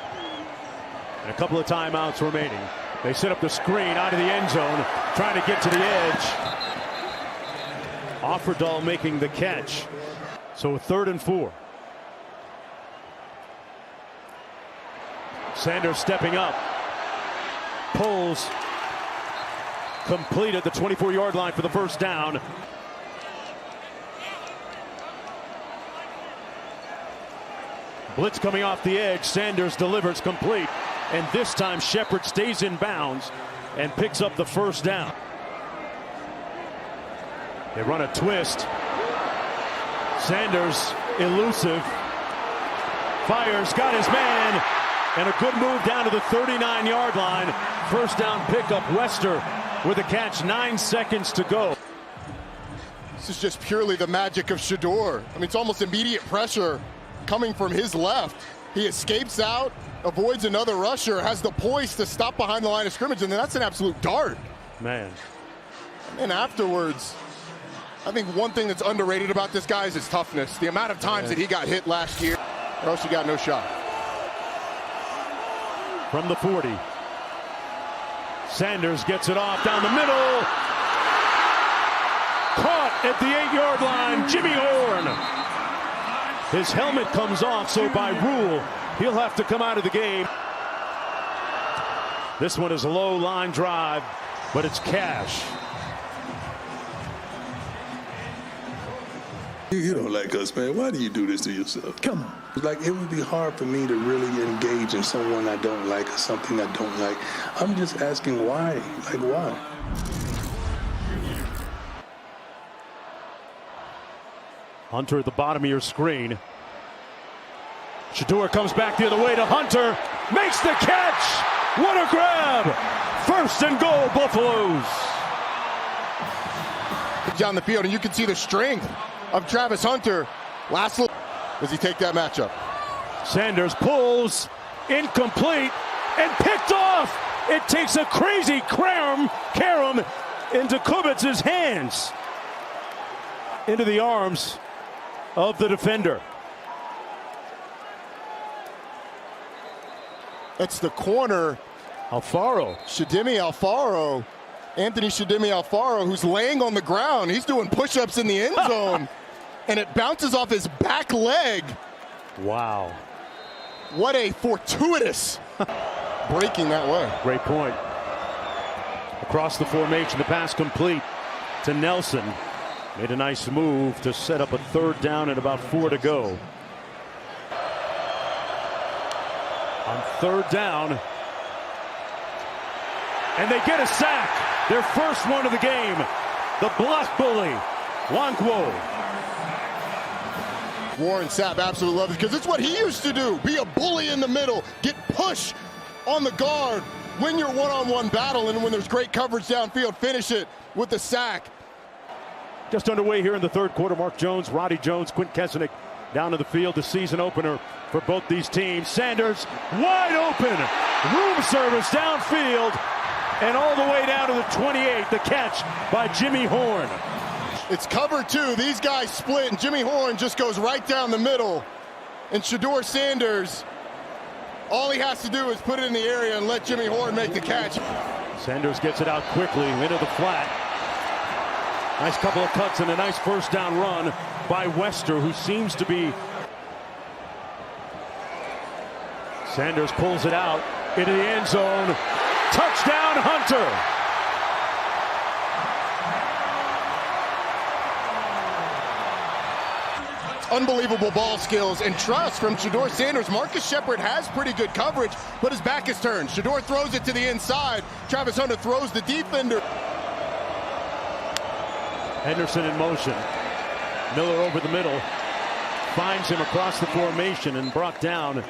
And a couple of timeouts remaining. They set up the screen out of the end zone, trying to get to the edge. Offerdahl making the catch. So 3rd and 4. Sanders stepping up. Pulls. Complete at the 24-yard line for the first down. Blitz coming off the edge. Sanders delivers complete. And this time Shepard stays in bounds and picks up the first down. They run a twist. Sanders elusive. Fires, got his man. And a good move down to the 39-yard line. First down pickup. Wester with a catch. 9 seconds to go. This is just purely the magic of Shedeur. I mean, it's almost immediate pressure coming from his left. He escapes out, avoids another rusher, has the poise to stop behind the line of scrimmage, and then that's an absolute dart. Man. And afterwards, I think one thing that's underrated about this guy is his toughness. The amount of times that he got hit last year, or else you got no shot. From the 40. Sanders gets it off down the middle. Caught at the 8-yard line, Jimmy Horn. His helmet comes off, so by rule, he'll have to come out of the game. This one is a low line drive, but it's Cash. You don't like us, man. Why do you do this to yourself? Come on. Like, it would be hard for me to really engage in someone I don't like or something I don't like. I'm just asking why. Like, why? Hunter at the bottom of your screen. Shedeur comes back the other way to Hunter. Makes the catch. What a grab. 1st and goal, Buffaloes. Down the field, and you can see the strength of Travis Hunter. Does he take that matchup? Sanders pulls. Incomplete. And picked off. It takes a crazy carom into Kubitz's hands. Into the arms of the defender. It's the corner. Alfaro. Anthony Shedemi Alfaro, who's laying on the ground. He's doing push-ups in the end zone. And it bounces off his back leg. Wow. What a fortuitous breaking that way. Great point. Across the formation, the pass complete to Nelson. Made a nice move to set up a 3rd down and about 4 to go. On 3rd down. And they get a sack. Their first one of the game. The block bully, Nwankwo. Warren Sapp absolutely loves it because it's what he used to do. Be a bully in the middle. Get push on the guard. Win your one-on-one battle, and when there's great coverage downfield, finish it with the sack. Just underway here in the 3rd quarter. Mark Jones, Roddy Jones, Quint Kesenick down to the field. The season opener for both these teams. Sanders wide open. Room service downfield. And all the way down to the 28. The catch by Jimmy Horn. It's cover 2. These guys split, and Jimmy Horn just goes right down the middle. And Shedeur Sanders, all he has to do is put it in the area and let Jimmy Horn make the catch. Sanders gets it out quickly into the flat. Nice couple of cuts and a nice first down run by Wester, who seems to be. Sanders pulls it out into the end zone. Touchdown, Hunter. Unbelievable ball skills and trust from Shedeur Sanders. Marcus Shepard has pretty good coverage, but his back is turned. Shedeur throws it to the inside. Travis Hunter throws the defender. Henderson in motion. Miller over the middle. Finds him across the formation and brought down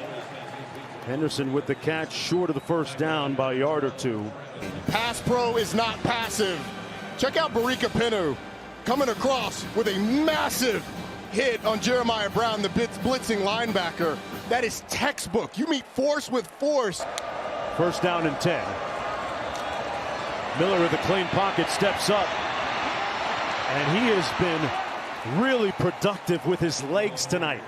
Henderson with the catch, short of the first down by a yard or two. Pass pro is not passive. Check out Barika Pinu coming across with a massive hit on Jeremiah Brown, the blitzing linebacker. That is textbook. You meet force with force. First down and 10. Miller with a clean pocket steps up. And he has been really productive with his legs tonight.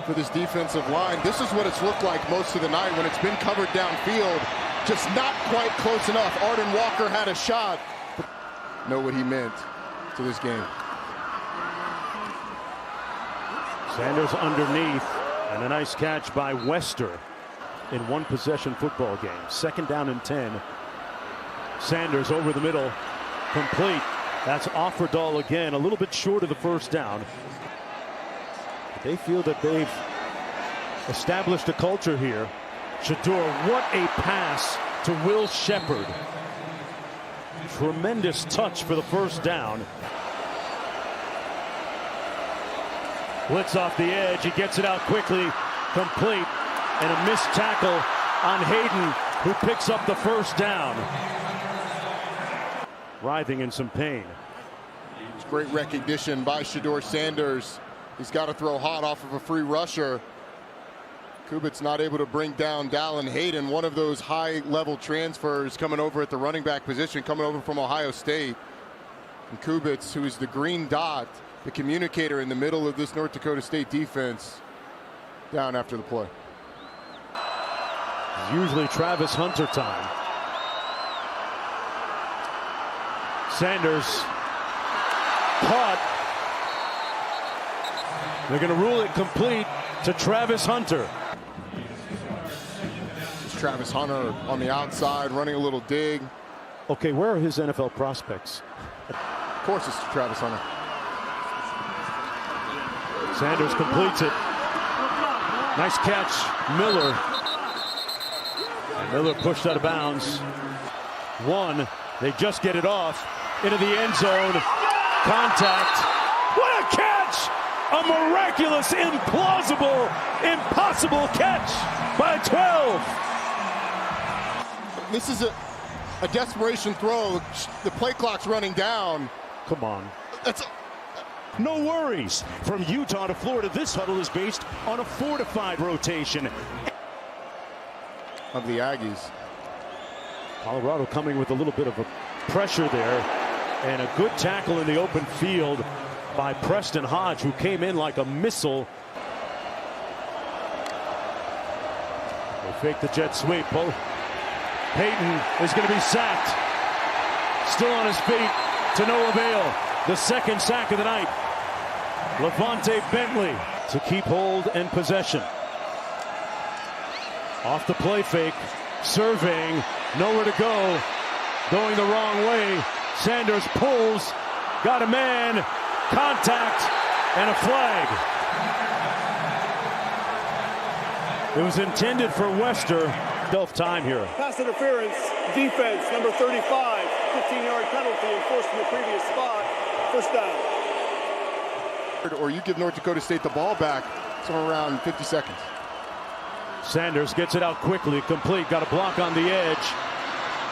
For this defensive line, this is what it's looked like most of the night when it's been covered downfield. Just not quite close enough. Arden Walker had a shot. Know what he meant to this game. Sanders underneath, and a nice catch by Wester in one possession football game. Second down and 10. Sanders over the middle, complete. That's Offerdahl again, a little bit short of the first down. They feel that they've established a culture here. Shador, what a pass to Will Shepard. Tremendous touch for the first down. Blitz off the edge. He gets it out quickly. Complete. And a missed tackle on Hayden, who picks up the first down. Writhing in some pain. It's great recognition by Shador Sanders. He's got to throw hot off of a free rusher. Kubit's not able to bring down Dallin Hayden, one of those high-level transfers coming over at the running back position, coming over from Ohio State. And Kubitz, who is the green dot, the communicator in the middle of this North Dakota State defense, down after the play. It's usually Travis Hunter time. Sanders caught. They're going to rule it complete to Travis Hunter. It's Travis Hunter on the outside, running a little dig. Okay, where are his NFL prospects? Of course it's Travis Hunter. Sanders completes it. Nice catch, Miller. And Miller pushed out of bounds. One, they just get it off into the end zone. Contact. What a catch! A miraculous, implausible, impossible catch by 12. This is a desperation throw. The play clock's running down. Come on. No worries. From Utah to Florida, this huddle is based on a fortified rotation of the Aggies. Colorado coming with a little bit of a pressure there, and a good tackle in the open field by Preston Hodge, who came in like a missile. They fake the jet sweep. Peyton is going to be sacked. Still on his feet, to no avail. The second sack of the night. Levante Bentley to keep hold and possession. Off the play fake, surveying, nowhere to go, going the wrong way. Sanders pulls, got a man, contact, and a flag. It was intended for Wester. Time here. Pass interference, defense, number 35, 15-yard penalty enforced in the previous spot. First down. Or you give North Dakota State the ball back somewhere around 50 seconds. Sanders gets it out quickly, complete, got a block on the edge.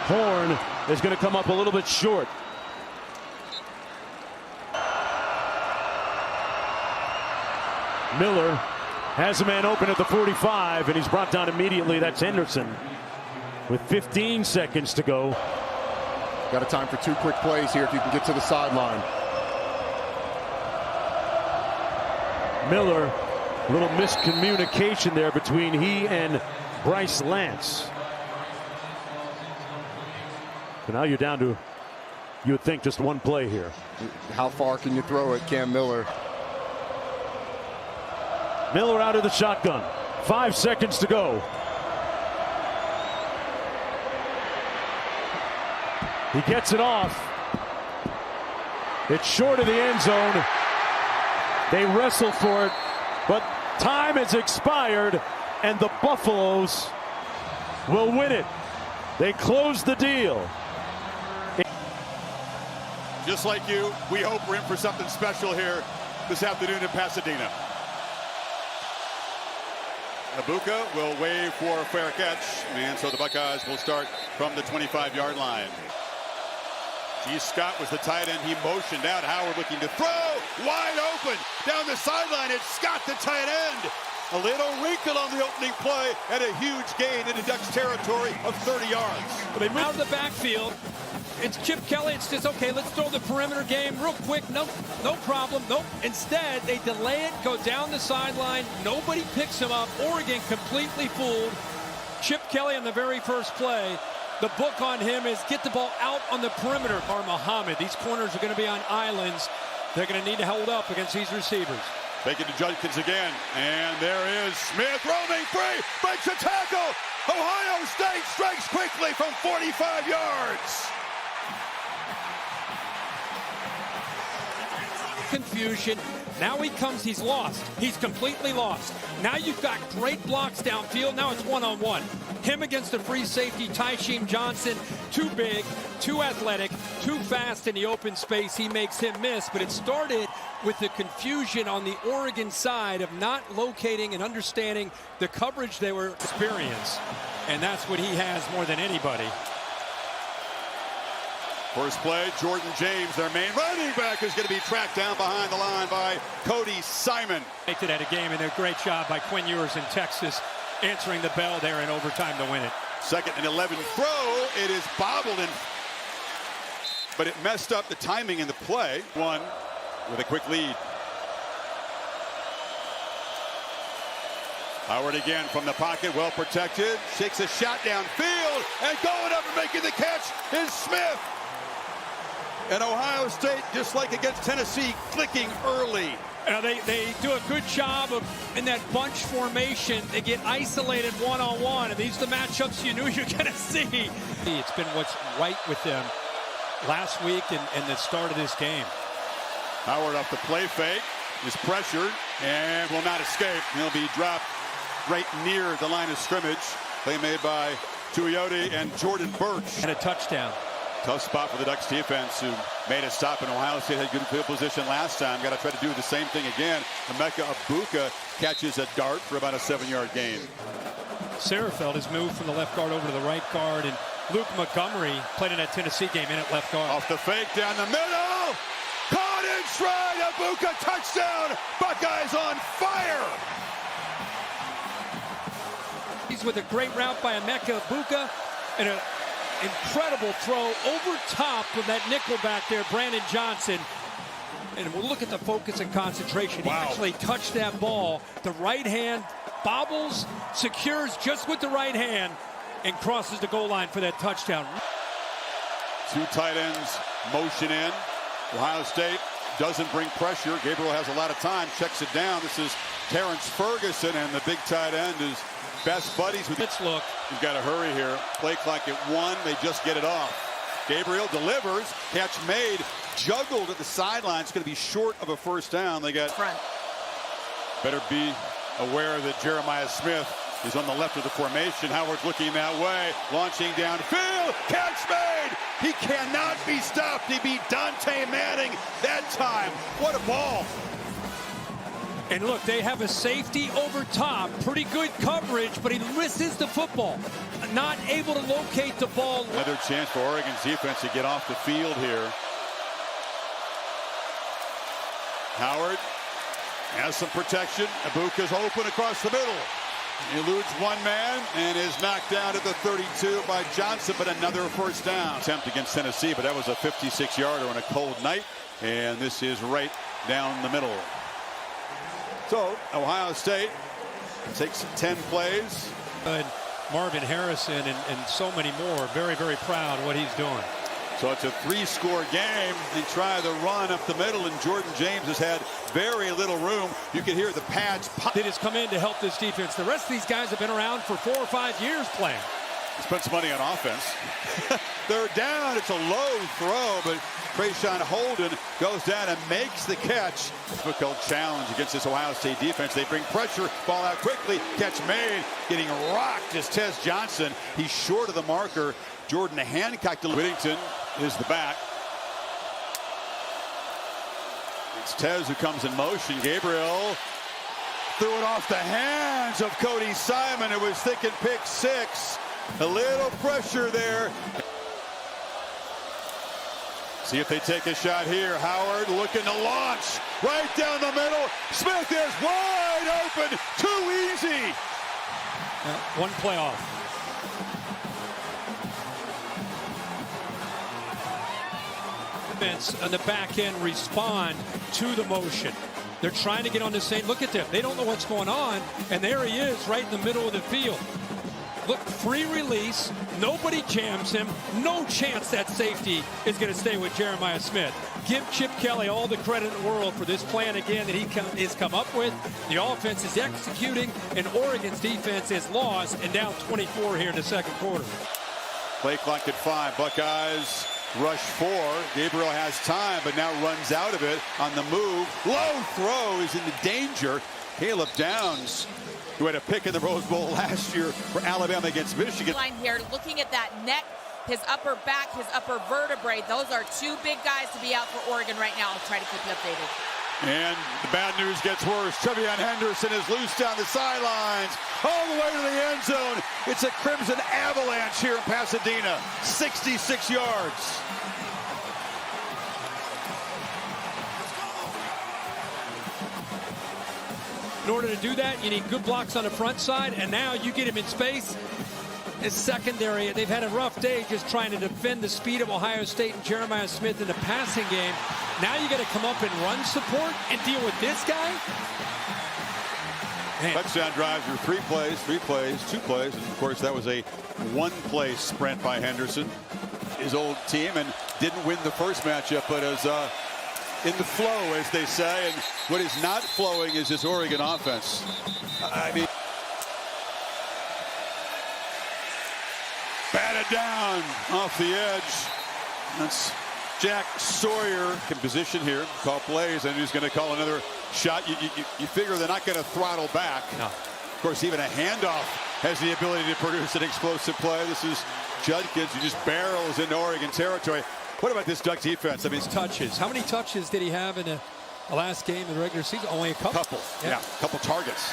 Horn is going to come up a little bit short. Miller has a man open at the 45, and he's brought down immediately. That's Henderson with 15 seconds to go. Got a time for two quick plays here if you can get to the sideline. Miller, a little miscommunication there between he and Bryce Lance. So now you're down to, you would think, just one play here. How far can you throw it, Cam Miller? Miller out of the shotgun. 5 seconds to go. He gets it off. It's short of the end zone. They wrestle for it, but time has expired, and the Buffaloes will win it. They close the deal. Just like you, we hope we're in for something special here this afternoon in Pasadena. Ibuka will wave for a fair catch, and so the Buckeyes will start from the 25-yard line. G. Scott was the tight end. He motioned out. Howard looking to throw. Wide open. Down the sideline. It's Scott, the tight end. A little wrinkle on the opening play and a huge gain into Ducks territory of 30 yards. They move out of the backfield. It's Chip Kelly. It's just, okay, let's throw the perimeter game real quick. No problem. Nope. Instead, they delay it, go down the sideline. Nobody picks him up. Oregon completely fooled. Chip Kelly on the very first play. The book on him is get the ball out on the perimeter. Muhammad, these corners are going to be on islands. They're going to need to hold up against these receivers. Taking to Judkins again, and there is Smith roaming free, breaks a tackle. Ohio State strikes quickly from 45 yards. Confusion. Now he comes, he's lost. He's completely lost. Now you've got great blocks downfield. Now it's one-on-one. Him against a free safety, Tysheem Johnson. Too big, too athletic, too fast in the open space. He makes him miss, but it started with the confusion on the Oregon side of not locating and understanding the coverage they were experiencing. And that's what he has more than anybody. First play, Jordan James, their main running back, is going to be tracked down behind the line by Cody Simon. Make it at a game, and a great job by Quinn Ewers in Texas, answering the bell there in overtime to win it. 2nd and 11 throw. It is bobbled, but it messed up the timing in the play. One with a quick lead. Howard again from the pocket, well protected. Shakes a shot downfield, and going up and making the catch is Smith. And Ohio State, just like against Tennessee, clicking early. They do a good job of, in that bunch formation, they get isolated one-on-one, and these are the matchups you knew you're going to see. It's been what's right with them last week and the start of this game. Howard off the play fake, is pressured, and will not escape. He'll be dropped right near the line of scrimmage. Play made by Tuioti and Jordan Birch. And a touchdown. Tough spot for the Ducks defense, who made a stop, and Ohio State had good field position last time. Got to try to do the same thing again. Emeka Ibuka catches a dart for about a 7-yard gain. Serafeld has moved from the left guard over to the right guard, and Luke Montgomery played in that Tennessee game in at left guard. Off the fake down the middle. Caught in stride. Ibuka touchdown. Buckeyes on fire. He's with a great route by Emeka Ibuka and an incredible throw over top of that nickel back there, Brandon Johnson. And we'll look at the focus and concentration. Wow. He actually touched that ball. The right hand bobbles, secures just with the right hand, and crosses the goal line for that touchdown. Two tight ends motion in. Ohio State doesn't bring pressure. Gabriel has a lot of time, checks it down. This is Terrence Ferguson, and the big tight end is best buddies with Let's look. You've got to hurry here. Play clock at 1. They just get it off. Gabriel delivers. Catch made. Juggled at the sideline. It's going to be short of a first down. They got front. Better be aware that Jeremiah Smith is on the left of the formation. Howard's looking that way. Launching downfield. Catch made. He cannot be stopped. He beat Dante Manning that time. What a ball. And look, they have a safety over top. Pretty good coverage, but he misses the football. Not able to locate the ball. Another chance for Oregon's defense to get off the field here. Howard has some protection. Ibuka's open across the middle. He eludes one man and is knocked down at the 32 by Johnson, but another first down. Attempt against Tennessee, but that was a 56-yarder on a cold night. And this is right down the middle. So Ohio State takes 10 plays. And Marvin Harrison and so many more. Very, very proud of what he's doing. So it's a 3-score game. They try the run up the middle, and Jordan James has had very little room. You can hear the pads pop. It has come in to help this defense. The rest of these guys have been around for 4 or 5 years playing. Spent some money on offense. They're down. It's a low throw, but Trayshawn Holden goes down and makes the catch. Difficult challenge against this Ohio State defense. They bring pressure, ball out quickly, catch made. Getting rocked is Tez Johnson. He's short of the marker. Jordan Hancock to Whittington is the back. It's Tez who comes in motion. Gabriel Threw it off the hands of Cody Simon, who was thinking pick six. A little pressure there. See if they take a shot here. Howard looking to launch right down the middle. Smith is wide open. Too easy. One play off. Defense on the back end respond to the motion. They're trying to get on the same. Look at them. They don't know what's going on. And there he is right in the middle of the field. Look, free release. Nobody jams him. No chance that safety is going to stay with Jeremiah Smith. Give Chip Kelly all the credit in the world for this plan again that he has come up with. The offense is executing, and Oregon's defense is lost and down 24 here in the second quarter. Play clock at 5. Buckeyes rush 4. Gabriel has time, but now runs out of it on the move. Low throw is into danger. Caleb Downs, who had a pick in the Rose Bowl last year for Alabama against Michigan. Line here, looking at that neck, his upper back, his upper vertebrae. Those are two big guys to be out for Oregon right now. I'll try to keep you updated. And the bad news gets worse. Trevion Henderson is loose down the sidelines, all the way to the end zone. It's a Crimson avalanche here in Pasadena. 66 yards. In order to do that, you need good blocks on the front side, and now you get him in space. His secondary, they've had a rough day just trying to defend the speed of Ohio State and Jeremiah Smith in the passing game. Now you got to come up and run support and deal with this guy. Man. Touchdown drives are 3 plays, 2 plays, and of course that was a 1-play sprint by Henderson, his old team, and didn't win the first matchup, but as in the flow, as they say, and what is not flowing is this Oregon offense. I mean, batted down off the edge. That's Jack Sawyer in position here, call plays, and he's going to call another shot. You figure they're not going to throttle back. No. Of course, even a handoff has the ability to produce an explosive play. This is Judkins, who just barrels into Oregon territory. What about this Duck defense? I mean, touches. How many touches did he have in the last game of the regular season? Only a couple. Yeah, a couple targets.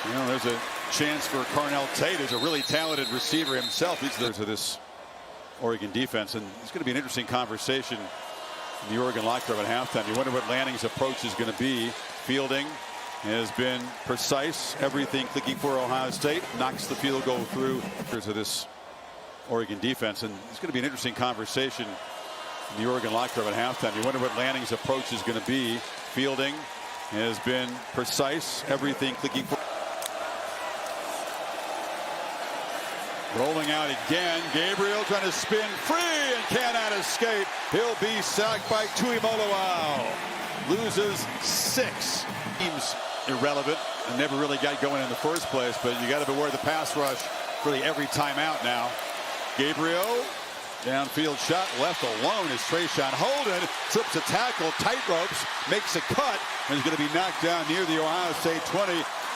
You know, there's a chance for Carnell Tate, who's a really talented receiver himself. He's there to this Oregon defense, and it's going to be an interesting conversation in the Oregon locker room at halftime. You wonder what Lanning's approach is going to be. Fielding has been precise. Everything clicking for Ohio State. Knocks the field goal through to this Oregon defense, and it's going to be an interesting conversation in the Oregon locker room at halftime. You wonder what Lanning's approach is going to be. Fielding has been precise. Everything clicking for. Rolling out again. Gabriel trying to spin free and cannot escape. He'll be sacked by Tuimoloau. Loses 6. Teams irrelevant and never really got going in the first place, but you got to beware the pass rush really every time out now. Gabriel, downfield shot, left alone is Trayshawn Holden. Trips a tackle, tight ropes, makes a cut, and is going to be knocked down near the Ohio State 20.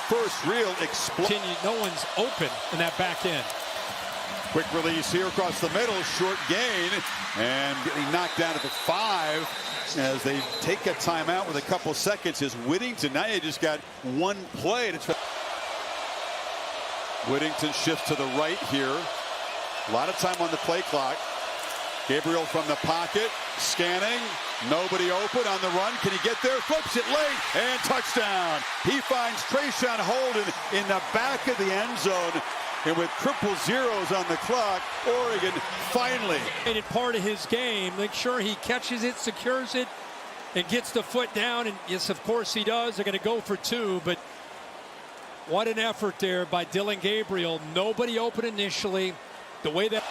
First real explosion. No one's open in that back end. Quick release here across the middle, short gain, and getting knocked down at the 5 as they take a timeout with a couple seconds. Is Whittington. Now you just got one play to try. Whittington shifts to the right here. A lot of time on the play clock. Gabriel from the pocket, scanning. Nobody open on the run. Can he get there? Flips it late, and touchdown. He finds Trayshawn Holden in the back of the end zone. And with triple zeros on the clock, Oregon finally. Part of his game. Make sure he catches it, secures it, and gets the foot down. And yes, of course he does. They're going to go for 2, but what an effort there by Dylan Gabriel. Nobody open initially. The way that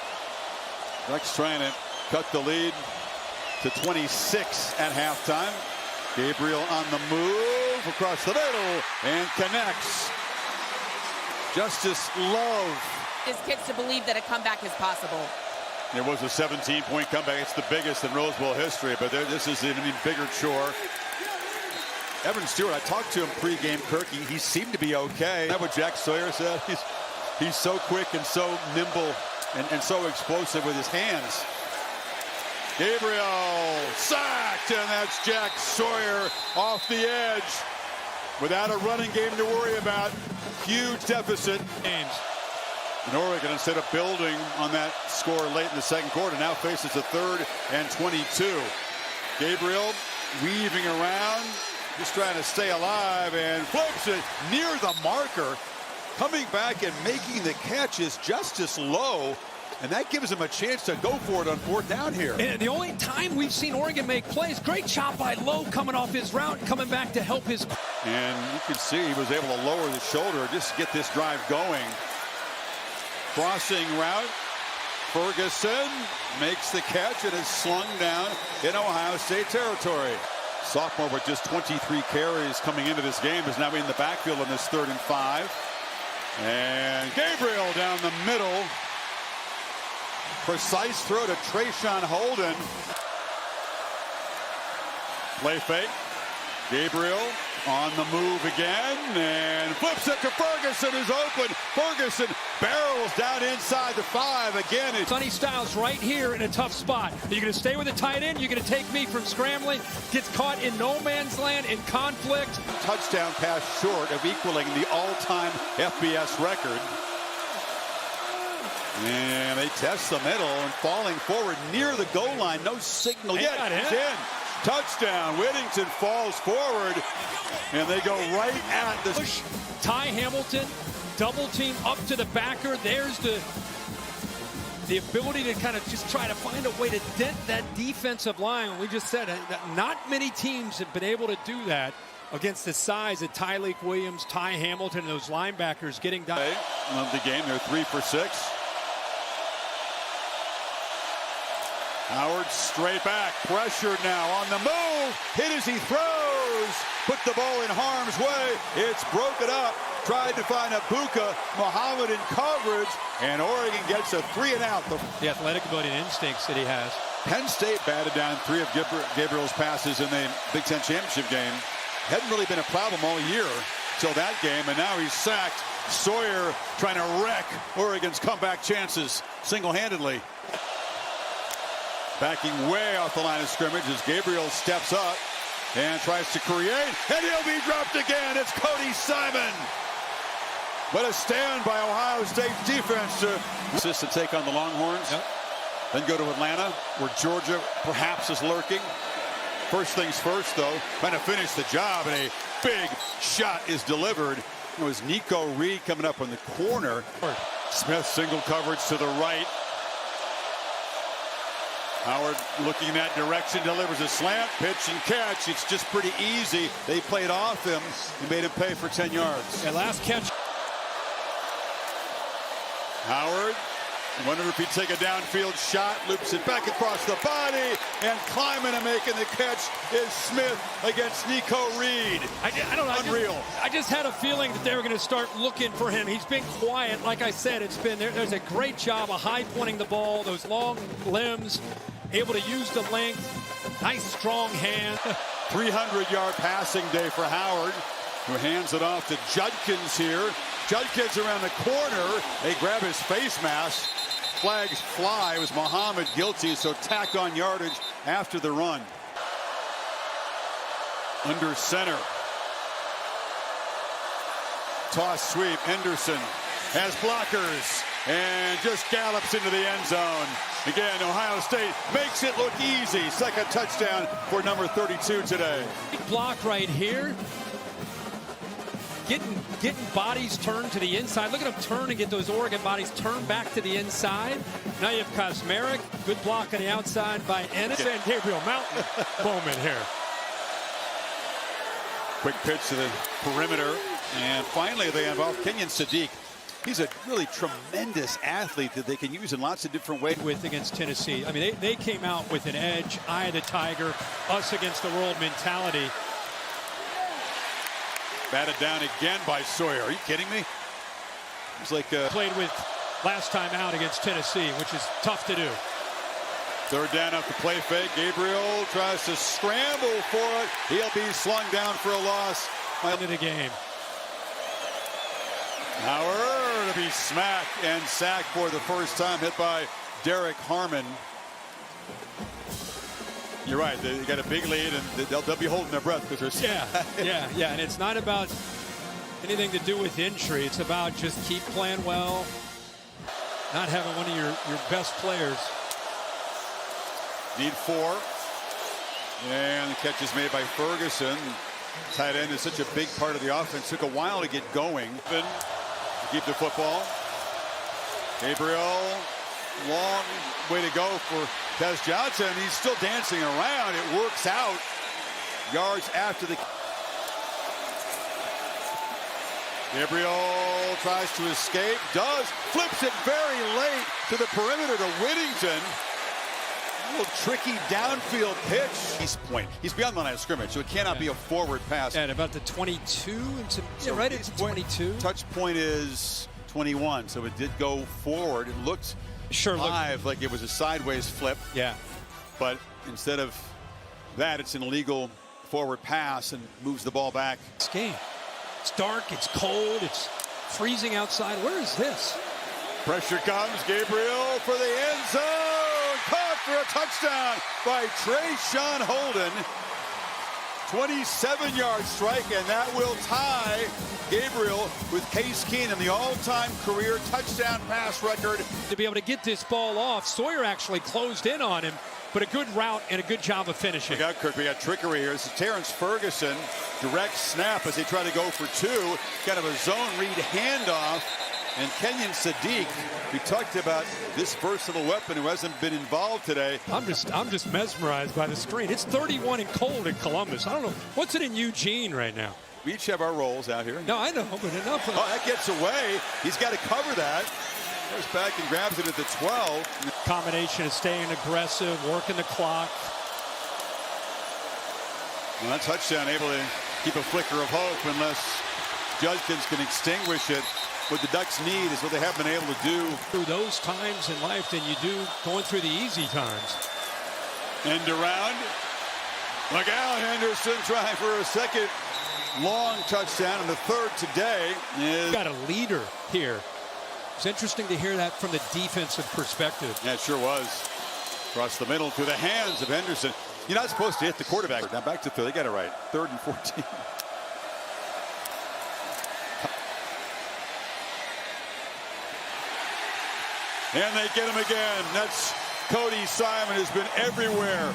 Ducks trying to cut the lead to 26 at halftime. Gabriel on the move across the middle and connects. Justice Love. His kids to believe that a comeback is possible. It was a 17-point comeback. It's the biggest in Rose Bowl history, but this is an even bigger chore. Evan Stewart, I talked to him pregame, Kirk. He seemed to be okay. Is that what Jack Sawyer said? He's so quick and so nimble and so explosive with his hands. Gabriel sacked, and that's Jack Sawyer off the edge. without a running game to worry about. Huge deficit. Games. And Oregon, instead of building on that score late in the second quarter, now faces a 3rd and 22. Gabriel weaving around, just trying to stay alive, and flips it near the marker. Coming back and making the catch is just as low, and that gives him a chance to go for it on 4th down here. And the only time we've seen Oregon make plays, great job by Lowe coming off his route, coming back to help his. And you can see he was able to lower the shoulder just to get this drive going. Crossing route. Ferguson makes the catch and is slung down in Ohio State territory. Sophomore with just 23 carries coming into this game is now in the backfield in this 3rd and 5. And Gabriel down the middle. Precise throw to Trayshawn Holden. Play fake. Gabriel on the move again and flips it to Ferguson, who's open. Ferguson barrels down inside the 5 again. Sonny Styles right here in a tough spot. Are you going to stay with the tight end? You're going to take me from scrambling? Gets caught in no man's land in conflict. Touchdown pass short of equaling the all-time FBS record. And they test the middle and falling forward near the goal line. No signal yet. He's in. Touchdown. Whittington falls forward, and they go right at the push. Ty Hamilton, double team up to the backer. There's the ability to kind of just try to find a way to dent that defensive line. We just said that not many teams have been able to do that against the size of Tyleik Williams, Ty Hamilton, and those linebackers getting down. Love the game. They're 3 for 6. Howard straight back, pressured now on the move, hit as he throws, put the ball in harm's way, it's broken up, tried to find Abuka, Muhammad in coverage, and Oregon gets a 3 and out. The athletic ability and instincts that he has. Penn State batted down 3 of Gabriel's passes in the Big Ten championship game. Hadn't really been a problem all year till that game, and now he's sacked. Sawyer trying to wreck Oregon's comeback chances single-handedly. Backing way off the line of scrimmage as Gabriel steps up and tries to create, and he'll be dropped again. It's Cody Simon. What a stand by Ohio State's defense to assist to take on the Longhorns. Yep. Then go to Atlanta, where Georgia perhaps is lurking. First things first, though, trying to finish the job, and a big shot is delivered. It was Nico Reed coming up on the corner. Smith single coverage to the right. Howard looking that direction, delivers a slant, pitch and catch. It's just pretty easy. They played off him and made him pay for 10 yards. And last catch. Howard, wondering if he'd take a downfield shot, loops it back across the body, and climbing and making the catch is Smith against Nico Reed. I don't know. Unreal. I just had a feeling that they were going to start looking for him. He's been quiet. Like I said, it's been there's a great job of high pointing the ball, those long limbs, able to use the length, nice strong hand. 300-yard passing day for Howard, who hands it off to Judkins here. Judkins around the corner. They grab his face mask. Flags fly. It was Muhammad guilty, so tack on yardage after the run. Under center. Toss sweep. Henderson has blockers and just gallops into the end zone. Again, Ohio State makes it look easy. Second touchdown for number 32 today. Big block right here. Getting bodies turned to the inside. Look at them turn and get those Oregon bodies turned back to the inside. Now you have Kosmeric. Good block on the outside by Ennis. And Gabriel Mountain moment here. Quick pitch to the perimeter. And finally they involve Kenyon Sadiq. He's a really tremendous athlete that they can use in lots of different ways. With against Tennessee. I mean, they came out with an edge, eye of the tiger, us against the world mentality. Batted down again by Sawyer. Are you kidding me? It's like played with last time out against Tennessee, which is tough to do. Third down off the play fake. Gabriel tries to scramble for it. He'll be slung down for a loss. Into the game. Howard to be smacked and sacked for the first time, hit by Derek Harmon. You're right. They got a big lead, and they'll be holding their breath because they're yeah. And it's not about anything to do with injury. It's about just keep playing well, not having one of your best players. Need 4. And the catch is made by Ferguson. Tight end is such a big part of the offense. Took a while to get going. To keep the football. Gabriel, long way to go for Tez Johnson. He's still dancing around. It works out. Yards after the... Gabriel tries to escape. Does. Flips it very late to the perimeter to Whittington. A little tricky downfield pitch. East point. He's beyond the line of scrimmage, so it cannot be a forward pass. At about the 22. Right at 22. Touch point is 21, so it did go forward. It looked live like it was a sideways flip. Yeah. But instead of that, it's an illegal forward pass and moves the ball back. This game. It's dark, it's cold, it's freezing outside. Where is this? Pressure comes. Gabriel for the end zone. Caught for a touchdown by Trayshawn Holden. 27-yard strike, and that will tie Gabriel with Case Keenum, the all-time career touchdown pass record. To be able to get this ball off, Sawyer actually closed in on him, but a good route and a good job of finishing. We got trickery here. This is Terrence Ferguson. Direct snap as they try to go for 2. Kind of a zone read handoff. And Kenyon Sadiq, we talked about this versatile weapon who hasn't been involved today. I'm just mesmerized by the screen. It's 31 and cold in Columbus. I don't know. What's it in Eugene right now? We each have our roles out here. No, I know, but enough. Oh, that gets away. He's got to cover that. Goes back and grabs it at the 12. Combination of staying aggressive, working the clock. Well, that touchdown able to keep a flicker of hope unless Judkins can extinguish it. What the Ducks need is what they have been able to do through those times in life than you do going through the easy times. End around. Miguel Henderson trying for a second long touchdown, and the third today is... Got a leader here. It's interesting to hear that from the defensive perspective. Yeah, it sure was. Across the middle to the hands of Henderson. You're not supposed to hit the quarterback. Now back to third. They got it right. 3rd and 14. And they get him again. That's Cody Simon, who's been everywhere.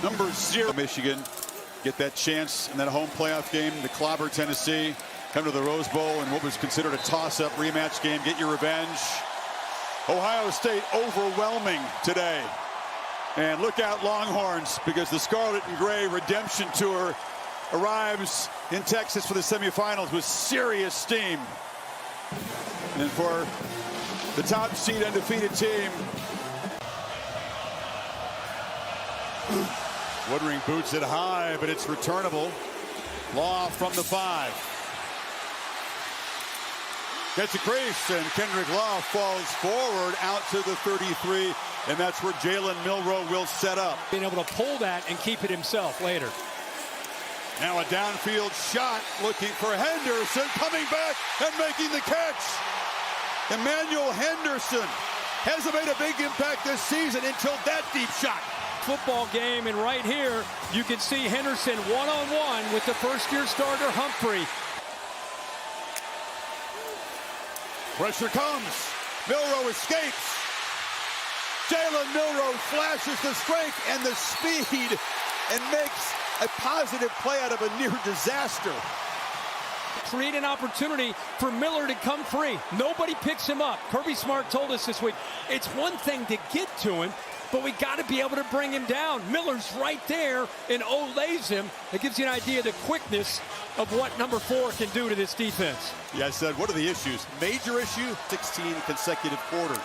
Number 0. Michigan get that chance in that home playoff game to clobber Tennessee. Come to the Rose Bowl in what was considered a toss-up rematch game. Get your revenge. Ohio State overwhelming today. And look out, Longhorns, because the Scarlet and Gray Redemption Tour arrives in Texas for the semifinals with serious steam. And for the top seed undefeated team, Woodring boots it high, but it's returnable. Law from the 5. Gets a crease, and Kendrick Law falls forward out to the 33, and that's where Jalen Milroe will set up. Being able to pull that and keep it himself later. Now a downfield shot looking for Henderson, coming back and making the catch. Emmanuel Henderson hasn't made a big impact this season until that deep shot. Football game, and right here you can see Henderson one-on-one with the first-year starter Humphrey. Pressure comes. Milroe escapes. Jalen Milroe flashes the strength and the speed and makes a positive play out of a near disaster. Create an opportunity for Miller to come free. Nobody picks him up. Kirby Smart told us this week, it's one thing to get to him, but we got to be able to bring him down. Miller's right there and olays him. That gives you an idea of the quickness of what number 4 can do to this defense. Yeah, I said, what are the issues? Major issue, 16 consecutive quarters.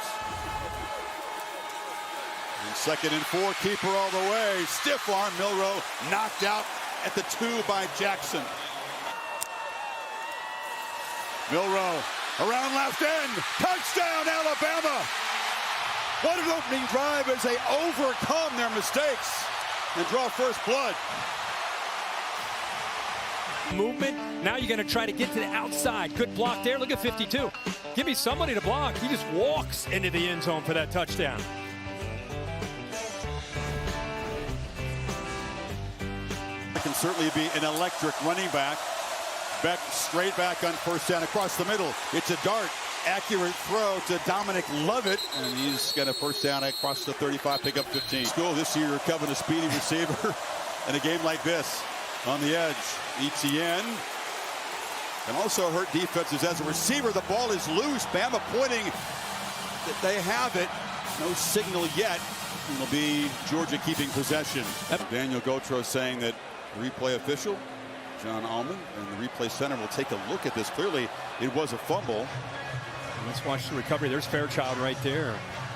And 2nd and 4, keeper all the way. Stiff arm, Milroe knocked out at the 2 by Jackson. Milroe around left end. Touchdown, Alabama. What an opening drive as they overcome their mistakes and draw first blood. Movement. Now you're going to try to get to the outside. Good block there. Look at 52. Give me somebody to block. He just walks into the end zone for that touchdown. can certainly be an electric running back. Beck straight back on first down across the middle. It's a dart. Accurate throw to Dominic Lovett, and he's got a first down across the 35, pick up 15. School this year, Kevin, a speedy receiver in a game like this. On the edge, ETN can also hurt defenses as a receiver. The ball is loose. Bama pointing that they have it. No signal yet. It'll be Georgia keeping possession. Daniel Gotro saying that the replay official, John Allman, and the replay center will take a look at this. Clearly, it was a fumble. Let's watch the recovery. There's Fairchild right there.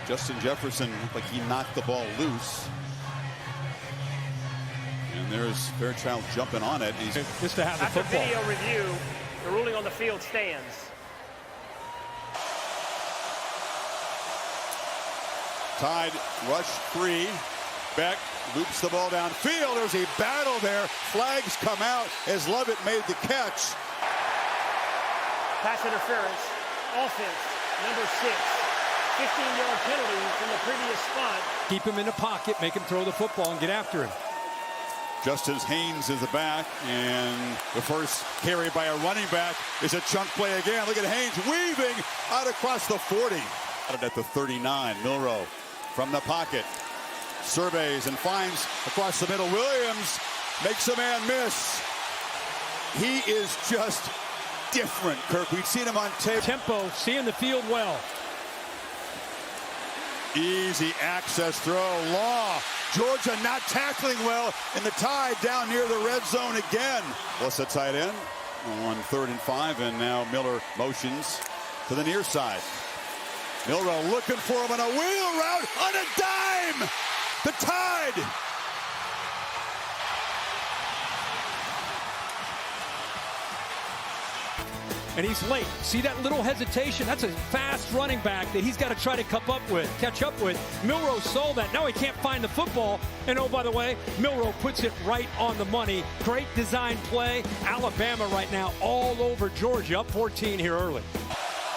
Justin Jefferson looked like he knocked the ball loose. And there's Fairchild jumping on it. He's just to have the After football. video review, the ruling on the field stands. Tide rush free. Beck loops the ball downfield. There's a battle there. Flags come out as Lovett made the catch. Pass interference. Offense, number 6. 15-yard penalty from the previous spot. Keep him in the pocket, make him throw the football and get after him. Justice Haynes is the back, and the first carry by a running back is a chunk play again. Look at Haynes weaving out across the 40. At the 39, Milroe from the pocket. Surveys and finds across the middle. Williams makes a man miss. He is just different, Kirk. We've seen him on tape. Tempo, seeing the field well. Easy access throw. Law. Georgia not tackling well, and the Tide down near the red zone again. What's the tight end? On 3rd and 5, and now Miller motions to the near side. Milroe looking for him on a wheel route on a dime. The Tide. And he's late. See that little hesitation? That's a fast running back that he's got to try to catch up with. Milroe saw that. Now he can't find the football. And oh, by the way, Milroe puts it right on the money. Great design play. Alabama right now all over Georgia. Up 14 here early.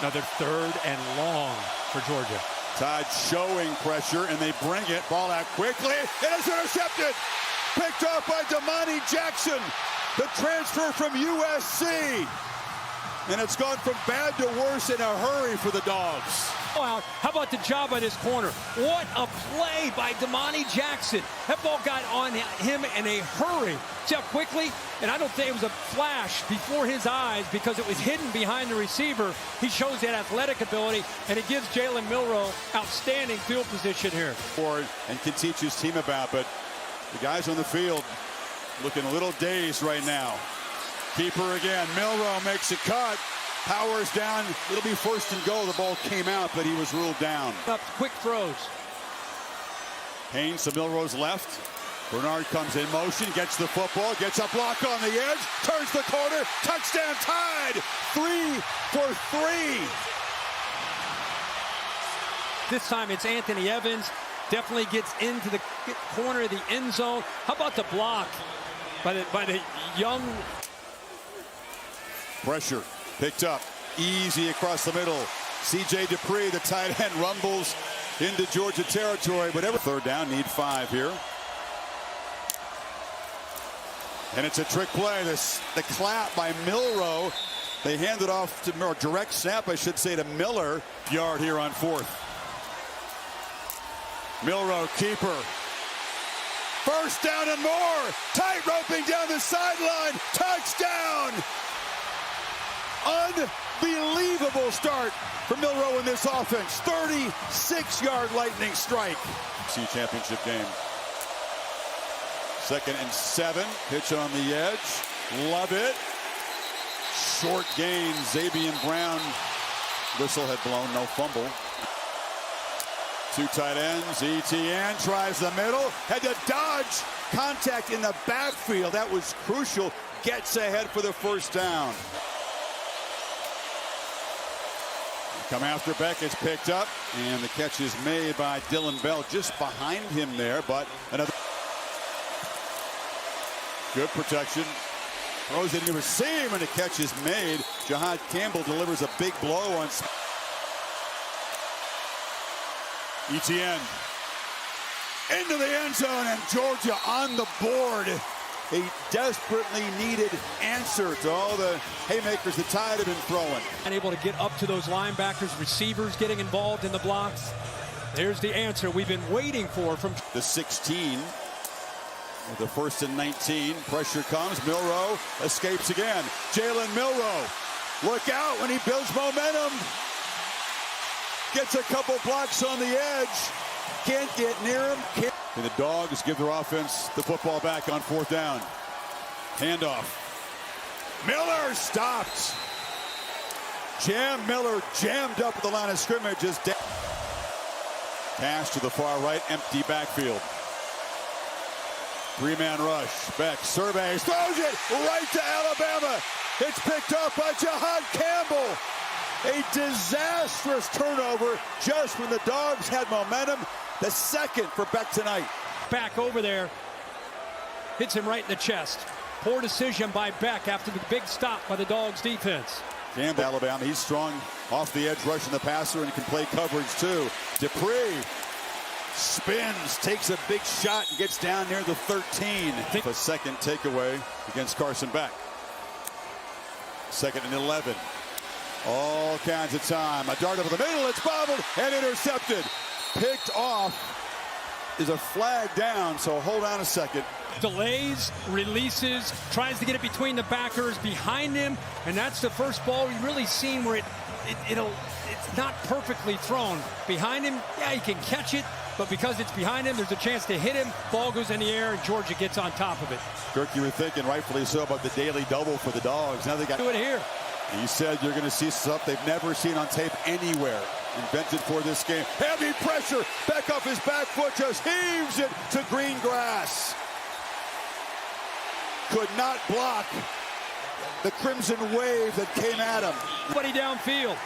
Another 3rd and long for Georgia. Tide showing pressure, and they bring it. Ball out quickly. It is intercepted. Picked off by Damani Jackson, the transfer from USC. And it's gone from bad to worse in a hurry for the Dogs. Wow, how about the job by this corner? What a play by Damani Jackson. That ball got on him in a hurry. See how quickly? And I don't think it was a flash before his eyes because it was hidden behind the receiver. He shows that athletic ability, and it gives Jalen Milroe outstanding field position here. And can teach his team about, but the guys on the field looking a little dazed right now. Keeper again. Milroe makes a cut. Powers down. It'll be 1st and goal. The ball came out, but he was ruled down. Up quick throws. Haynes to Milroe's left. Bernard comes in motion, gets the football, gets a block on the edge, turns the corner, touchdown Tide. 3 for 3. This time it's Anthony Evans. Definitely gets into the corner of the end zone. How about the block by the young... Pressure picked up, easy across the middle. C.J. Dupree, the tight end, rumbles into Georgia territory, but 3rd down, need 5 here. And it's a trick play. The clap by Milroe. They hand it off to Miller. Direct snap, I should say, to Miller. Yard here on 4th. Milroe, keeper. 1st down and more. Tight roping down the sideline. Touchdown. Unbelievable start for Milroe in this offense. 36-yard lightning strike. C championship game. 2nd and 7. Pitch on the edge. Love it. Short gain. Zabian Brown. Whistle had blown. No fumble. 2 tight ends. ETN tries the middle. Had to dodge contact in the backfield. That was crucial. Gets ahead for the 1st down. Come after Beck is picked up, and the catch is made by Dylan Bell just behind him there, but another good protection. Throws it into a seam, and the catch is made. Jahad Campbell delivers a big blow on ETN into the end zone, and Georgia on the board. a desperately needed answer to all the haymakers the Tide have been throwing. Unable to get up to those linebackers, receivers getting involved in the blocks. There's the answer we've been waiting for from the 16. With the 1st and 19, pressure comes. Milroe escapes again. Jalen Milroe, look out when he builds momentum. Gets a couple blocks on the edge. Can't get near him. And the Dogs give their offense the football back on 4th down. Handoff. Miller stopped. Miller jammed up at the line of scrimmage. Pass to the far right, empty backfield. 3-man rush. Beck surveys, throws it right to Alabama. It's picked up by Jahan Campbell. A disastrous turnover just when the Dogs had momentum. The second for Beck tonight. Back over there. Hits him right in the chest. Poor decision by Beck after the big stop by the Dogs defense. Campbell, Alabama, he's strong off the edge, rushing the passer, and can play coverage too. Dupree spins, takes a big shot, and gets down near the 13. A second takeaway against Carson Beck. 2nd and 11. All kinds of time. A dart over the middle, it's bobbled and intercepted. Picked off. Is a flag down, so hold on a second. Delays, releases, tries to get it between the backers behind him, and that's the first ball we've really seen where it's not perfectly thrown. Behind him, yeah, he can catch it, but because it's behind him, there's a chance to hit him. Ball goes in the air, and Georgia gets on top of it. Kirk, you were thinking, rightfully so, about the daily double for the Dogs. Now they got do it here. You said you're going to see stuff they've never seen on tape anywhere. Invented for this game. Heavy pressure. Beck off his back foot, just heaves it to green grass. Could not block the crimson wave that came at him. Buddy downfield.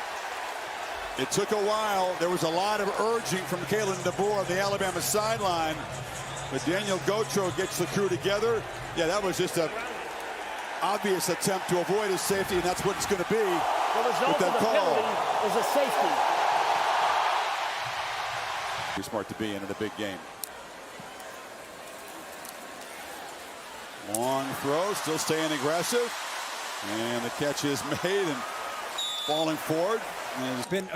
It took a while. There was a lot of urging from Kalen DeBoer on the Alabama sideline. But Daniel Gotro gets the crew together. Yeah, that was just a obvious attempt to avoid his safety, and that's what it's going to be. The result of the penalty is a safety. Be smart to be in a big game. Long throw, still staying aggressive. And the catch is made and falling forward. It's been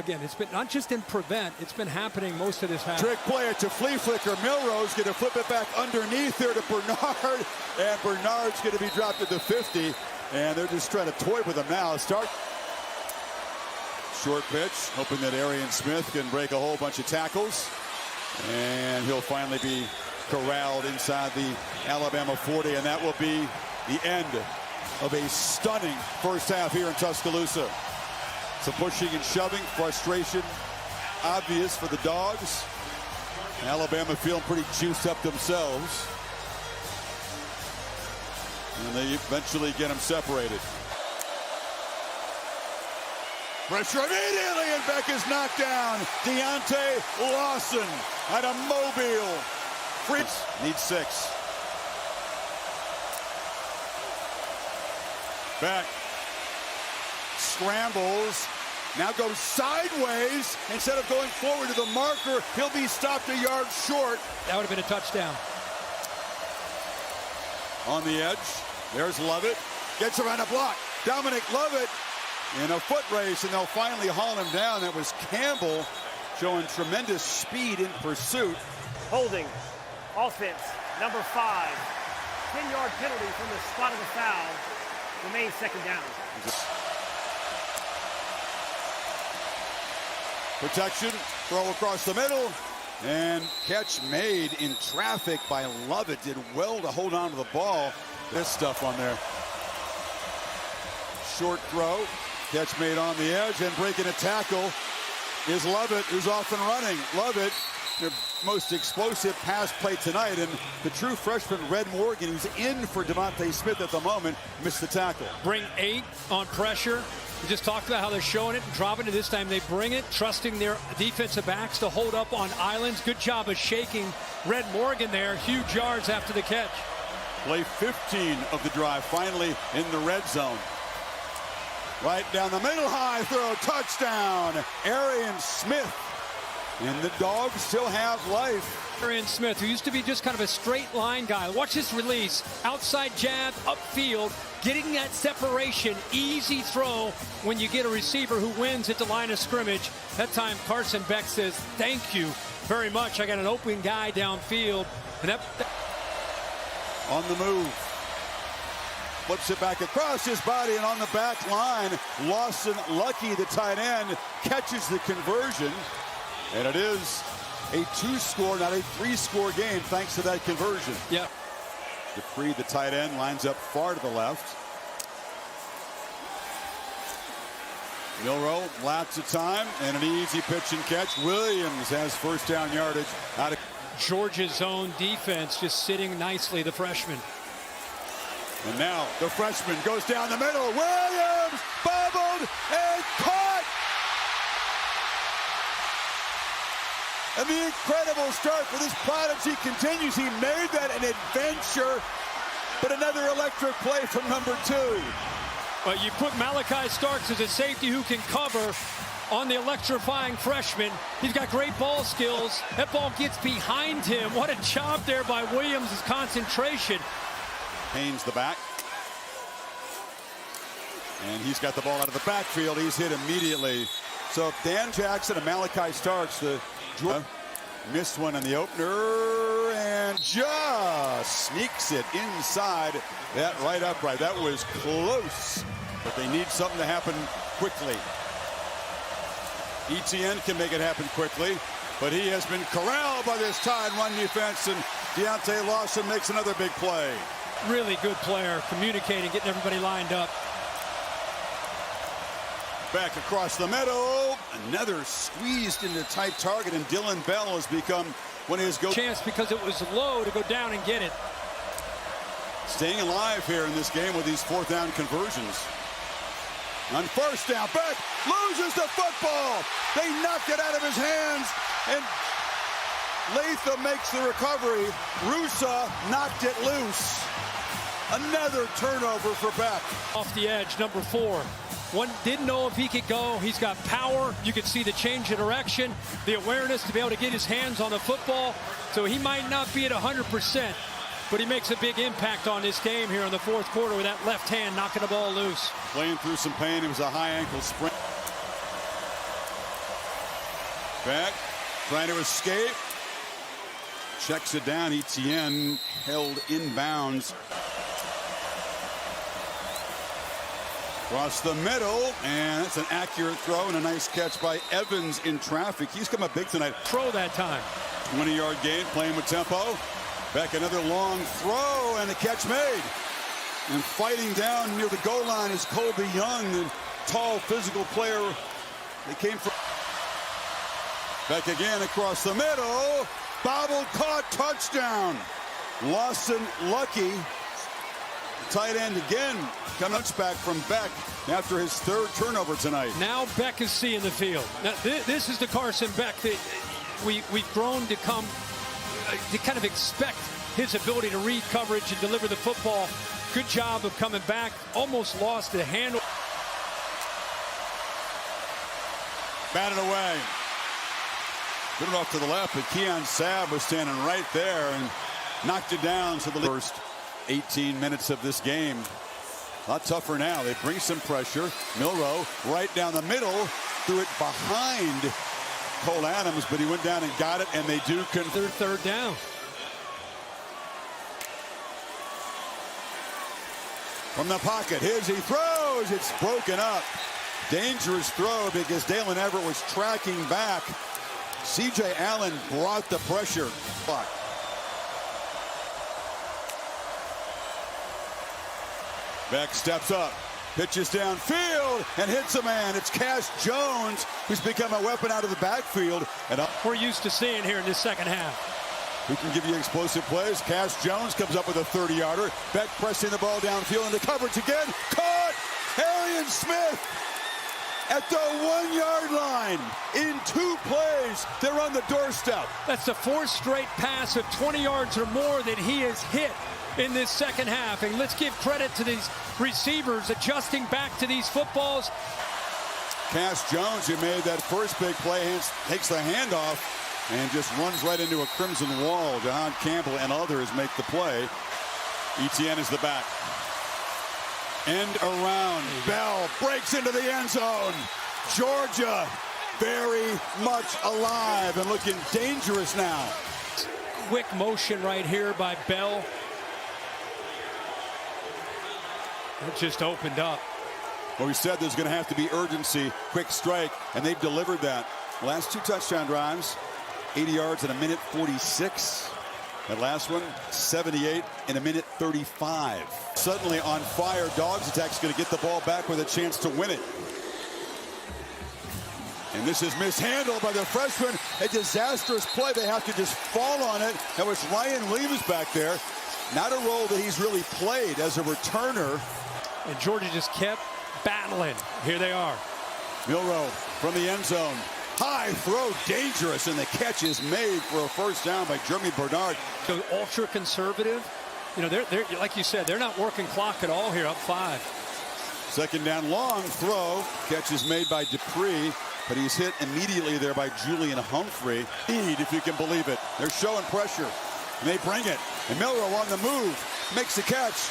not just in prevent, it's been happening most of this half. Trick player to flea flicker. Milroe's going to flip it back underneath there to Bernard. And Bernard's going to be dropped at the 50. And they're just trying to toy with him now. Start. Short pitch, hoping that Arian Smith can break a whole bunch of tackles. And he'll finally be corralled inside the Alabama 40, and that will be the end of a stunning first half here in Tuscaloosa. Some pushing and shoving, frustration obvious for the Dogs. Alabama feeling pretty juiced up themselves. And they eventually get them separated. Pressure immediately, and Beck is knocked down. Deontay Lawson out of Mobile. Fritz needs 6. Beck scrambles, now goes sideways. Instead of going forward to the marker, he'll be stopped a yard short. That would have been a touchdown. On the edge, there's Lovett. Gets around a block. Dominic Lovett in a foot race, and they'll finally haul him down. That was Campbell showing tremendous speed in pursuit. Holding, offense, number 5. 10-yard penalty from the spot of the foul. Remains 2nd down. Protection, throw across the middle, and catch made in traffic by Lovett. Did well to hold on to the ball. This stuff on there. Short throw, catch made on the edge, and breaking a tackle is Lovett, who's off and running. Lovett, their most explosive pass play tonight, and the true freshman Red Morgan, who's in for Devontae Smith at the moment, missed the tackle. Bring 8 on pressure. We just talked about how they're showing it and dropping it. This time they bring it, trusting their defensive backs to hold up on islands. Good job of shaking Red Morgan there. Huge yards after the catch. Play 15 of the drive, finally in the red zone. Right down the middle, high throw, touchdown. Arian Smith And the Dogs still have life. Smith, who used to be just kind of a straight line guy. Watch this release. Outside jab, upfield, getting that separation. Easy throw when you get a receiver who wins at the line of scrimmage. That time Carson Beck says, thank you very much. I got an open guy downfield. And that on the move. Flips it back across his body and on the back line. Lawson Lucky, the tight end, catches the conversion. And it is a 2-score, not a 3-score game, thanks to that conversion. Yeah. Dupree, the tight end, lines up far to the left. Milroe, lots of time, and an easy pitch and catch. Williams has first down yardage out of Georgia's zone defense, just sitting nicely, the freshman. And now the freshman goes down the middle. Williams bobbled and caught. And the incredible start for this prodigy continues. He made that an adventure, but another electric play from number 2. But you put Malachi Starks as a safety who can cover on the electrifying freshman. He's got great ball skills. That ball gets behind him. What a job there by Williams' concentration. Haynes the back. And he's got the ball out of the backfield. He's hit immediately. So Dan Jackson and Malachi Starks, the missed one in the opener and just sneaks it inside that right upright. That was close, but they need something to happen quickly. ETN can make it happen quickly, but he has been corralled by this tight run defense, and Deontay Lawson makes another big play. Really good player, communicating, getting everybody lined up. Back across the middle, another squeezed into tight target, and Dylan Bell has become one of his chance because it was low to go down and get it. Staying alive here in this game with these 4th down conversions. On first down, Beck loses the football. They knocked it out of his hands, and Latham makes the recovery. Rusa knocked it loose. Another turnover for Beck. Off the edge, number 4. One didn't know if he could go. He's got power. You could see the change of direction, the awareness to be able to get his hands on the football. So he might not be at 100%, but he makes a big impact on this game here in the 4th quarter with that left hand knocking the ball loose. Playing through some pain. It was a high ankle sprain. Beck trying to escape. Checks it down. ETN held inbounds. Across the middle, and it's an accurate throw and a nice catch by Evans in traffic. He's come up big tonight. Throw that time. 20-yard gain, playing with tempo. Back another long throw, and a catch made. And fighting down near the goal line is Colby Young, the tall, physical player. They came from. Back again across the middle. Bobbled, caught, touchdown. Lawson Lucky. Tight end again, comes back from Beck after his 3rd turnover tonight. Now Beck is seeing the field. Now, this is the Carson Beck that we've grown to come to kind of expect his ability to read coverage and deliver the football. Good job of coming back. Almost lost the handle. Batted away. Good enough to the left, but Keon Sabb was standing right there and knocked it down to the first 18 minutes of this game. A lot tougher now. They bring some pressure. Milroe right down the middle, threw it behind Cole Adams, but he went down and got it, and they do convert. 3rd down. From the pocket, here's he throws. It's broken up. Dangerous throw because Dalen Everett was tracking back. C.J. Allen brought the pressure. Beck steps up, pitches downfield, and hits a man. It's Cash Jones, who's become a weapon out of the backfield. And we're used to seeing here in this 2nd half. Who can give you explosive plays? Cash Jones comes up with a 30-yarder. Beck pressing the ball downfield into coverage again. Caught! Arian Smith at the 1-yard line. In 2 plays, they're on the doorstep. That's the 4th straight pass of 20 yards or more that he has hit in this 2nd half. And let's give credit to these receivers adjusting back to these footballs. Cass Jones, who made that first big play, takes the handoff and just runs right into a crimson wall. Jahan Campbell and others make the play. ETN is the back. End around. Bell breaks into the end zone. Georgia very much alive and looking dangerous now. Quick motion right here by Bell. It just opened up. Well, we said there's going to have to be urgency, quick strike, and they've delivered that. Last 2 touchdown drives, 80 yards in a minute 46. That last one, 78 in a minute 35. Suddenly on fire, Dogs Attack's going to get the ball back with a chance to win it. And this is mishandled by the freshman. A disastrous play. They have to just fall on it. That was Ryan Leaves back there. Not a role that he's really played as a returner. And Georgia just kept battling. Here they are. Milroe from the end zone. High throw, dangerous, and the catch is made for a first down by Jeremy Bernard. So ultra conservative. You know, they're like you said, they're not working clock at all here, up 5. Second down, long throw. Catch is made by Dupree, but he's hit immediately there by Julian Humphrey. If you can believe it. They're showing pressure, and they bring it. And Milroe on the move, makes the catch.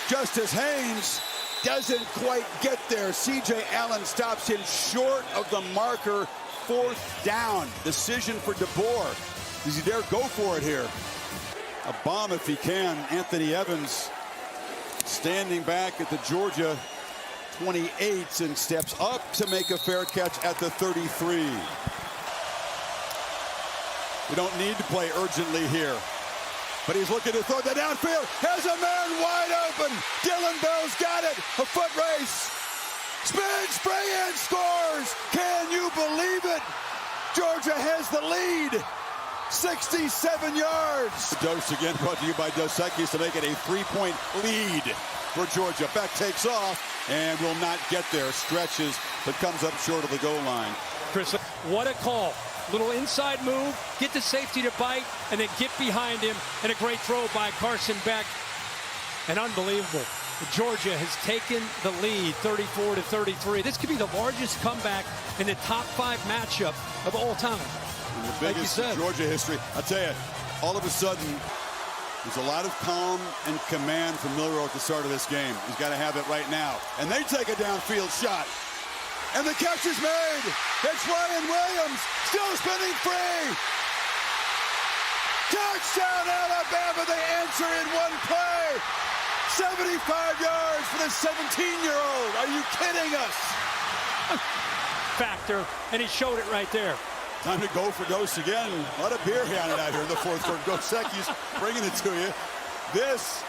Justice Haynes doesn't quite get there. C.J. Allen stops him short of the marker. 4th down. Decision for DeBoer. Does he dare go for it here? A bomb if he can. Anthony Evans standing back at the Georgia 28 and steps up to make a fair catch at the 33. We don't need to play urgently here. But he's looking to throw that downfield. Has a man wide open. Dylan Bell's got it. A foot race. Spins, spray, and scores. Can you believe it? Georgia has the lead. 67 yards. Dose again brought to you by Dos Equis to make it a 3-point lead for Georgia. Beck takes off and will not get there. Stretches, but comes up short of the goal line. Chris, what a call. Little inside move, get the safety to bite, and then get behind him. And a great throw by Carson Beck. And unbelievable. Georgia has taken the lead 34-33. This could be the largest comeback in the top 5 matchup of all time. And the biggest in Georgia history. I'll tell you, all of a sudden, there's a lot of calm and command from Milroe at the start of this game. He's got to have it right now. And they take a downfield shot. And the catch is made. It's Ryan Williams, still spinning free. Touchdown, Alabama. They answer in one play. 75 yards for the 17-year-old. Are you kidding us? Factor, and he showed it right there. Time to go for Dose again. A lot of beer handed out here in the 4th quarter. Dos Equis bringing it to you. This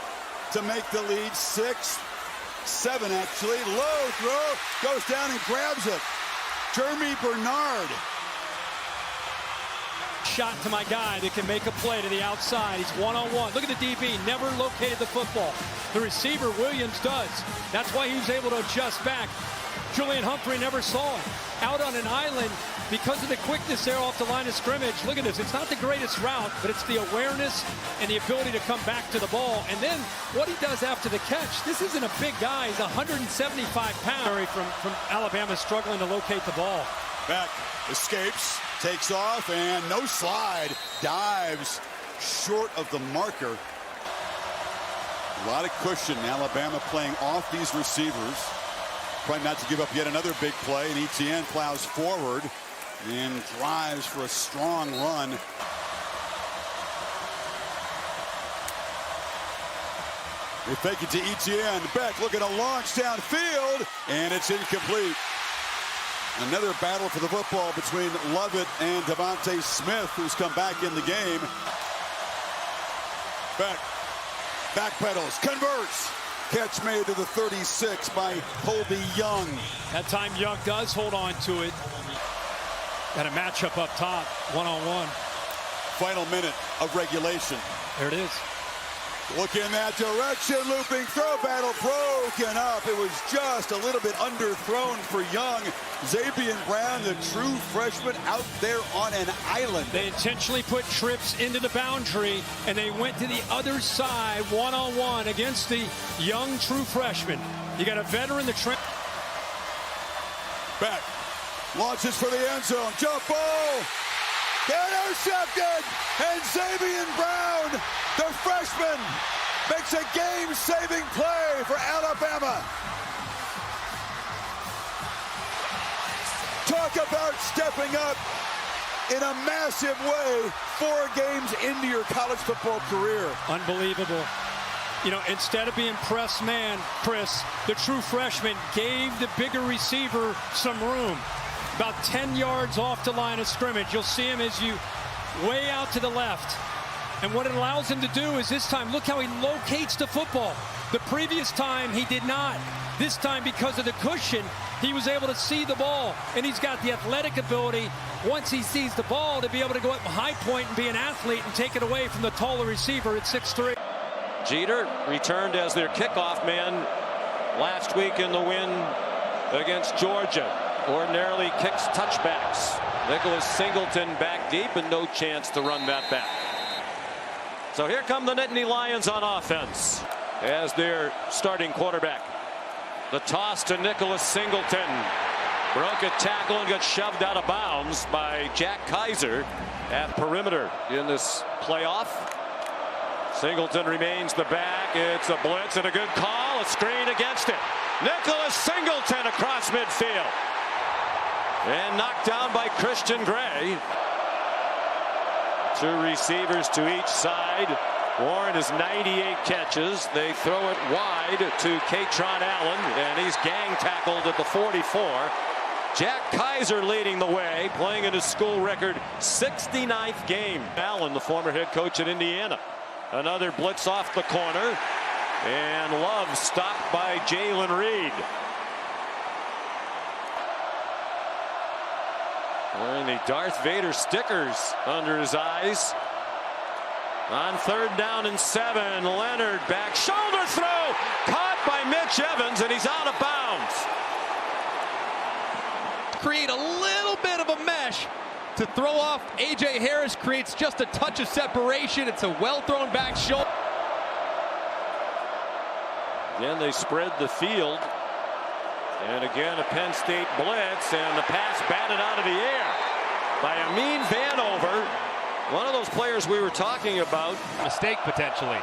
to make the lead 6, 7 actually. Low throw, goes down and grabs it. Jeremy Bernard. Shot to my guy that can make a play to the outside. He's one-on-one. Look at the DB, never located the football. The receiver, Williams, does. That's why he was able to adjust back. Julian Humphrey never saw it. Out on an island because of the quickness there off the line of scrimmage. Look at this. It's not the greatest route, but it's the awareness and the ability to come back to the ball. And then what he does after the catch. This isn't a big guy. He's 175 pounds. From Alabama struggling to locate the ball. Beck escapes, takes off, and no slide. Dives short of the marker. A lot of cushion. Alabama playing off these receivers. Trying not to give up yet another big play. And ETN plows forward and drives for a strong run. They fake it to ETN. Beck looking to launch downfield, and it's incomplete. Another battle for the football between Lovett and Devontae Smith, who's come back in the game. Beck backpedals, converts. Catch made to the 36 by Colby Young. That time Young does hold on to it. Got a matchup up top, one-on-one. Final minute of regulation. There it is. Look in that direction, looping throw, battle broken up. It was just a little bit underthrown for Young. Zabian Brown, the true freshman, out there on an island. They intentionally put trips into the boundary, and they went to the other side, one-on-one against the young true freshman. You got a veteran, the trend. Back. Launches for the end zone. Jump ball. Intercepted. And Xavier Brown, the freshman, makes a game-saving play for Alabama. Talk about stepping up in a massive way 4 games into your college football career. Unbelievable. You know, instead of being press man, Chris, the true freshman gave the bigger receiver some room. About 10 yards off the line of scrimmage. You'll see him as you way out to the left. And what it allows him to do is this time, look how he locates the football. The previous time he did not. This time, because of the cushion, he was able to see the ball. And he's got the athletic ability, once he sees the ball, to be able to go up high point and be an athlete and take it away from the taller receiver at 6'3". Jeter returned as their kickoff man last week in the win against Georgia. Ordinarily kicks touchbacks. Nicholas Singleton back deep and no chance to run that back. So here come the Nittany Lions on offense as their starting quarterback. The toss to Nicholas Singleton. Broke a tackle and got shoved out of bounds by Jack Kaiser at perimeter in this playoff. Singleton remains the back. It's a blitz and a good call. A screen against it. Nicholas Singleton across midfield. And knocked down by Christian Gray. 2 receivers to each side. Warren has 98 catches. They throw it wide to Katron Allen, and he's gang tackled at the 44. Jack Kaiser leading the way, playing in his school record 69th game. Allen, the former head coach at Indiana. Another blitz off the corner, and Love stopped by Jalen Reed. Wearing the Darth Vader stickers under his eyes. On 3rd down and 7, Leonard back shoulder throw, caught by Mitch Evans, and he's out of bounds. Create a little bit of a mesh to throw off. A.J. Harris creates just a touch of separation. It's a well thrown back shoulder. Then they spread the field. And again, a Penn State blitz, and the pass batted out of the air by Amin Vanover. One of those players we were talking about. Mistake potentially.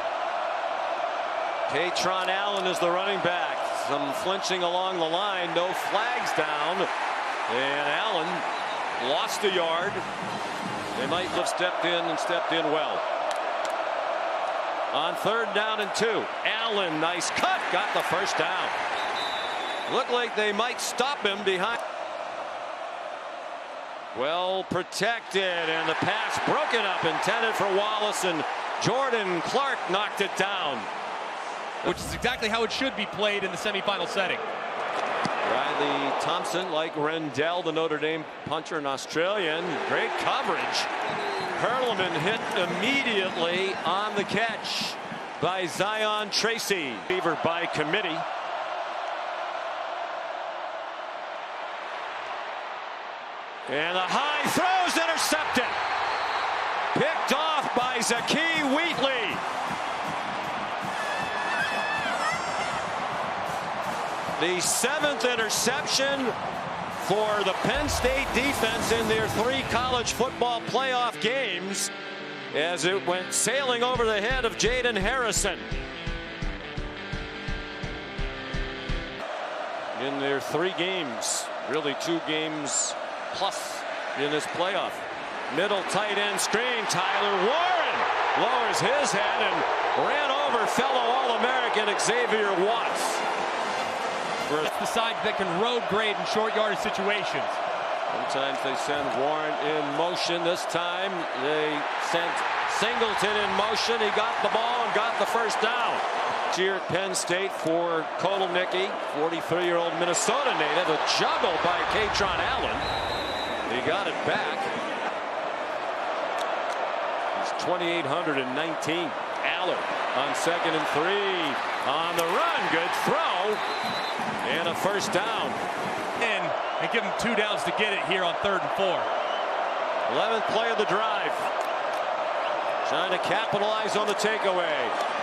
Katron Allen is the running back. Some flinching along the line. No flags down. And Allen lost a yard. They might have stepped in and stepped in well. On 3rd down and 2. Allen, nice cut. Got the first down. Looked like they might stop him behind. Well protected, and the pass broken up, intended for Wallace, and Jordan Clark knocked it down. Which is exactly how it should be played in the semifinal setting. Riley Thompson, like Rendell, the Notre Dame punter, an Australian. Great coverage. Perlman hit immediately on the catch by Zion Tracy. Fever by committee. And the high throws intercepted. Picked off by Zaki Wheatley. The 7th interception for the Penn State defense in their 3 college football playoff games as it went sailing over the head of Jaden Harrison. In their 3 games, really 2 games plus in this playoff. Middle tight end screen. Tyler Warren lowers his head and ran over fellow All-American Xavier Watts. It's the side that can road grade in short yardage situations. Sometimes they send Warren in motion. This time they sent Singleton in motion. He got the ball and got the first down. Here at Penn State for Kotelnicki, 43-year-old Minnesota native. A juggle by Katron Allen. He got it back. He's 2,819. Allen on 2nd and 3. On the run. Good throw. And a first down. And give him 2 downs to get it here on 3rd and 4. 11th play of the drive. Trying to capitalize on the takeaway.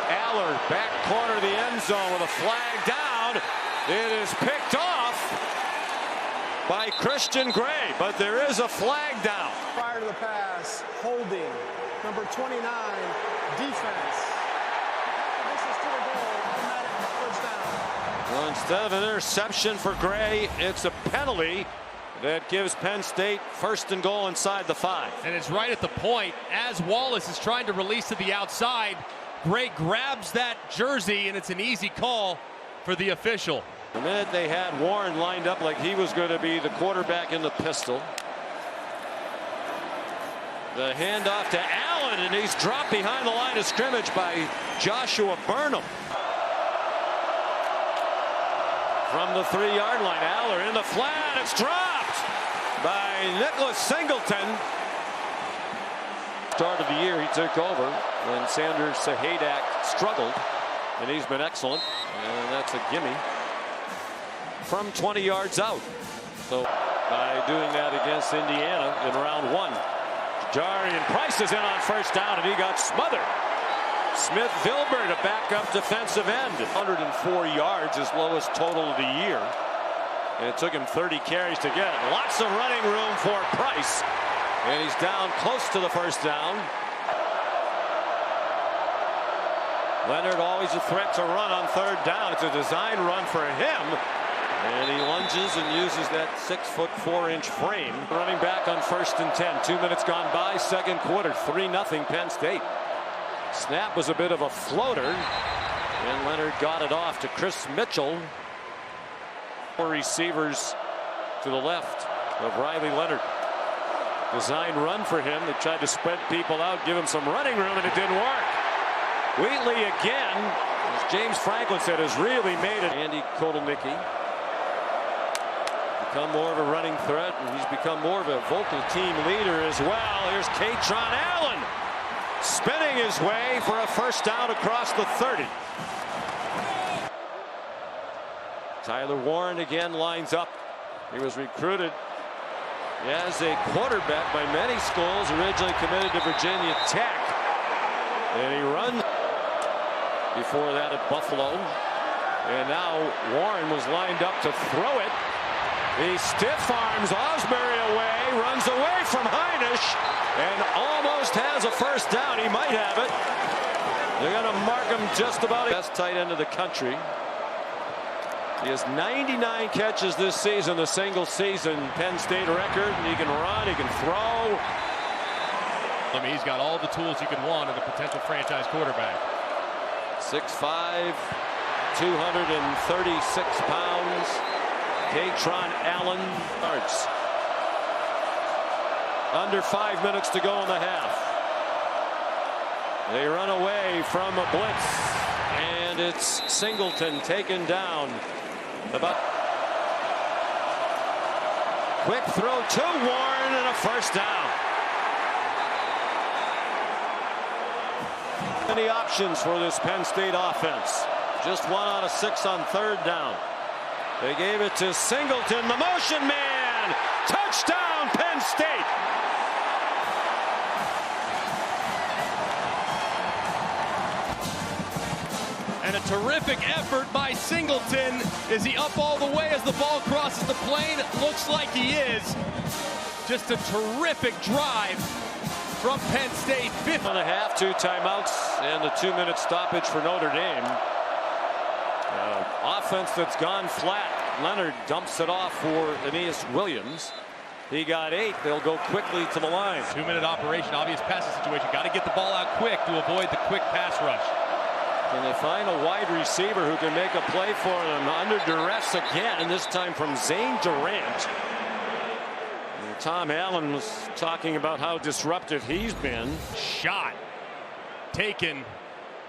Aller back corner of the end zone with a flag down. It is picked off by Christian Gray, but there is a flag down. Prior to the pass, holding, number 29, defense. This is to the goal, automatic first down. Well, instead of an interception for Gray, it's a penalty that gives Penn State first and goal inside the 5. And it's right at the point as Wallace is trying to release to the outside. Gray grabs that jersey, and it's an easy call for the official. The minute they had Warren lined up like he was going to be the quarterback in the pistol. The handoff to Allen, and he's dropped behind the line of scrimmage by Joshua Burnham. From the 3-yard line, Aller in the flat, it's dropped by Nicholas Singleton. Start of the year, he took over when Sanders Sahadak struggled, and he's been excellent, and that's a gimme from 20 yards out. So by doing that against Indiana in round 1, Jarian Price is in on first down, and he got smothered. Smith Vilbert, a backup defensive end, 104 yards, his lowest total of the year, and it took him 30 carries to get it. Lots of running room for Price. And he's down close to the first down. Leonard always a threat to run on 3rd down. It's a design run for him. And he lunges and uses that 6'4" frame. Running back on 1st and 10. 2 minutes gone by, 2nd quarter. 3-0 Penn State. Snap was a bit of a floater. And Leonard got it off to Chris Mitchell. 4 receivers to the left of Riley Leonard. Design run for him. They tried to spread people out, give him some running room, and it didn't work. Wheatley again, as James Franklin said, has really made it. Andy Kotelnicki become more of a running threat, and he's become more of a vocal team leader as well. Here's Katron Allen spinning his way for a first down across the 30. Tyler Warren again lines up. He was recruited as a quarterback by many schools, originally committed to Virginia Tech. And he runs before that at Buffalo. And now Warren was lined up to throw it. He stiff arms Osbury away, runs away from Heinisch, and almost has a first down. He might have it. They're going to mark him just about the best tight end of the country. He has 99 catches this season, the single season Penn State record. And he can run, he can throw. I mean, he's got all the tools you could want in a potential franchise quarterback. 6'5", 236 pounds. Katron Allen yards. Under 5 minutes to go in the half. They run away from a blitz, and it's Singleton taken down. About quick throw to Warren and a first down. Many options for this Penn State offense. Just 1 out of 6 on 3rd down. They gave it to Singleton, the motion man. Touchdown, Penn State. And a terrific effort by Singleton. Is he up all the way as the ball crosses the plane? Looks like he is. Just a terrific drive from Penn State. 5th and a half, 2 timeouts, and the 2-minute stoppage for Notre Dame. Offense that's gone flat. Leonard dumps it off for Aeneas Williams. He got 8. They'll go quickly to the line. 2-minute operation, obvious passing situation. Got to get the ball out quick to avoid the quick pass rush. Can they find a wide receiver who can make a play for them? Under duress again, and this time from Zane Durant. And Tom Allen was talking about how disruptive he's been. Shot taken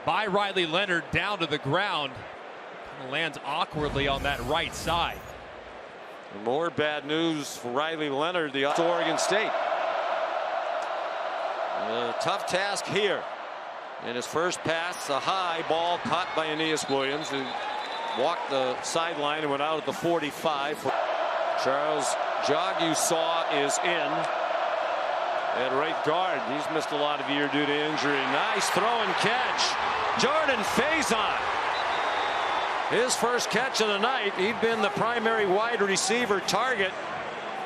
by Riley Leonard down to the ground. Lands awkwardly on that right side. More bad news for Riley Leonard, the Oregon State. A tough task here. In his first pass, a high ball caught by Aeneas Williams, who walked the sideline and went out at the 45. Charles Jagusaw is in at right guard. He's missed a lot of the year due to injury. Nice throw and catch. Jordan Faison. His first catch of the night. He'd been the primary wide receiver target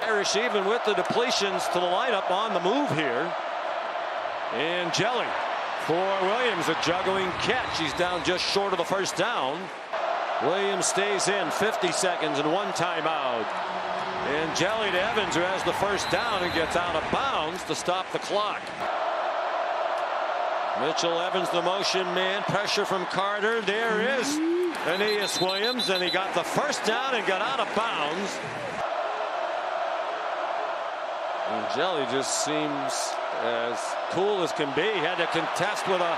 Irish, even with the depletions to the lineup, on the move here. And Jelly for Williams, a juggling catch. He's down just short of the first down. Williams stays in 50 seconds and 1 timeout. And Jelly to Evans, who has the first down and gets out of bounds to stop the clock. Mitchell Evans, the motion man, pressure from Carter. There is Aeneas Williams, and he got the first down and got out of bounds. And Jelly just seems as cool as can be. He had to contest with a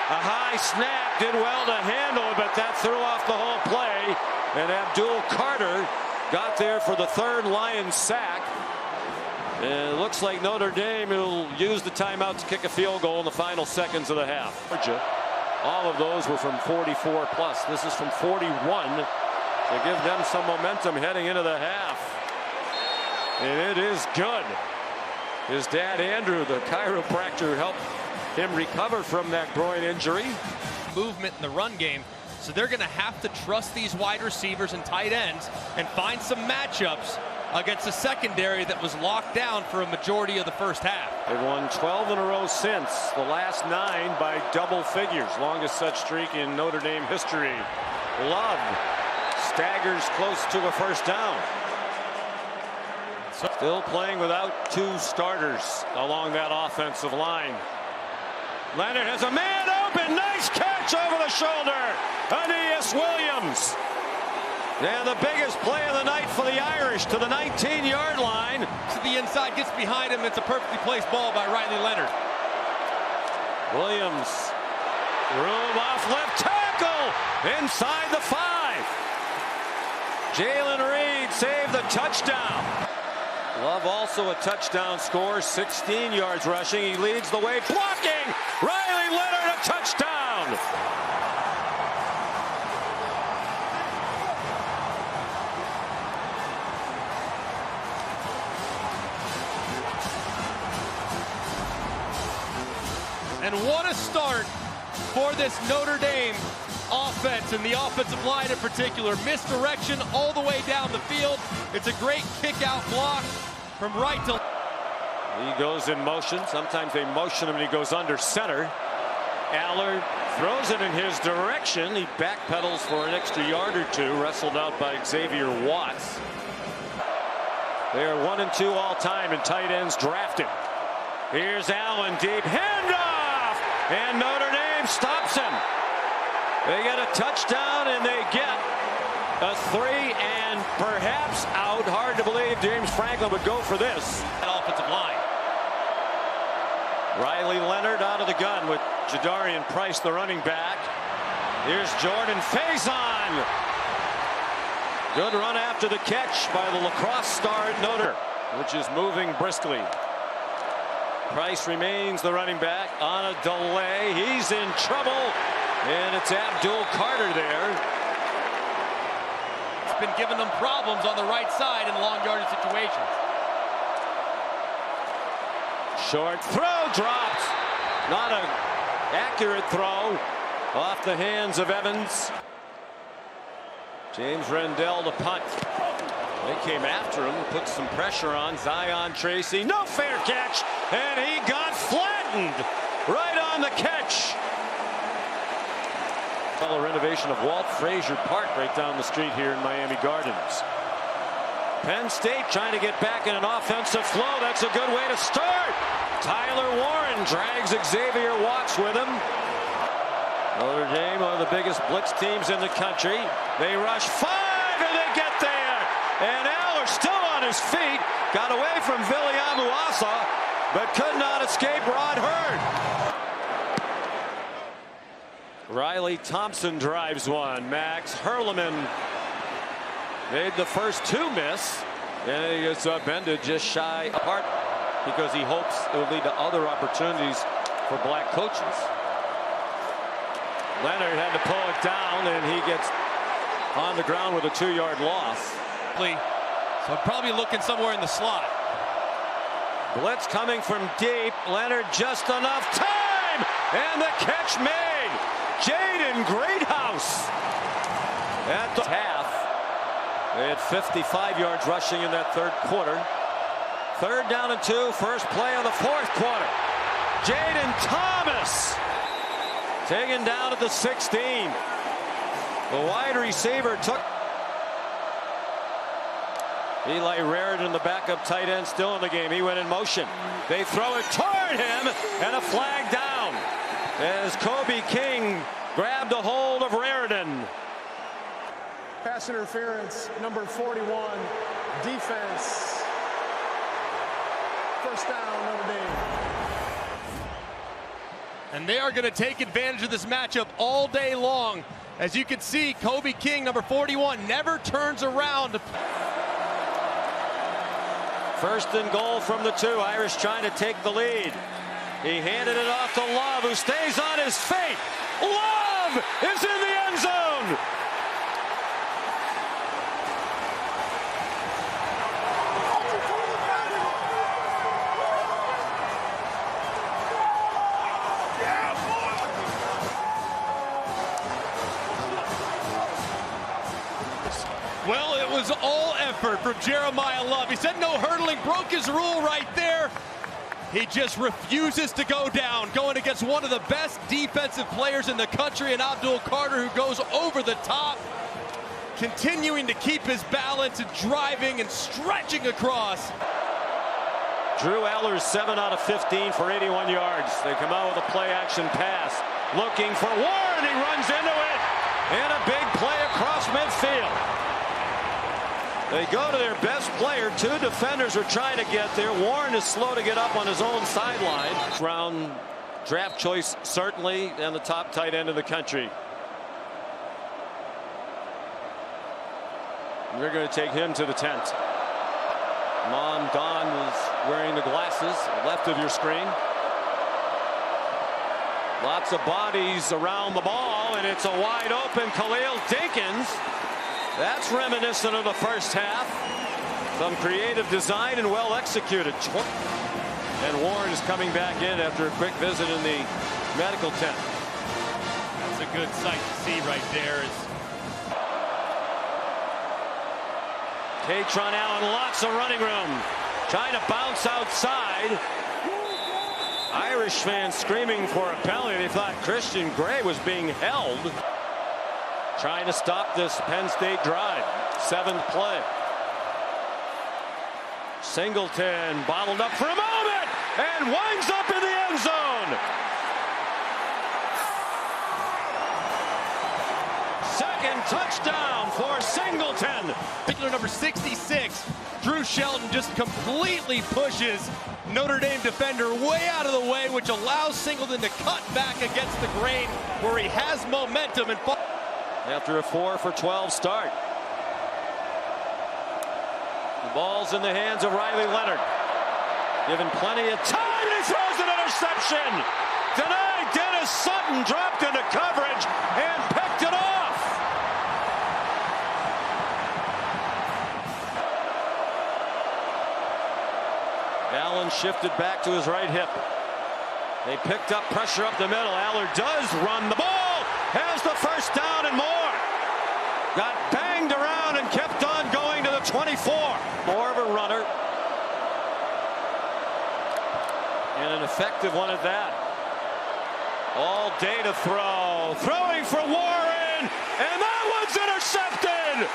high snap, did well to handle it, but that threw off the whole play. And Abdul Carter got there for the 3rd Lions sack. And it looks like Notre Dame will use the timeout to kick a field goal in the final seconds of the half. All of those were from 44 plus. This is from 41 to give them some momentum heading into the half. And it is good. His dad, Andrew, the chiropractor, helped him recover from that groin injury. Movement in the run game. So they're going to have to trust these wide receivers and tight ends and find some matchups against a secondary that was locked down for a majority of the first half. They've won 12 in a row since, the last 9 by double figures. Longest such streak in Notre Dame history. Love staggers close to a first down. Still playing without 2 starters along that offensive line. Leonard has a man open. Nice catch over the shoulder. Aeneas Williams. And the biggest play of the night for the Irish to the 19-yard line. To the inside, gets behind him. It's a perfectly placed ball by Riley Leonard. Williams. Room off left tackle. Inside the 5. Jalen Reed saved the touchdown. Love also a touchdown score, 16 yards rushing. He leads the way, blocking. Riley Leonard, a touchdown. And what a start for this Notre Dame offense, and the offensive line in particular. Misdirection all the way down the field. It's a great kick-out block from right to left. He goes in motion. Sometimes they motion him and he goes under center. Allard throws it in his direction. He backpedals for an extra yard or 2. Wrestled out by Xavier Watts. They are 1 and 2 all time in tight ends drafted. Here's Allen deep. Handoff! And Notre Dame stops him. They get a touchdown and they get a 3 and perhaps out. Hard to believe James Franklin would go for this. Offensive line. Riley Leonard out of the gun with Jadarian Price, the running back. Here's Jordan Faison. Good run after the catch by the lacrosse star at Notre, which is moving briskly. Price remains the running back on a delay. He's in trouble. And it's Abdul Carter there. It's been giving them problems on the right side in long yardage situations. Short throw dropped. Not an accurate throw off the hands of Evans. James Rendell to punt. They came after him, put some pressure on Zion Tracy. No fair catch, and he got flattened right on the catch. A renovation of Walt Frazier Park right down the street here in Miami Gardens. Penn State trying to get back in an offensive flow. That's a good way to start. Tyler Warren drags Xavier Watts with him. Notre Dame, one of the biggest blitz teams in the country. They rush 5 and they get there. And Aller still on his feet. Got away from Viliamu-Asa, but could not escape Rod Hurd. Riley Thompson drives one. Max Hurleman made the first 2 miss. And he gets upended just shy apart because he hopes it will lead to other opportunities for black coaches. Leonard had to pull it down and he gets on the ground with a 2-yard loss. So probably looking somewhere in the slot. Blitz coming from deep. Leonard just enough time and the catch made. Jaden Greathouse at the half. They had 55 yards rushing in that 3rd quarter. 3rd down and 2, first play of the 4th quarter. Jaden Thomas taken down at the 16. The wide receiver took. Eli Raritan, the backup tight end, still in the game. He went in motion. They throw it toward him, and a flag down as Kobe King grabbed a hold of Raritan. Pass interference, number 41, defense. First down, Notre Dame. And they are going to take advantage of this matchup all day long. As you can see, Kobe King, number 41, never turns around. 1st and goal from the 2. Irish trying to take the lead. He handed it off to Love, who stays on his feet. Love is in the end zone. Well, it was all effort from Jeremiah Love. He said no hurdling, broke his rule right there. He just refuses to go down, going against one of the best defensive players in the country, and Abdul Carter, who goes over the top, continuing to keep his balance and driving and stretching across. Drew Eller's 7 out of 15 for 81 yards. They come out with a play-action pass, looking for Warren. He runs into it, and a big play across midfield. They go to their best player. 2 defenders are trying to get there. Warren is slow to get up on his own sideline. Round draft choice, certainly, and the top tight end in the country. They're going to take him to the tent. Mom Don is wearing the glasses, left of your screen. Lots of bodies around the ball, and it's a wide open Khalil Dinkins. That's reminiscent of the first half. Some creative design and well executed. And Warren is coming back in after a quick visit in the medical tent. That's a good sight to see right there. Katron Allen, lots of running room. Trying to bounce outside. Irish fans screaming for a penalty. They thought Christian Gray was being held. Trying to stop this Penn State drive. 7th play. Singleton bottled up for a moment and winds up in the end zone. 2nd touchdown for Singleton. Particular number 66, Drew Shelton, just completely pushes Notre Dame defender way out of the way, which allows Singleton to cut back against the grain where he has momentum and after a 4 for 12 start. The ball's in the hands of Riley Leonard. Given plenty of time, and he throws an interception. Denied. Dennis Sutton dropped into coverage and picked it off. Allen shifted back to his right hip. They picked up pressure up the middle. Aller does run the ball. Has the first down and more. Got banged around and kept on going to the 24. More of a runner. And an effective one at that. All day to throw. Throwing for Warren. And that one's intercepted.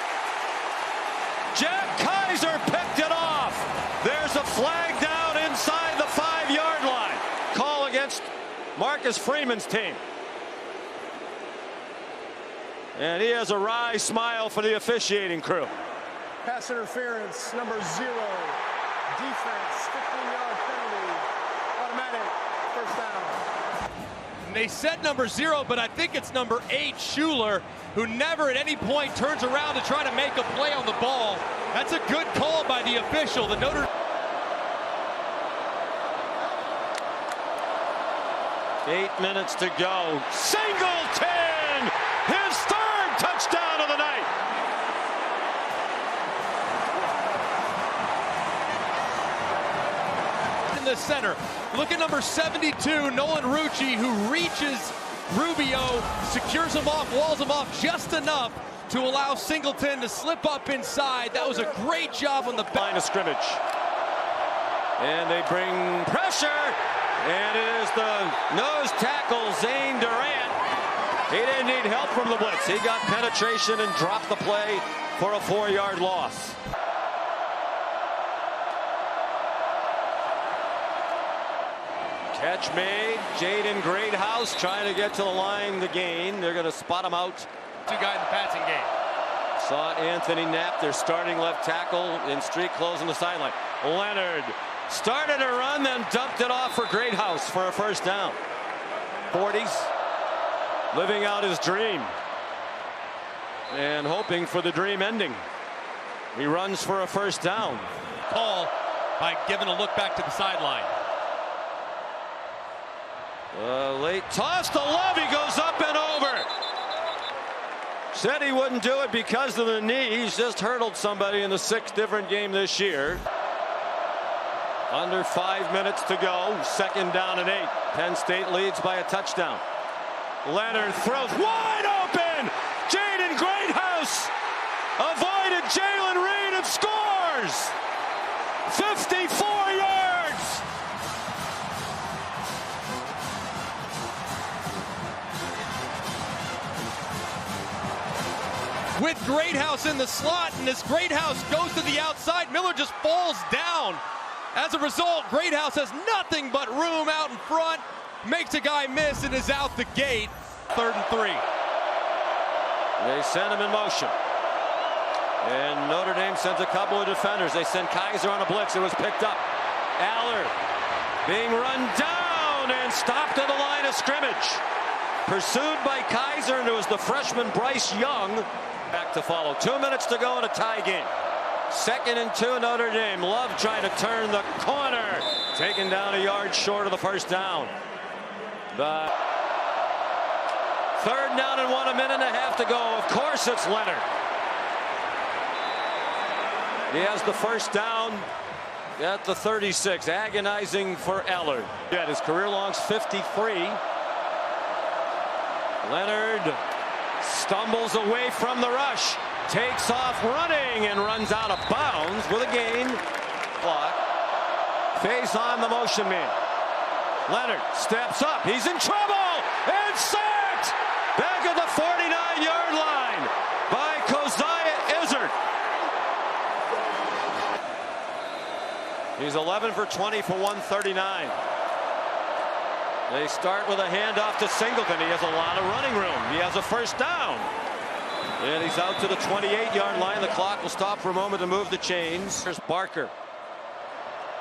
Jack Kaiser picked it off. There's a flag down inside the 5-yard line. Call against Marcus Freeman's team. And he has a wry smile for the officiating crew. Pass interference, number 0. Defense, 15-yard penalty. Automatic, first down. And they said number 0, but I think it's number 8, Schuler, who never at any point turns around to try to make a play on the ball. That's a good call by the official. The Notre 8 minutes to go. Singleton! His 3rd touchdown of the night. In the center. Look at number 72, Nolan Rucci, who reaches Rubio, secures him off, walls him off just enough to allow Singleton to slip up inside. That was a great job on the line of scrimmage. And they bring pressure. And it is the nose tackle, Zane Durant. He didn't need help from the blitz. He got penetration and dropped the play for a 4-yard loss. Catch made. Jaden Greathouse trying to get to the line to gain. They're going to spot him out. Two guys in the passing game. Saw Anthony Knapp, their starting left tackle, in street closing the sideline. Leonard started a run, then dumped it off for Greathouse for a first down. 40s, living out his dream and hoping for the dream ending. He runs for a first down. Call by giving a look back to the sideline. Late toss to Love. He goes up and over. Said he wouldn't do it because of the knee. He's just hurdled somebody in the 6th different game this year. Under 5 minutes to go. 2nd down and 8. Penn State leads by a touchdown. Leonard throws wide open. Jaden Greathouse avoided Jalen Reed and scores. 54 yards. With Greathouse in the slot, and as Greathouse goes to the outside, Miller just falls down. As a result, Greathouse has nothing but room out in front, makes a guy miss, and is out the gate. 3rd and 3. They send him in motion. And Notre Dame sends a couple of defenders. They send Kaiser on a blitz. It was picked up. Aller being run down and stopped at the line of scrimmage. Pursued by Kaiser, and it was the freshman Bryce Young. Back to follow. 2 minutes to go in a tie game. 2nd and 2, Notre Dame. Love trying to turn the corner. Taken down a yard short of the first down. The 3rd down and 1, a minute and a half to go. Of course it's Leonard. He has the first down at the 36. Agonizing for Eller. Yeah, his career long's 53. Leonard stumbles away from the rush. Takes off running and runs out of bounds with a gain. Block. Face on the motion man. Leonard steps up. He's in trouble and sacked back at the 49-yard line by Keziah Izzard. He's 11 for 20 for 139. They start with a handoff to Singleton. He has a lot of running room. He has a first down. And he's out to the 28-yard line. The clock will stop for a moment to move the chains. Here's Barker.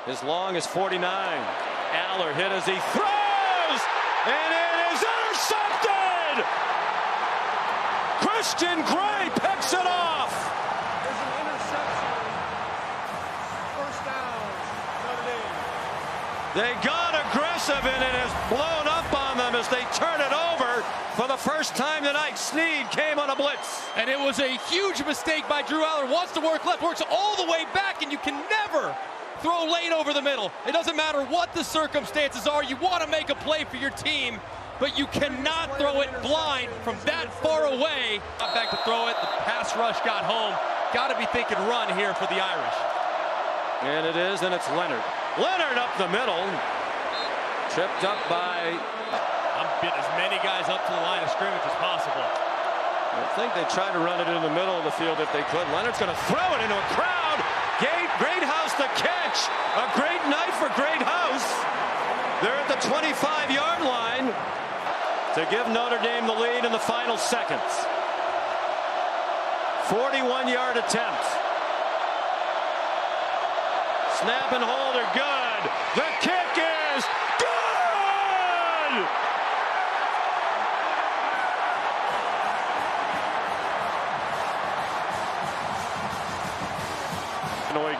His long is 49. Aller hit as he throws. And it is intercepted. Christian Gray picks it off. There's an interception. First down, Notre Dame. They got aggressive, and it has blown up on them as they turn it over for the first time tonight. Snead came on a blitz. And it was a huge mistake by Drew Aller. Wants to work left, works all the way back, and you can never throw late over the middle. It doesn't matter what the circumstances are. You want to make a play for your team, but you cannot throw it blind from that far away. Not back to throw it. The pass rush got home. Got to be thinking run here for the Irish. And it is, and it's Leonard. Leonard up the middle. Tripped up by... I'm getting as many guys up to the line of scrimmage as possible. I think they tried to run it in the middle of the field if they could. Leonard's going to throw it into a crowd. Greathouse the catch. A great night for Greathouse. They're at the 25-yard line to give Notre Dame the lead in the final seconds. 41-yard attempt. Snap and hold are good. The kick is good!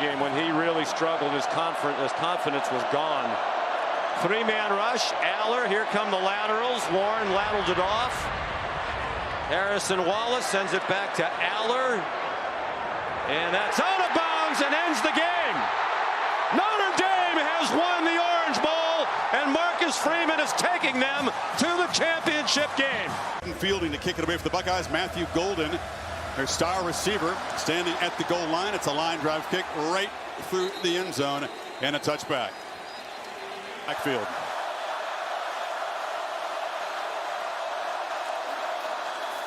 Game when he really struggled, his confidence was gone. 3-man rush. Aller, here come the laterals. Warren ladled it off. Harrison Wallace sends it back to Aller, and that's out of bounds and ends the game. Notre Dame has won the Orange Bowl, and Marcus Freeman is taking them to the championship game. Fielding to kick it away for the Buckeyes. Matthew Golden, their star receiver, standing at the goal line. It's a line drive kick right through the end zone. and a touchback. Backfield.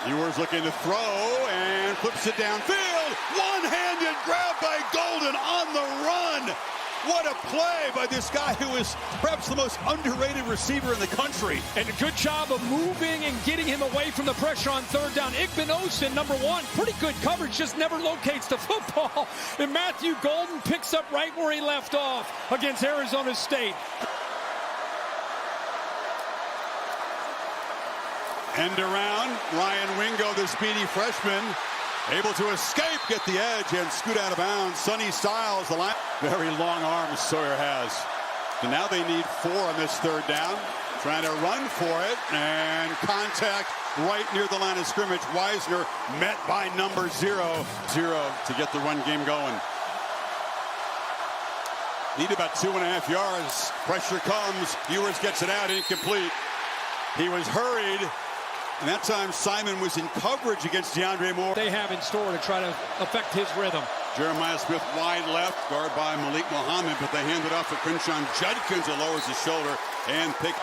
Ewers looking to throw and flips it downfield. One-handed grab by Golden on the run. What a play by this guy who is perhaps the most underrated receiver in the country. And a good job of moving and getting him away from the pressure on third down. Igbinosun, number one, pretty good coverage, just never locates the football. And Matthew Golden picks up right where he left off against Arizona State. End around, Ryan Wingo, the speedy freshman, able to escape, get the edge, and scoot out of bounds. Sonny Styles, the line. Very long arms Sawyer has. So now they need 4 on this third down. Trying to run for it, and contact right near the line of scrimmage. Wisner met by number 0 to get the run game going. Need about 2.5 yards. Pressure comes. Ewers gets it out, incomplete. He was hurried. And that time Simon was in coverage against DeAndre Moore. They have in store to try to affect his rhythm. Jeremiah Smith wide left, guard by Malik Muhammad, but they hand it off to Quinshon Judkins, who lowers his shoulder and pick.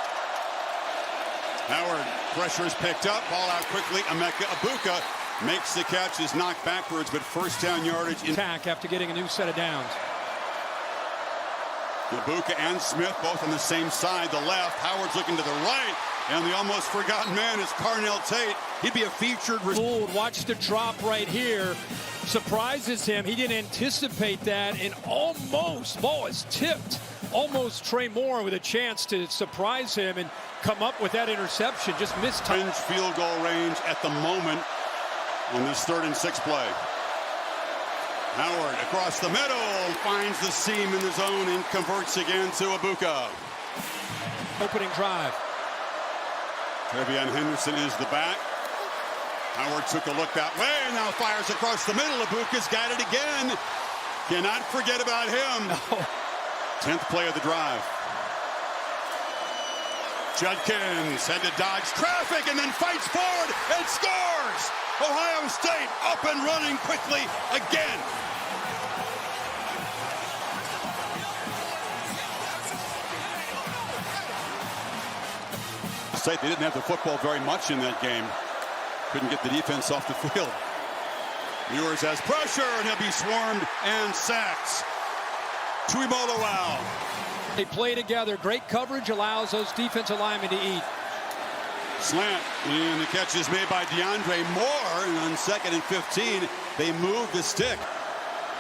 Howard, pressure is picked up, ball out quickly. Emeka Egbuka makes the catch, is knocked backwards, but first down yardage. Attack after getting a new set of downs. Egbuka and Smith both on the same side, the left. Howard's looking to the right. And the almost forgotten man is Carnell Tate. He'd be a featured. Watch the drop right here. Surprises him. He didn't anticipate that. And almost, ball is tipped. Almost Trey Moore with a chance to surprise him and come up with that interception. Just missed time. Field goal range at the moment on this 3rd and 6 play. Howard across the middle. Finds the seam in the zone and converts again to Egbuka. Opening drive. Trevion Henderson is the back. Howard took a look that way and now fires across the middle. Egbuka's got it again. Cannot forget about him. No. 10th play of the drive. Judkins had to dodge traffic and then fights forward and scores. Ohio State up and running quickly again. They didn't have the football very much in that game. Couldn't get the defense off the field. Ewers has pressure, and he'll be swarmed and sacked. Tuimoloau. They play together. Great coverage allows those defensive linemen to eat. Slant, and the catch is made by DeAndre Moore. And on 2nd and 15, they move the stick.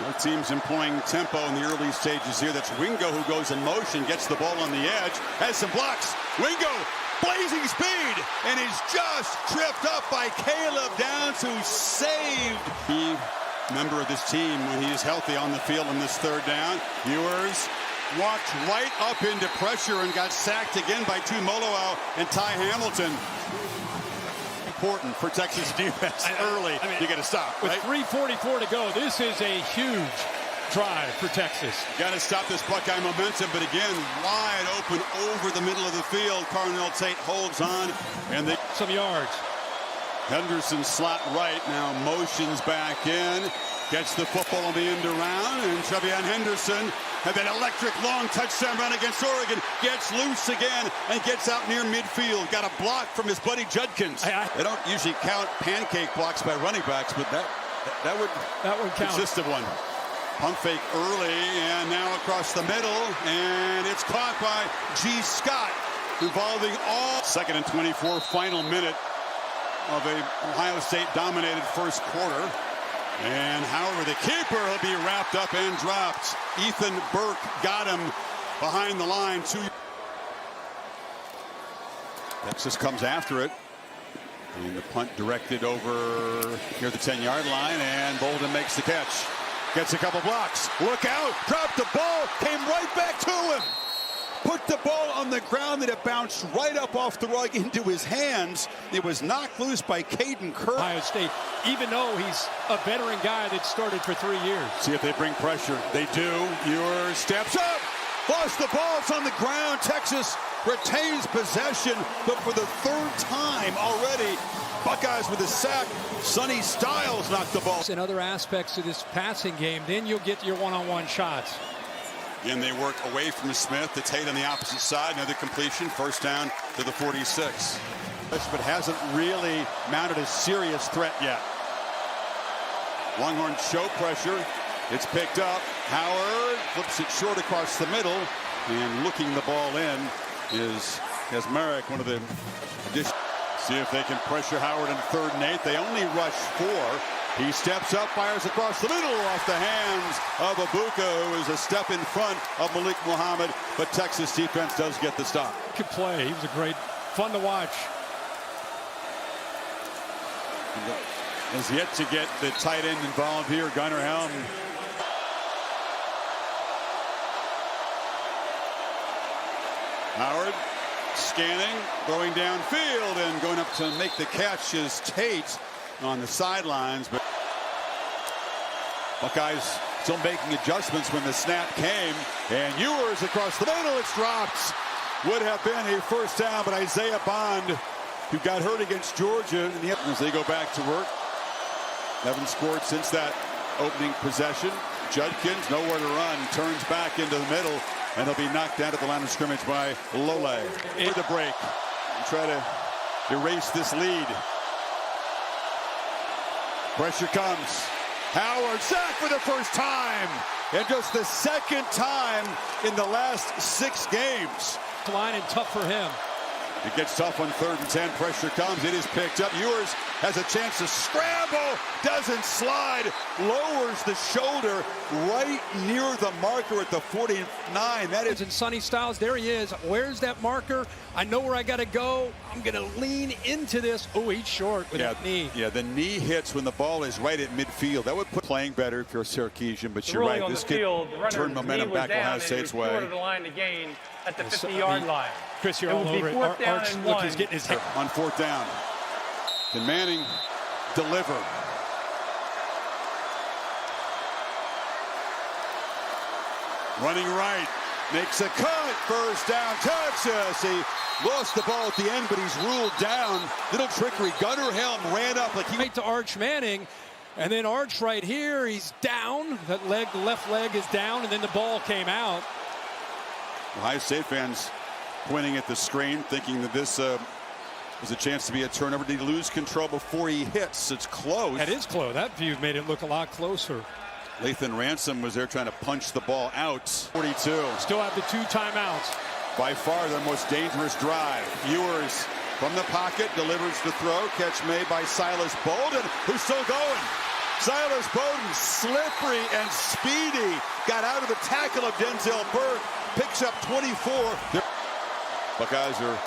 Both teams employing tempo in the early stages here. That's Wingo who goes in motion, gets the ball on the edge, has some blocks. Wingo, blazing speed, and is just tripped up by Caleb Downs, who saved. Be member of this team when he is healthy on the field on this 3rd down. Ewers walked right up into pressure and got sacked again by Tuimoloau and Ty Hamilton. Important for Texas defense early. You got to stop, with right? 3:44 to go. This is a huge drive for Texas. Got to stop this Buckeye momentum, but again, wide open over the middle of the field. Carnell Tate holds on, and they some yards. Henderson slot right now, motions back in, gets the football on the end around, and Trevion Henderson had that electric long touchdown run against Oregon, gets loose again and gets out near midfield. Got a block from his buddy Judkins. They don't usually count pancake blocks by running backs, but that would count. Consist of one. Pump fake early, and now across the middle, and it's caught by G. Scott, involving all. 2nd and 24, final minute of a Ohio State dominated first quarter. And however, the keeper will be wrapped up and dropped. Ethan Burke got him behind the line. Texas comes after it. And the punt directed over near the 10-yard line, and Bolden makes the catch. Gets a couple blocks. Look out. Dropped the ball. Came right back to him. Put the ball on the ground, and it bounced right up off the rug into his hands. It was knocked loose by Caden Kirk. Ohio State, even though he's a veteran guy that started for 3 years. See if they bring pressure. They do. Ewers steps up. Lost the ball. It's on the ground. Texas retains possession, but for the 3rd time already, Buckeyes with a sack. Sonny Styles knocked the ball. In other aspects of this passing game, then you'll get your one-on-one shots. And they work away from Smith. It's Tate on the opposite side. Another completion. First down to the 46. But hasn't really mounted a serious threat yet. Longhorns show pressure. It's picked up. Howard flips it short across the middle. And looking the ball in is Merrick, one of the additions. See if they can pressure Howard in 3rd and 8. They only rush 4. He steps up, fires across the middle off the hands of Abuka, who is a step in front of Malik Muhammad. But Texas defense does get the stop. Good play. He was a great, fun to watch. Has yet to get the tight end involved here, Gunnar Helm. Howard scanning, going downfield, and going up to make the catch is Tate on the sidelines. But Buckeyes still making adjustments when the snap came. And Ewers across the middle, it's dropped. Would have been a first down, but Isaiah Bond, who got hurt against Georgia, as they go back to work. Haven't scored since that opening possession. Judkins, nowhere to run, turns back into the middle, and he'll be knocked down at the line of scrimmage by Lole. For the break, and try to erase this lead. Pressure comes. Howard sacked for the first time, and just the 2nd time in the last 6 games. Line and tough for him. It gets tough on 3rd and 10. Pressure comes. It is picked up. Ewers has a chance to scramble. Doesn't slide. Lowers the shoulder right near the marker at the 49. That is. And Sonny Styles, there he is. Where's that marker? I know where I got to go. I'm going to lean into this. Oh, he's short with that knee. Yeah, the knee hits when the ball is right at midfield. That would put playing better if you're Syracuseian, but you're right. This could turn momentum back Ohio State's way. The line to gain at the 50-yard line. Chris, you're all over it. Arch, look, he's getting his head. On 4th down. Can Manning deliver? Running right. Makes a cut. First down, Texas. He lost the ball at the end, but he's ruled down. Little trickery. Gunnar Helm ran up like he went to Arch Manning. And then Arch right here, he's down. That leg, the left leg is down, and then the ball came out. Ohio State fans pointing at the screen, thinking that this is a chance to be a turnover. Did he lose control before he hits? It's close. That is close. That view made it look a lot closer. Lathan Ransom was there trying to punch the ball out. 42. Still have the 2 timeouts. By far their most dangerous drive. Ewers from the pocket delivers the throw. Catch made by Silas Bolden, who's still going. Silas Bolden, slippery and speedy, got out of the tackle of Denzel Burke. Picks up 24. Buckeyes are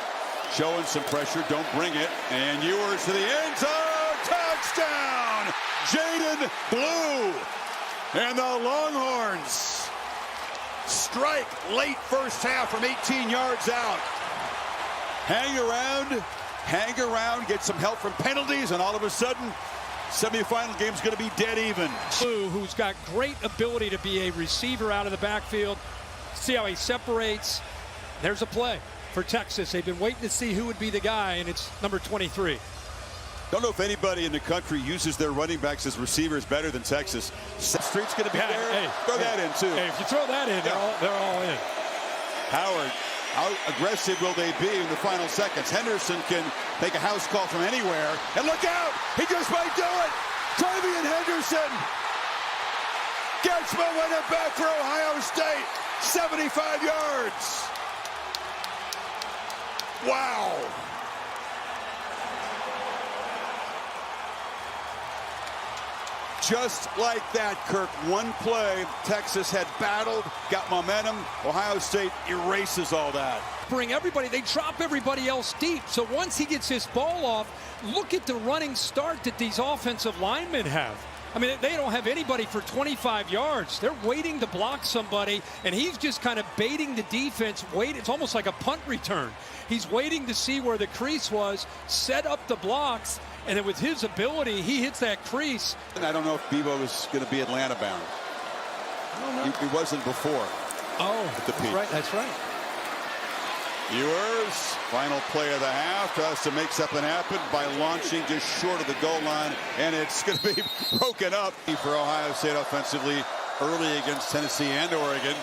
showing some pressure. Don't bring it. And Ewers to the end zone. Touchdown! Jaden Blue. And the Longhorns strike late first half from 18 yards out. Hang around, get some help from penalties, and all of a sudden, semifinal game's going to be dead even. Blue, who's got great ability to be a receiver out of the backfield. See how he separates. There's a play for Texas. They've been waiting to see who would be the guy, and it's number 23. Don't know if anybody in the country uses their running backs as receivers better than Texas. Street's going to be there. Hey, throw that in, too. Hey, if you throw that in, they're all in. Howard, how aggressive will they be in the final seconds? Henderson can make a house call from anywhere. And look out! He just might do it! Travian Henderson gets momentum back for Ohio State. 75 yards. Wow. Just like that, Kirk. One play, Texas had battled, got momentum. Ohio State erases all that. Bring everybody, they drop everybody else deep. So once he gets his ball off, look at the running start that these offensive linemen have. I mean, they don't have anybody for 25 yards. They're waiting to block somebody, and he's just kind of baiting the defense. It's almost like a punt return. He's waiting to see where the crease was, set up the blocks, and then with his ability, he hits that crease. And I don't know if Bebo is going to be Atlanta bound. I don't know. He wasn't before. Oh, at the peak. That's right. Ewers, final play of the half, tries to make something happen by launching just short of the goal line, and it's going to be broken up for Ohio State offensively early against Tennessee and Oregon.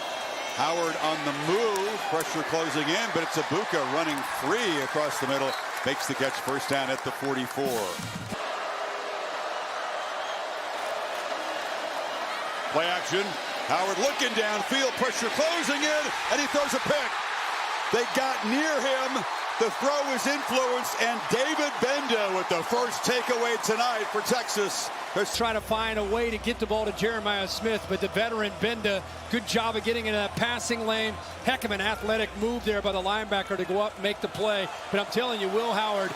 Howard on the move. Pressure closing in, but it's Ibuka running free across the middle. Makes the catch, first down at the 44. Play action. Howard looking downfield. Pressure closing in, and he throws a pick. They got near him. The throw was influenced, and David Benda with the first takeaway tonight for Texas. They're trying to find a way to get the ball to Jeremiah Smith, but the veteran Benda, good job of getting into that passing lane. Heck of an athletic move there by the linebacker to go up and make the play. But I'm telling you, Will Howard,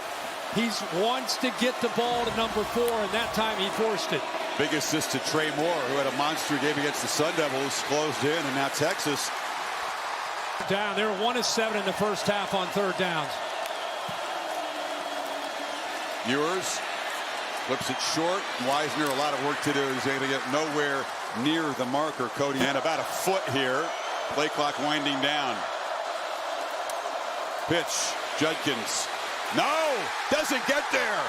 he wants to get the ball to number 4, and that time he forced it. Big assist to Trey Moore, who had a monster game against the Sun Devils, closed in, and now Texas. Down. They were 1 of 7 in the first half on third downs. Ewers flips it short. Wisner, a lot of work to do. He's going to get nowhere near the marker. Cody, and about a foot here. Play clock winding down. Pitch. Judkins. No! Doesn't get there.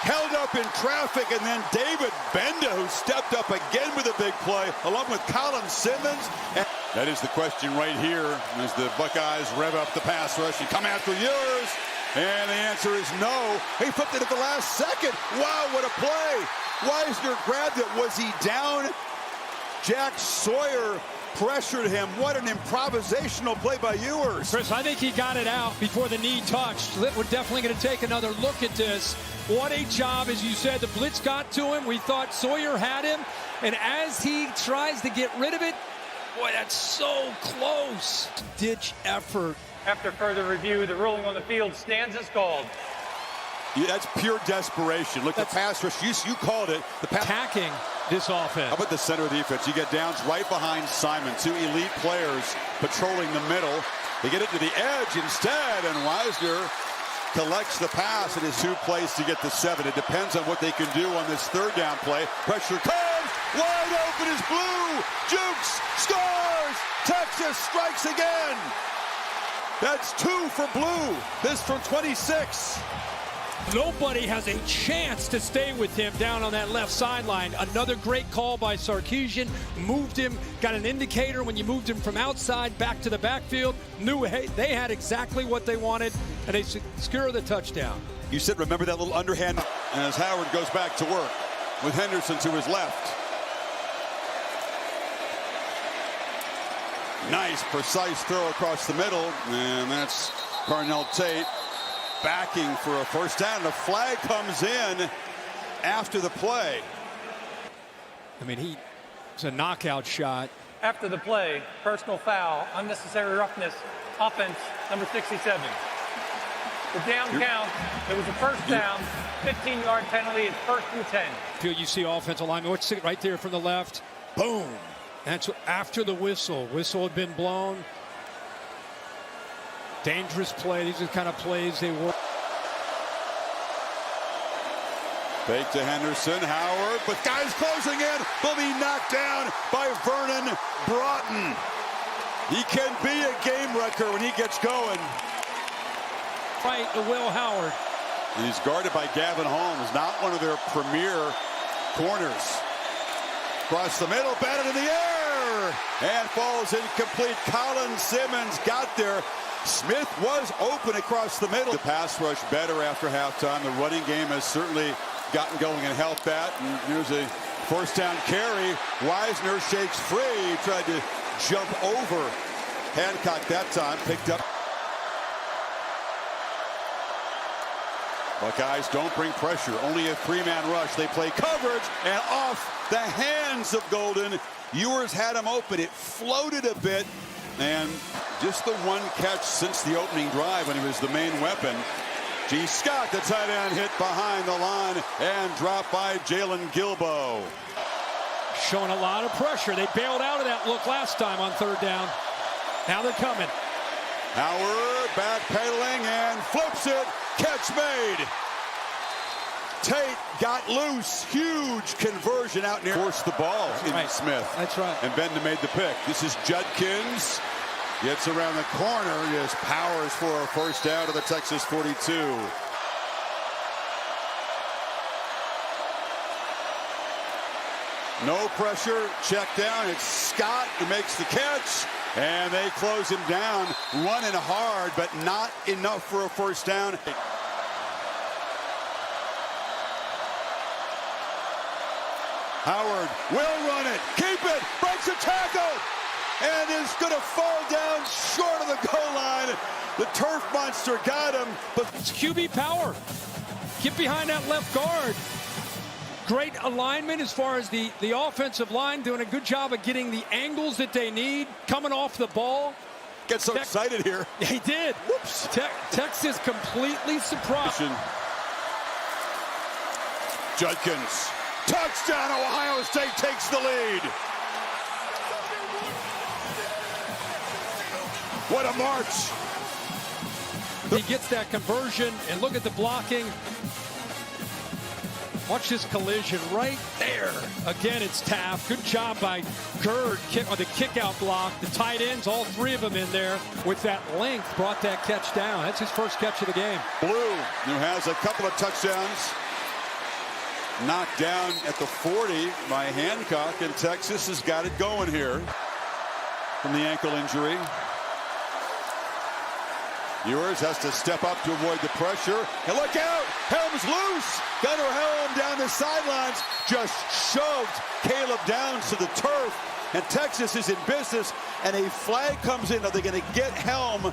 Held up in traffic, and then David Benda, who stepped up again with a big play, along with Colin Simmons. And that is the question right here as the Buckeyes rev up the pass rush and come after Ewers. And the answer is no. He flipped it at the last second. Wow, what a play. Wisner grabbed it. Was he down? Jack Sawyer pressured him. What an improvisational play by Ewers. Chris, I think he got it out before the knee touched. We're definitely going to take another look at this. What a job, as you said. The blitz got to him. We thought Sawyer had him. And as he tries to get rid of it, boy, that's so close. Ditch effort. After further review, the ruling on the field stands as called. Yeah, that's pure desperation. Look, that's the pass rush. You called it. The pass. Attacking this offense. How about the center defense? You get downs right behind Simon. 2 elite players patrolling the middle. They get it to the edge instead, and Wisner collects the pass. It is 2 plays to get to 7. It depends on what they can do on this third down play. Pressure comes. Wide open is Blue. Jukes scores. Texas strikes again. That's 2 for Blue. This from 26. Nobody has a chance to stay with him down on that left sideline. Another great call by Sarkisian. Moved him, got an indicator when you moved him from outside back to the backfield. Knew they had exactly what they wanted, and they secure the touchdown. You said remember that little underhand as Howard goes back to work with Henderson to his left. Nice, precise throw across the middle, and that's Carnell Tate backing for a first down. The flag comes in after the play. I mean, it's a knockout shot. After the play, personal foul, unnecessary roughness, offense, number 67. The down count, it was a first down, 15-yard penalty, it's 1st and 10. You see offensive lineman, what's it right there from the left? Boom. That's after the whistle. Whistle had been blown. Dangerous play. These are the kind of plays they work. Fake to Henderson. Howard, but guys closing in. Will be knocked down by Vernon Broughton. He can be a game wrecker when he gets going. Right to Will Howard. And he's guarded by Gavin Holmes, not one of their premier corners. Across the middle, batted in the air, and falls incomplete. Colin Simmons got there. Smith was open across the middle. The pass rush better after halftime. The running game has certainly gotten going and helped that. And here's a first down carry. Wisner shakes free. He tried to jump over Hancock that time. Picked up. Buckeyes don't bring pressure. Only a 3-man rush. They play coverage, and off the hands of Golden. Ewers had him open. It floated a bit, and just the one catch since the opening drive when he was the main weapon. G. Scott, the tight end, hit behind the line and dropped by Jalen Gilbo. Showing a lot of pressure. They bailed out of that look last time on third down. Now they're coming. Howard backpedaling and flips it. Catch made. Tate got loose. Huge conversion out near. Forced the ball into Smith. That's right. And Benda made the pick. This is Judkins. Gets around the corner. Just powers for a first down to the Texas 42. No pressure. Check down. It's Scott who makes the catch. And they close him down, running hard, but not enough for a first down. Howard will run it, keep it, breaks a tackle, and is going to fall down short of the goal line. The turf monster got him, but it's QB power. Get behind that left guard. Great alignment as far as the offensive line, doing a good job of getting the angles that they need, coming off the ball. Get so excited here. He did. Whoops. Texas completely surprised. Judkins. Touchdown, Ohio State takes the lead. What a march. He gets that conversion, and look at the blocking. Watch this collision right there. Again, it's Taft. Good job by Gerd on the kick-out block. The tight ends, all three of them in there with that length, brought that catch down. That's his first catch of the game. Blue, who has a couple of touchdowns. Knocked down at the 40 by Hancock, and Texas has got it going here from the ankle injury. Ewers has to step up to avoid the pressure. And look out! Helm's loose! Gunnar Helm down the sidelines. Just shoved Caleb Downs to the turf. And Texas is in business. And a flag comes in. Are they going to get Helm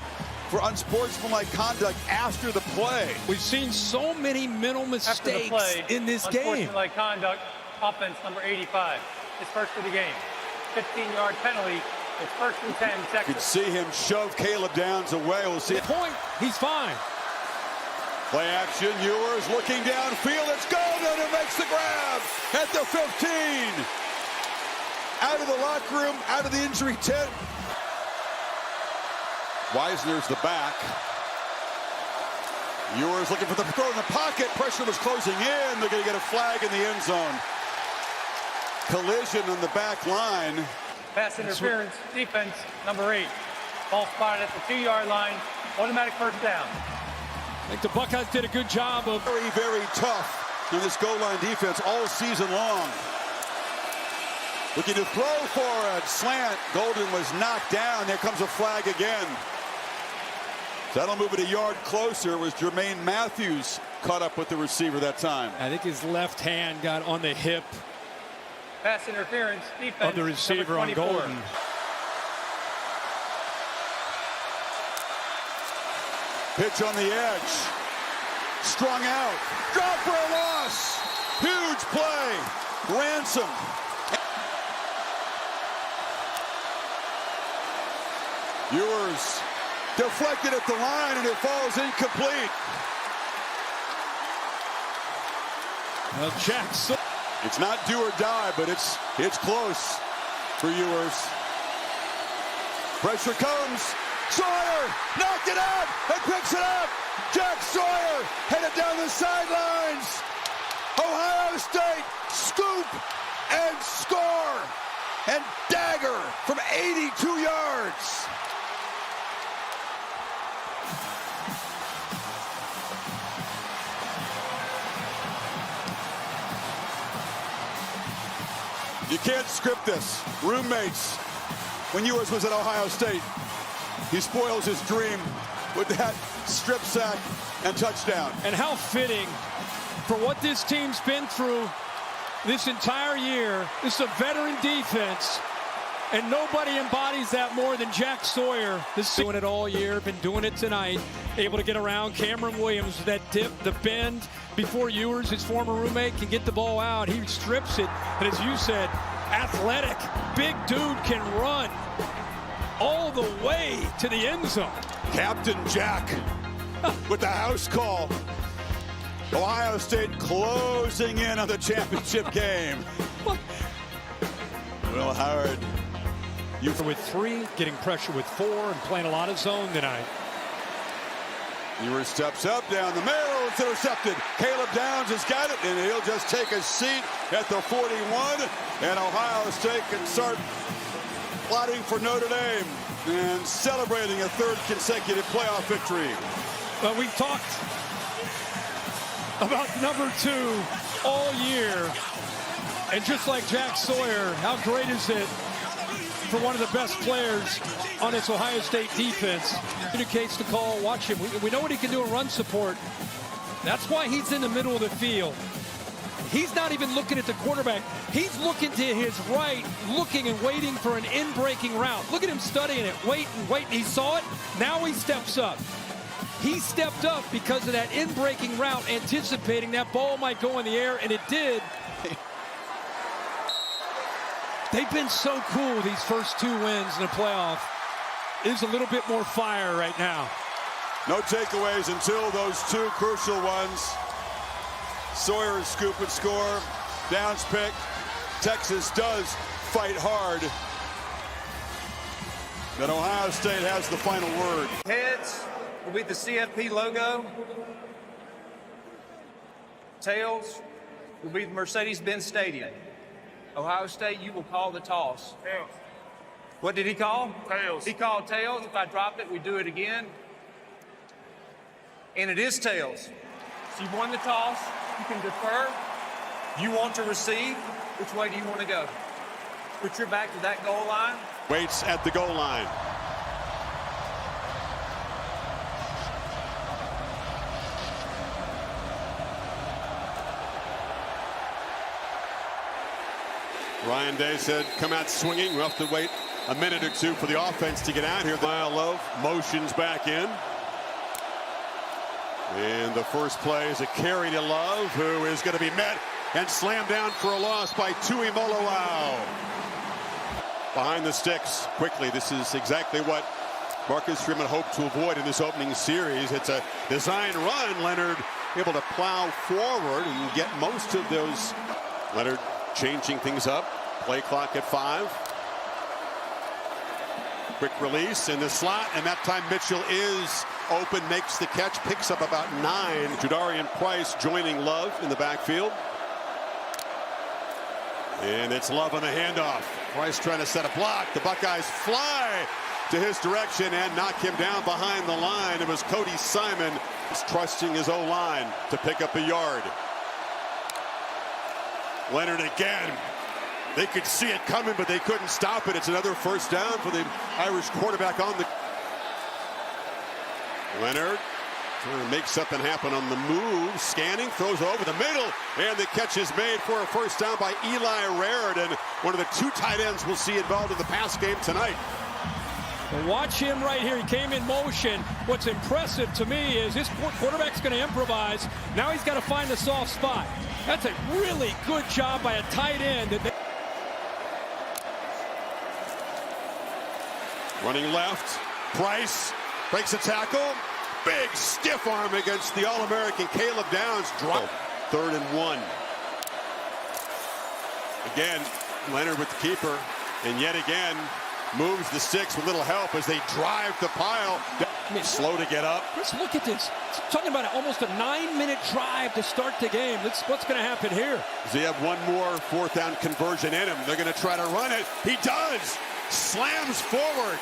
for unsportsmanlike conduct after the play? We've seen so many mental mistakes in this game. Unsportsmanlike conduct, offense number 85. His first of the game. 15-yard penalty. It's 1st and 10. You could see him shove Caleb Downs away. We'll see. Point. He's fine. Play action. Ewers looking downfield. It's Golden who makes the grab at the 15. Out of the locker room, out of the injury tent. Wisner's the back. Ewers looking for the throw in the pocket. Pressure was closing in. They're going to get a flag in the end zone. Collision on the back line. Pass interference, defense, number 8. Ball spotted at the 2-yard line. Automatic first down. I think the Buckeyes did a good job of very, very tough in this goal line defense all season long. Looking to throw for a slant. Golden was knocked down. There comes a flag again. That'll move it a yard closer. It was Jermaine Matthews caught up with the receiver that time. I think his left hand got on the hip pass interference, defense of the receiver on Golden. Pitch on the edge. Strung out. Drop for a loss. Huge play. Ransom. Ewers deflected at the line, and it falls incomplete. Jackson. It's not do or die, but it's close for Ewers. Pressure comes. Sawyer knocked it out and picks it up. Jack Sawyer headed down the sidelines. Ohio State scoop and score and dagger from 82 yards. You can't script this. Roommates. When Ewers was at Ohio State, he spoils his dream with that strip sack and touchdown. And how fitting for what this team's been through this entire year. This is a veteran defense, and nobody embodies that more than Jack Sawyer. This is doing it all year, been doing it tonight. Able to get around Cameron Williams, that dip, the bend, before Ewers, his former roommate, can get the ball out. He strips it, and as you said, athletic, big dude, can run all the way to the end zone. Captain Jack with the house call. Ohio State closing in on the championship game. Will Howard. With 3, getting pressure with 4, and playing a lot of zone tonight. Ewers steps up down the middle. It's intercepted. Caleb Downs has got it, and he'll just take a seat at the 41. And Ohio State can start plotting for Notre Dame and celebrating a 3rd consecutive playoff victory. Well, we've talked about number 2 all year. And just like Jack Sawyer, how great is it for one of the best players on this Ohio State defense. Indicates the call. Watch him. We know what he can do in run support. That's why he's in the middle of the field. He's not even looking at the quarterback. He's looking to his right, looking and waiting for an in-breaking route. Look at him studying it. Wait and wait. He saw it. Now he steps up. He stepped up because of that in-breaking route, anticipating that ball might go in the air, and it did. They've been so cool these first 2 wins in the playoff. There's a little bit more fire right now. No takeaways until those 2 crucial ones. Sawyer scoop and score. Downs pick. Texas does fight hard. But Ohio State has the final word. Heads will be the CFP logo. Tails will be the Mercedes-Benz Stadium. Ohio State, you will call the toss. Tails. What did he call? Tails. He called tails. If I dropped it, we do it again. And it is tails. So you won the toss. You can defer. You want to receive. Which way do you want to go? Put your back to that goal line. Waits at the goal line. Ryan Day said, come out swinging. We'll have to wait a minute or 2 for the offense to get out here. Mile Love motions back in. And the first play is a carry to Love, who is going to be met and slammed down for a loss by Tui Molowau. Behind the sticks quickly. This is exactly what Marcus Freeman hoped to avoid in this opening series. It's a design run. Leonard able to plow forward and get most of those. Leonard changing things up. Play clock at 5. Quick release in the slot, and that time Mitchell is open, makes the catch, picks up about 9. Jadarian Price joining Love in the backfield. And it's Love on the handoff. Price trying to set a block. The Buckeyes fly to his direction and knock him down behind the line. It was Cody Simon trusting his O-line to pick up a yard. Leonard again. They could see it coming, but they couldn't stop it. It's another first down for the Irish quarterback on the... Leonard trying to make something happen on the move. Scanning, throws over the middle, and the catch is made for a first down by Eli Raridan, one of the 2 tight ends we'll see involved in the pass game tonight. Well, watch him right here. He came in motion. What's impressive to me is his quarterback's going to improvise. Now he's got to find the soft spot. That's a really good job by a tight end. Running left, Price breaks a tackle. Big stiff arm against the All-American Caleb Downs. Drop. 3rd and 1. Again, Leonard with the keeper, and yet again moves the sticks with little help as they drive the pile. Slow to get up. Let's look at this. Talking about almost a 9-minute drive to start the game. What's going to happen here? They have one more 4th down conversion in him. They're going to try to run it. He does. Slams forward.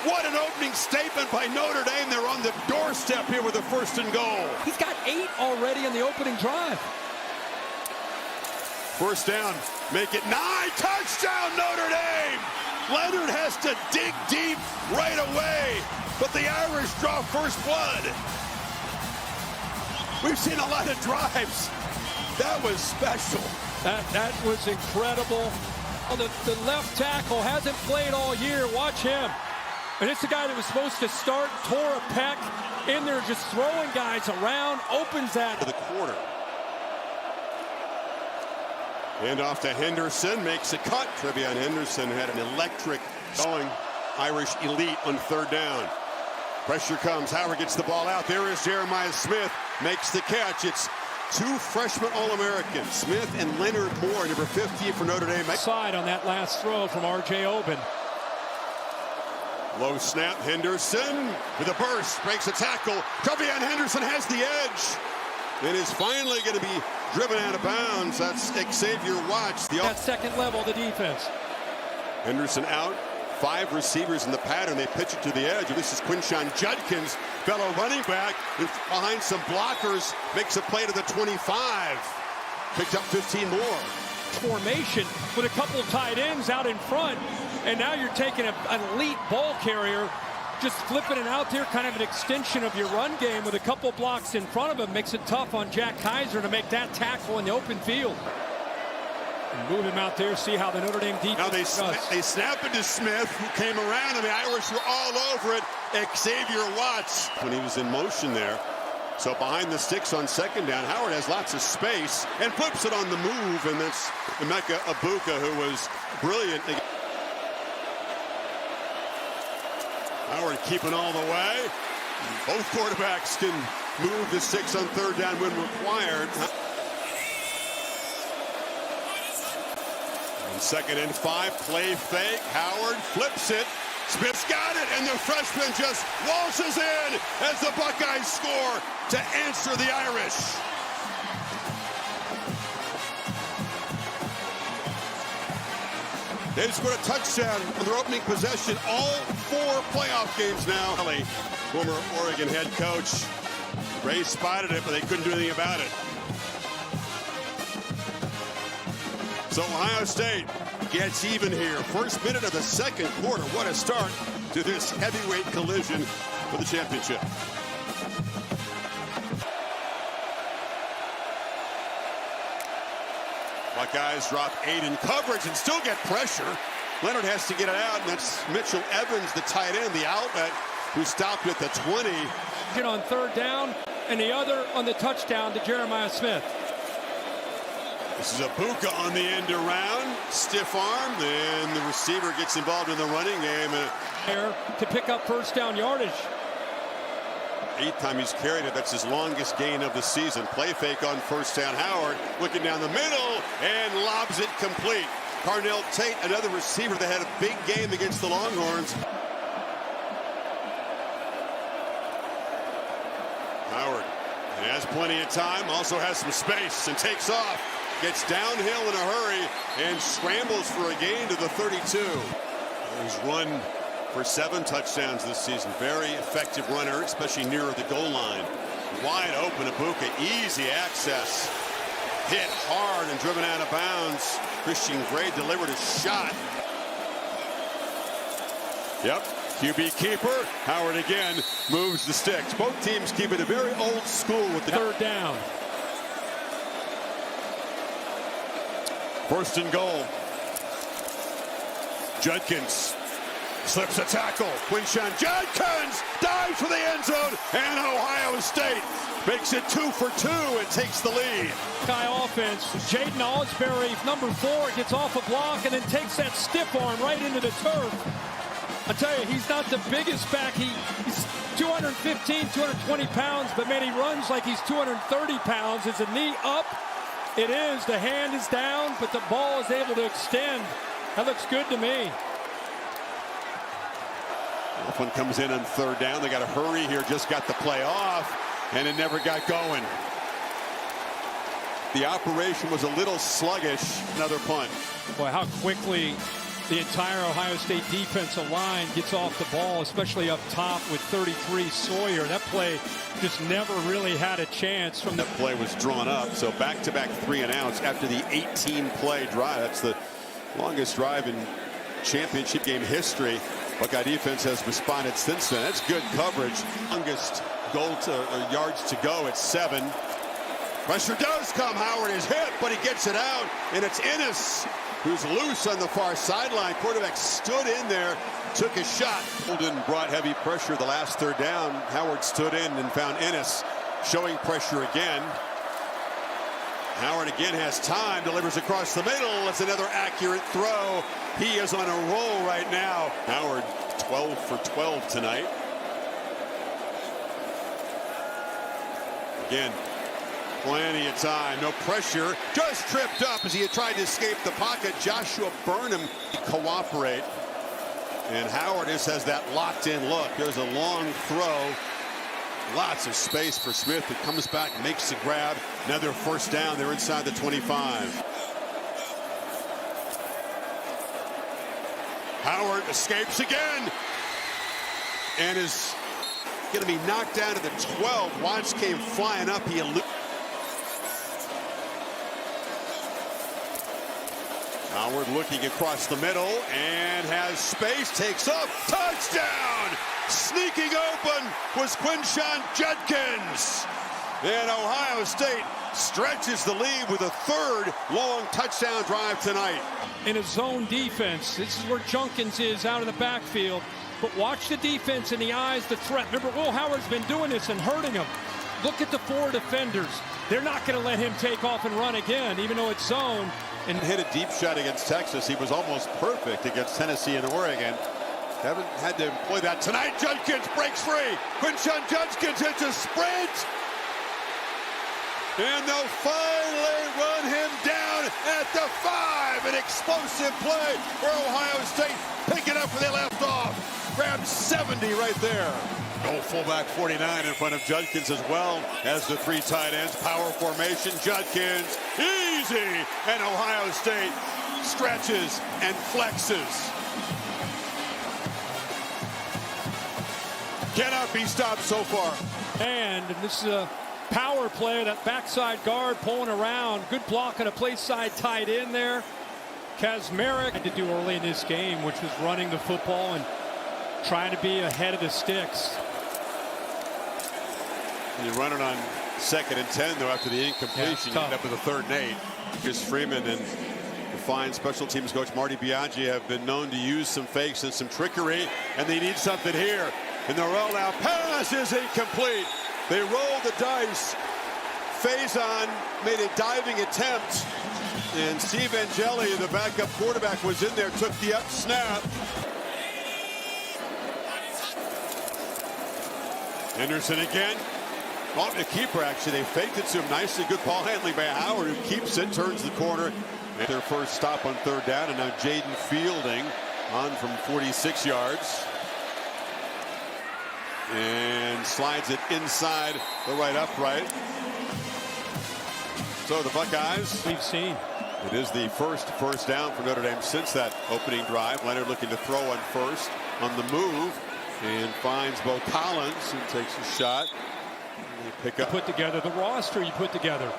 What an opening statement by Notre Dame. They're on the doorstep here with a 1st and goal. He's got 8 already in the opening drive. First down. Make it 9. Touchdown, Notre Dame. Leonard has to dig deep right away, but the Irish draw first blood. We've seen a lot of drives. That was special. That was incredible. Oh, the left tackle hasn't played all year. Watch him. And it's the guy that was supposed to start, tore a pec in there, just throwing guys around, opens that. To the quarter. And off to Henderson, makes a cut. Trevion Henderson had an electric going. Irish elite on 3rd down. Pressure comes. Howard gets the ball out. There is Jeremiah Smith, makes the catch. It's 2 freshman All-Americans, Smith and Leonard Moore, number 50 for Notre Dame. Side on that last throw from R.J. Oben. Low snap, Henderson with a burst, breaks a tackle. Trevion Henderson has the edge. It is finally going to be driven out of bounds. That's Xavier Watts. That second level of the defense. Henderson out. 5 receivers in the pattern. They pitch it to the edge. This is Quinshon Judkins, fellow running back, behind some blockers, makes a play to the 25. Picked up 15 more. Formation with a couple tight ends out in front. And now you're taking an elite ball carrier, just flipping it out there, kind of an extension of your run game with a couple blocks in front of him. Makes it tough on Jack Kaiser to make that tackle in the open field. And move him out there, see how the Notre Dame defense now they snap it to Smith, who came around, and the Irish were all over it. Xavier Watts, when he was in motion there. So behind the sticks on second down, Howard has lots of space and flips it on the move, and that's Emeka Egbuka, who was brilliant. Howard keeping all the way. Both quarterbacks can move the sticks on third down when required. On 2nd and 5, play fake. Howard flips it. Smith's got it, and the freshman just waltzes in as the Buckeyes score to answer the Irish. They scored a touchdown on their opening possession. All 4 playoff games now. Former Oregon head coach. Ray spotted it, but they couldn't do anything about it. So Ohio State gets even here. First minute of the second quarter. What a start to this heavyweight collision for the championship. Buckeyes drop 8 in coverage and still get pressure. Leonard has to get it out, and that's Mitchell Evans, the tight end, the outlet, who stopped at the 20. On third down, and the other on the touchdown to Jeremiah Smith. This is Egbuka on the end around, stiff arm, and the receiver gets involved in the running game. There to pick up first down yardage. 8th time he's carried it. That's his longest gain of the season. Play fake on first down. Howard looking down the middle and lobs it complete. Carnell Tate, another receiver that had a big game against the Longhorns. Howard has plenty of time, also has some space and takes off. Gets downhill in a hurry and scrambles for a gain to the 32. He's run for 7 touchdowns this season. Very effective runner, especially nearer the goal line. Wide open, Egbuka, easy access. Hit hard and driven out of bounds. Christian Gray delivered a shot. Yep, QB keeper. Howard again moves the sticks. Both teams keep it a very old school with the third down. First and goal. Judkins slips a tackle. Quinshon Judkins dives for the end zone, and Ohio State makes it 2 for 2 and takes the lead. Buckeye offense. Jaden Osbury, number 4, gets off a block and then takes that stiff arm right into the turf. I tell you, he's not the biggest back. He's 215, 220 pounds, but man, he runs like he's 230 pounds. Is the knee up? It is. The hand is down, but the ball is able to extend. That looks good to me. This one comes in on third down. They got to hurry here. Just got the play off, and it never got going. The operation was a little sluggish. Another punt. Boy, how quickly the entire Ohio State defensive line gets off the ball, especially up top with 33 Sawyer. That play just never really had a chance. From that play was drawn up, so back-to-back 3-and-outs after the 18-play drive. That's the longest drive in championship game history. Buckeye defense has responded since then. That's good coverage. Longest yards to go at 7. Pressure does come. Howard is hit, but he gets it out, and it's Ennis who's loose on the far sideline. Quarterback stood in there, took a shot. Holden brought heavy pressure the last third down. Howard stood in and found Ennis showing pressure again. Howard again has time, delivers across the middle. It's another accurate throw. He is on a roll right now. Howard 12 for 12 tonight. Again, plenty of time, no pressure, just tripped up as he had tried to escape the pocket. Joshua Burnham cooperate, and Howard just has that locked in look. There's a long throw, lots of space for Smith, who comes back, makes the grab. Another first down. They're inside the 25. Howard escapes again and is going to be knocked down to the 12. Watts came flying up. He Howard looking across the middle and has space, takes up, touchdown! Sneaking open was Quinshon Judkins. And Ohio State stretches the lead with a third long touchdown drive tonight. In a zone defense, this is where Judkins is out of the backfield. But watch the defense in the eyes, the threat. Remember, Will Howard's been doing this and hurting him. Look at the 4 defenders. They're not going to let him take off and run again, even though it's zone. And hit a deep shot against Texas. He was almost perfect against Tennessee and Oregon. Haven't had to employ that tonight. Judkins breaks free. Quinshon Judkins hits a sprint. And they'll finally run him down at the 5. An explosive play for Ohio State. Pick it up where they left off. Grab 70 right there. Go fullback 49 in front of Judkins as well as the 3 tight ends. Power formation. Judkins easy. And Ohio State stretches and flexes. Cannot be stopped so far. And this is a power play, that backside guard pulling around. Good block on a play side tight end there. Kazmarek had to do early in this game, which was running the football and trying to be ahead of the sticks. You run it on 2nd and 10, though, after the incompletion. You end up with a 3rd and 8. Chris Freeman and the fine special teams coach Marty Biaggi have been known to use some fakes and some trickery, and they need something here. And the rollout pass is incomplete. They rolled the dice. Faison made a diving attempt, and Steve Angeli, the backup quarterback, was in there, took the up snap. Henderson again. Oh, the keeper, actually, they faked it to him nicely. Good ball handling by Howard, who keeps it, turns the corner. And their first stop on 3rd down, and now Jaden Fielding on from 46 yards. And slides it inside the right upright. So the Buckeyes, we've seen. It is the first down for Notre Dame since that opening drive. Leonard looking to throw on first on the move and finds Bo Collins, who takes a shot. And they pick up. You put together the roster you put together.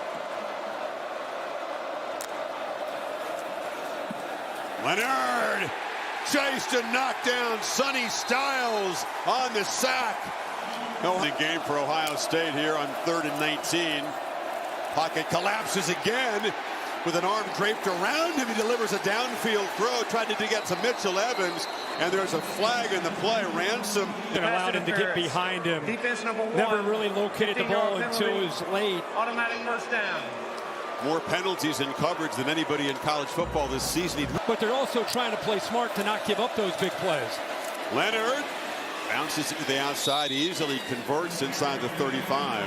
Leonard chased and knocked down Sonny Styles on the sack. No game for Ohio State here on 3rd and 19. Pocket collapses again with an arm draped around him. He delivers a downfield throw, tried to get to Mitchell Evans, and there's a flag in the play. Ransom allowed him to get behind him. Defense number 1. Never really located the ball until it was late. Automatic first down. More penalties in coverage than anybody in college football this season. But they're also trying to play smart to not give up those big plays. Leonard bounces it to the outside, easily converts inside the 35.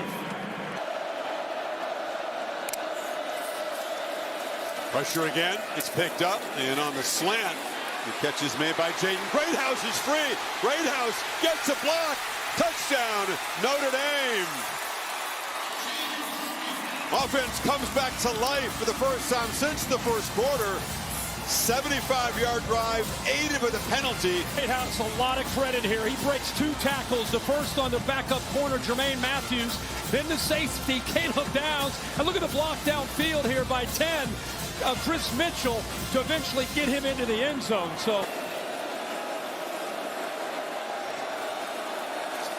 Pressure again, it's picked up, and on the slant, the catch is made by Jaden. Greathouse is free. Greathouse gets a block. Touchdown, Notre Dame. Offense comes back to life for the first time since the first quarter. 75-yard drive, aided with a penalty. Greathouse, a lot of credit here. He breaks 2 tackles. The first on the backup corner, Jermaine Matthews. Then the safety, Caleb Downs. And look at the block downfield here by 10 of Chris Mitchell to eventually get him into the end zone. So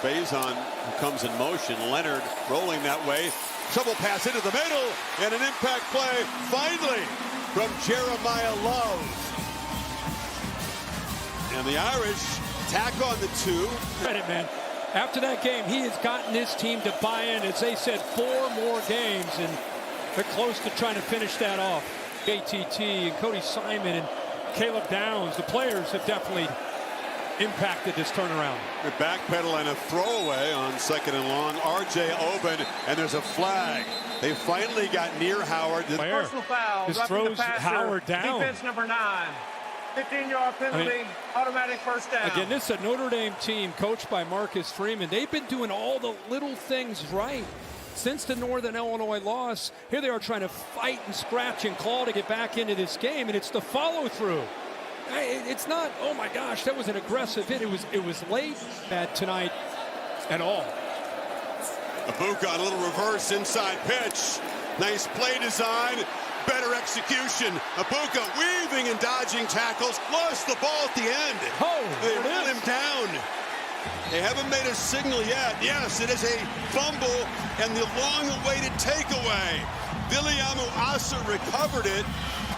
Faison comes in motion. Leonard rolling that way. Shovel pass into the middle, and an impact play finally from Jeremiah Love. And the Irish tack on the 2. Credit, man. After that game, he has gotten his team to buy in, as they said, 4 more games, and they're close to trying to finish that off. ATT and Cody Simon and Caleb Downs, the players have definitely impacted this turnaround. The backpedal and a throwaway on 2nd and long. R.J. Oben, and there's a flag. They finally got near Howard. Personal foul. This throws Howard down. Defense number 9. 15-yard penalty, automatic first down. Again, this is a Notre Dame team coached by Marcus Freeman. They've been doing all the little things right since the Northern Illinois loss. Here they are trying to fight and scratch and claw to get back into this game, and it's the follow-through. It's not, oh my gosh, that was an aggressive hit. It was late tonight at all. Abuka on a little reverse inside pitch. Nice play design. better execution. Ibuka weaving and dodging tackles, lost the ball at the end. They run him down. They haven't made a signal yet. Yes, it is a fumble and the long-awaited takeaway. Viliamu Asa recovered it.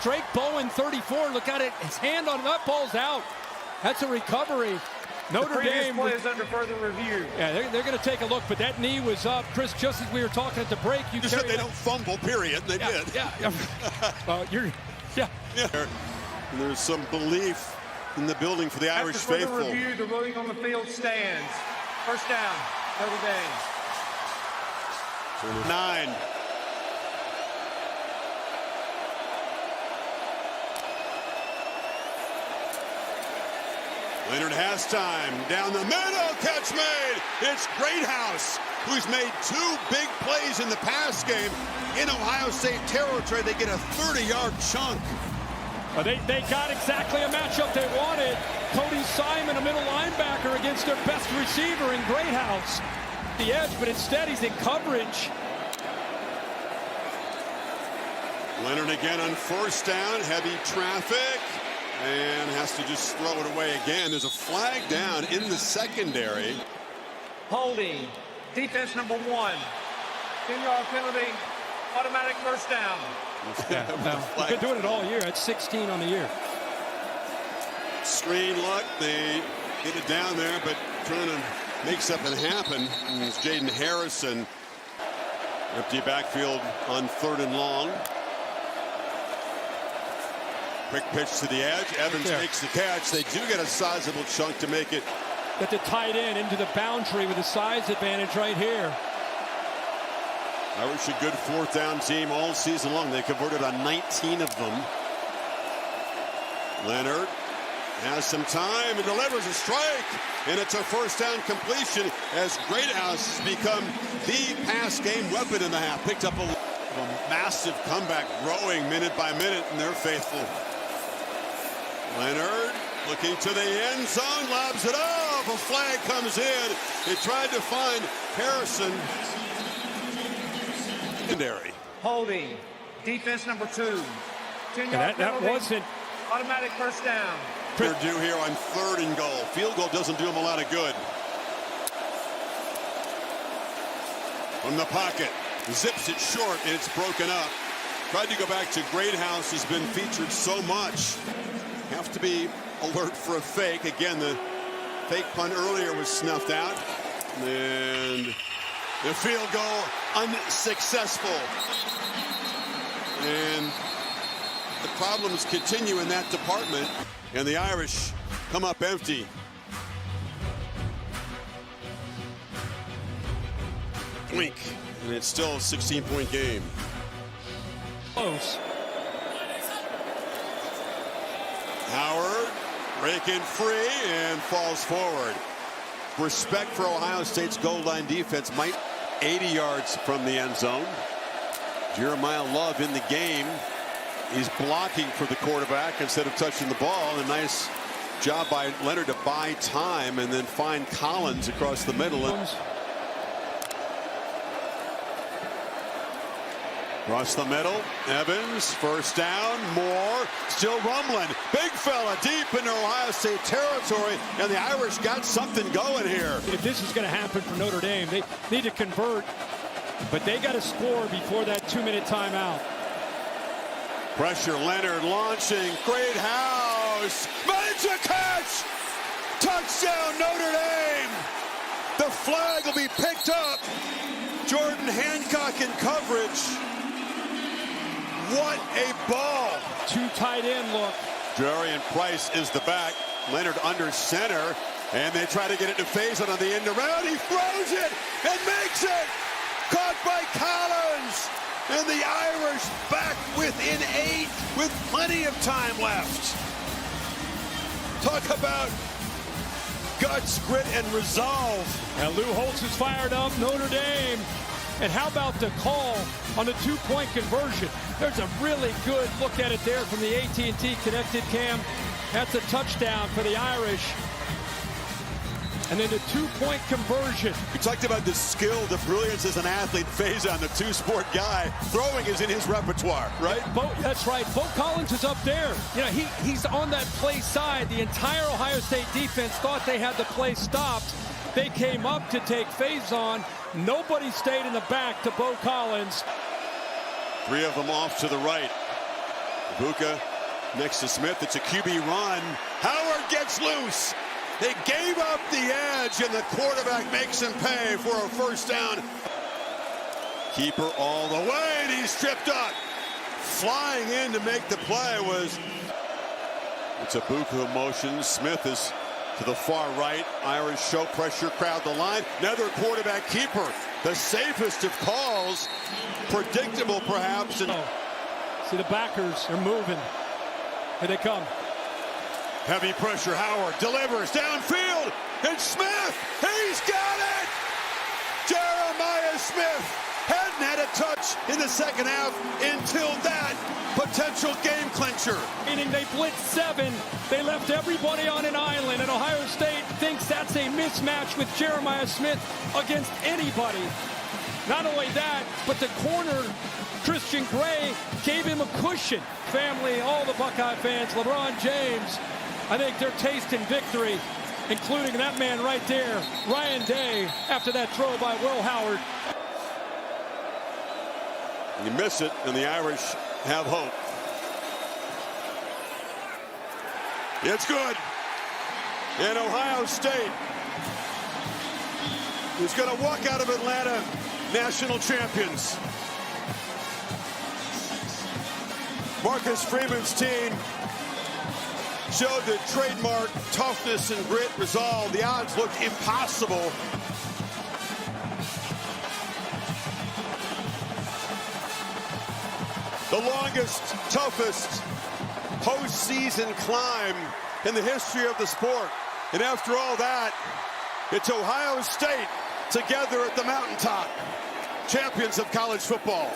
Drake Bowen, 34. Look at it. His hand on that ball's out. That's a recovery. Notre Dame play is under further review. Yeah, they're going to take a look, but that knee was up. Chris, just as we were talking at the break, you said they don't fumble, period. They did. Yeah. And there's some belief in the building for the Irish faithful. After further review, the ruling on the field stands. First down, Notre Dame. 9. Leonard has time. Down the middle, catch made. It's Greathouse, who's made 2 big plays in the pass game in Ohio State territory. They get a 30-yard chunk. They got exactly a matchup they wanted. Cody Simon, a middle linebacker, against their best receiver in Greathouse. The edge, but instead he's in coverage. Leonard again on first down, heavy traffic, and has to just throw it away again. There's a flag down in the secondary. Holding, defense number 1. 10-yard penalty, automatic first down. They've been doing it all year. That's 16 on the year. Screen look, they get it down there, but trying to make something happen. And it's Jaden Harrison. Empty backfield on 3rd and long. Quick pitch to the edge. Evans makes the catch. They do get a sizable chunk to make it. Got the tight end into the boundary with a size advantage right here. Irish a good 4th down team all season long. They converted on 19 of them. Leonard has some time and delivers a strike, and it's a first down completion as Greathouse has become the pass game weapon in the half. Picked up a massive comeback, growing minute by minute, and they're faithful. Leonard looking to the end zone, lobs it off. A flag comes in. They tried to find Harrison. Secondary. Holding, defense number 2. 10-yard that wasn't automatic first down. They're due here on 3rd and goal. Field goal doesn't do them a lot of good. From the pocket, zips it short, and it's broken up. Tried to go back to Greathouse, has been featured so much. Have to be alert for a fake. Again, the fake punt earlier was snuffed out. And the field goal unsuccessful. And the problems continue in that department. And the Irish come up empty. Blink. And it's still a 16-point game. Close. Howard breaking free and falls forward. Respect for Ohio State's goal line defense. Might 80 yards from the end zone. Jeremiah Love in the game. He's blocking for the quarterback instead of touching the ball. A nice job by Leonard to buy time and then find Collins across the middle. Across the middle, Evans, first down, Moore, still rumbling. Big fella deep into Ohio State territory, and the Irish got something going here. If this is going to happen for Notre Dame, they need to convert, but they got to score before that 2-minute timeout. Pressure, Leonard launching, Greathouse, major catch! Touchdown, Notre Dame! The flag will be picked up. Jordan Hancock in coverage. What a ball! 2 tight end look. Jarian Price is the back. Leonard under center. And they try to get it to Faison on the end around. He throws it and makes it! Caught by Collins! And the Irish back within 8 with plenty of time left. Talk about guts, grit, and resolve. And Lou Holtz is fired up. Notre Dame. And how about the call on the 2-point conversion? There's a really good look at it there from the AT&T connected cam. That's a touchdown for the Irish. And then the two-point conversion. We talked about the skill, the brilliance as an athlete. Faison, the two-sport guy. Throwing is in his repertoire, right? That's right. Bo Collins is up there. You know, he's on that play side. The entire Ohio State defense thought they had the play stopped. They came up to take Faison. Nobody stayed in the back to Bo Collins. 3 of them off to the right. Ibuka next to Smith. It's a QB run. Howard gets loose. They gave up the edge, and the quarterback makes him pay for a first down. Keeper all the way, and he's tripped up. Flying in to make the play was... It's Ibuka motion. Smith is to the far right. Irish show pressure, crowd the line. Another quarterback keeper. The safest of calls. Predictable, perhaps. And see the backers are moving. Here they come. Heavy pressure. Howard delivers downfield. And Smith, he's got it! Jeremiah Smith hadn't had a touch in the second half until that potential game clincher. Meaning they blitzed 7. They left everybody on an island, and Ohio State thinks that's a mismatch with Jeremiah Smith against anybody. Not only that, but the corner, Christian Gray, gave him a cushion. Family, all the Buckeye fans, LeBron James, I think they're tasting victory, including that man right there, Ryan Day, after that throw by Will Howard. You miss it, and the Irish have hope. It's good. And Ohio State is going to walk out of Atlanta national champions. Marcus Freeman's team showed the trademark toughness and grit, resolve. The odds looked impossible. The longest, toughest postseason climb in the history of the sport. And after all that, it's Ohio State together at the mountaintop. Champions of college football.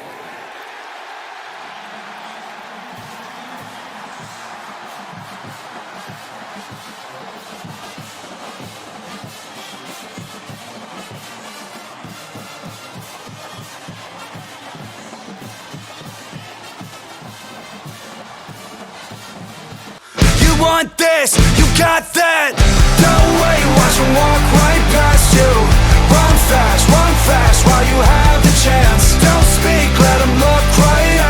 You want this, you got that. Don't wait, watch them walk right past you. Run fast while you have the chance. Don't speak, let them look right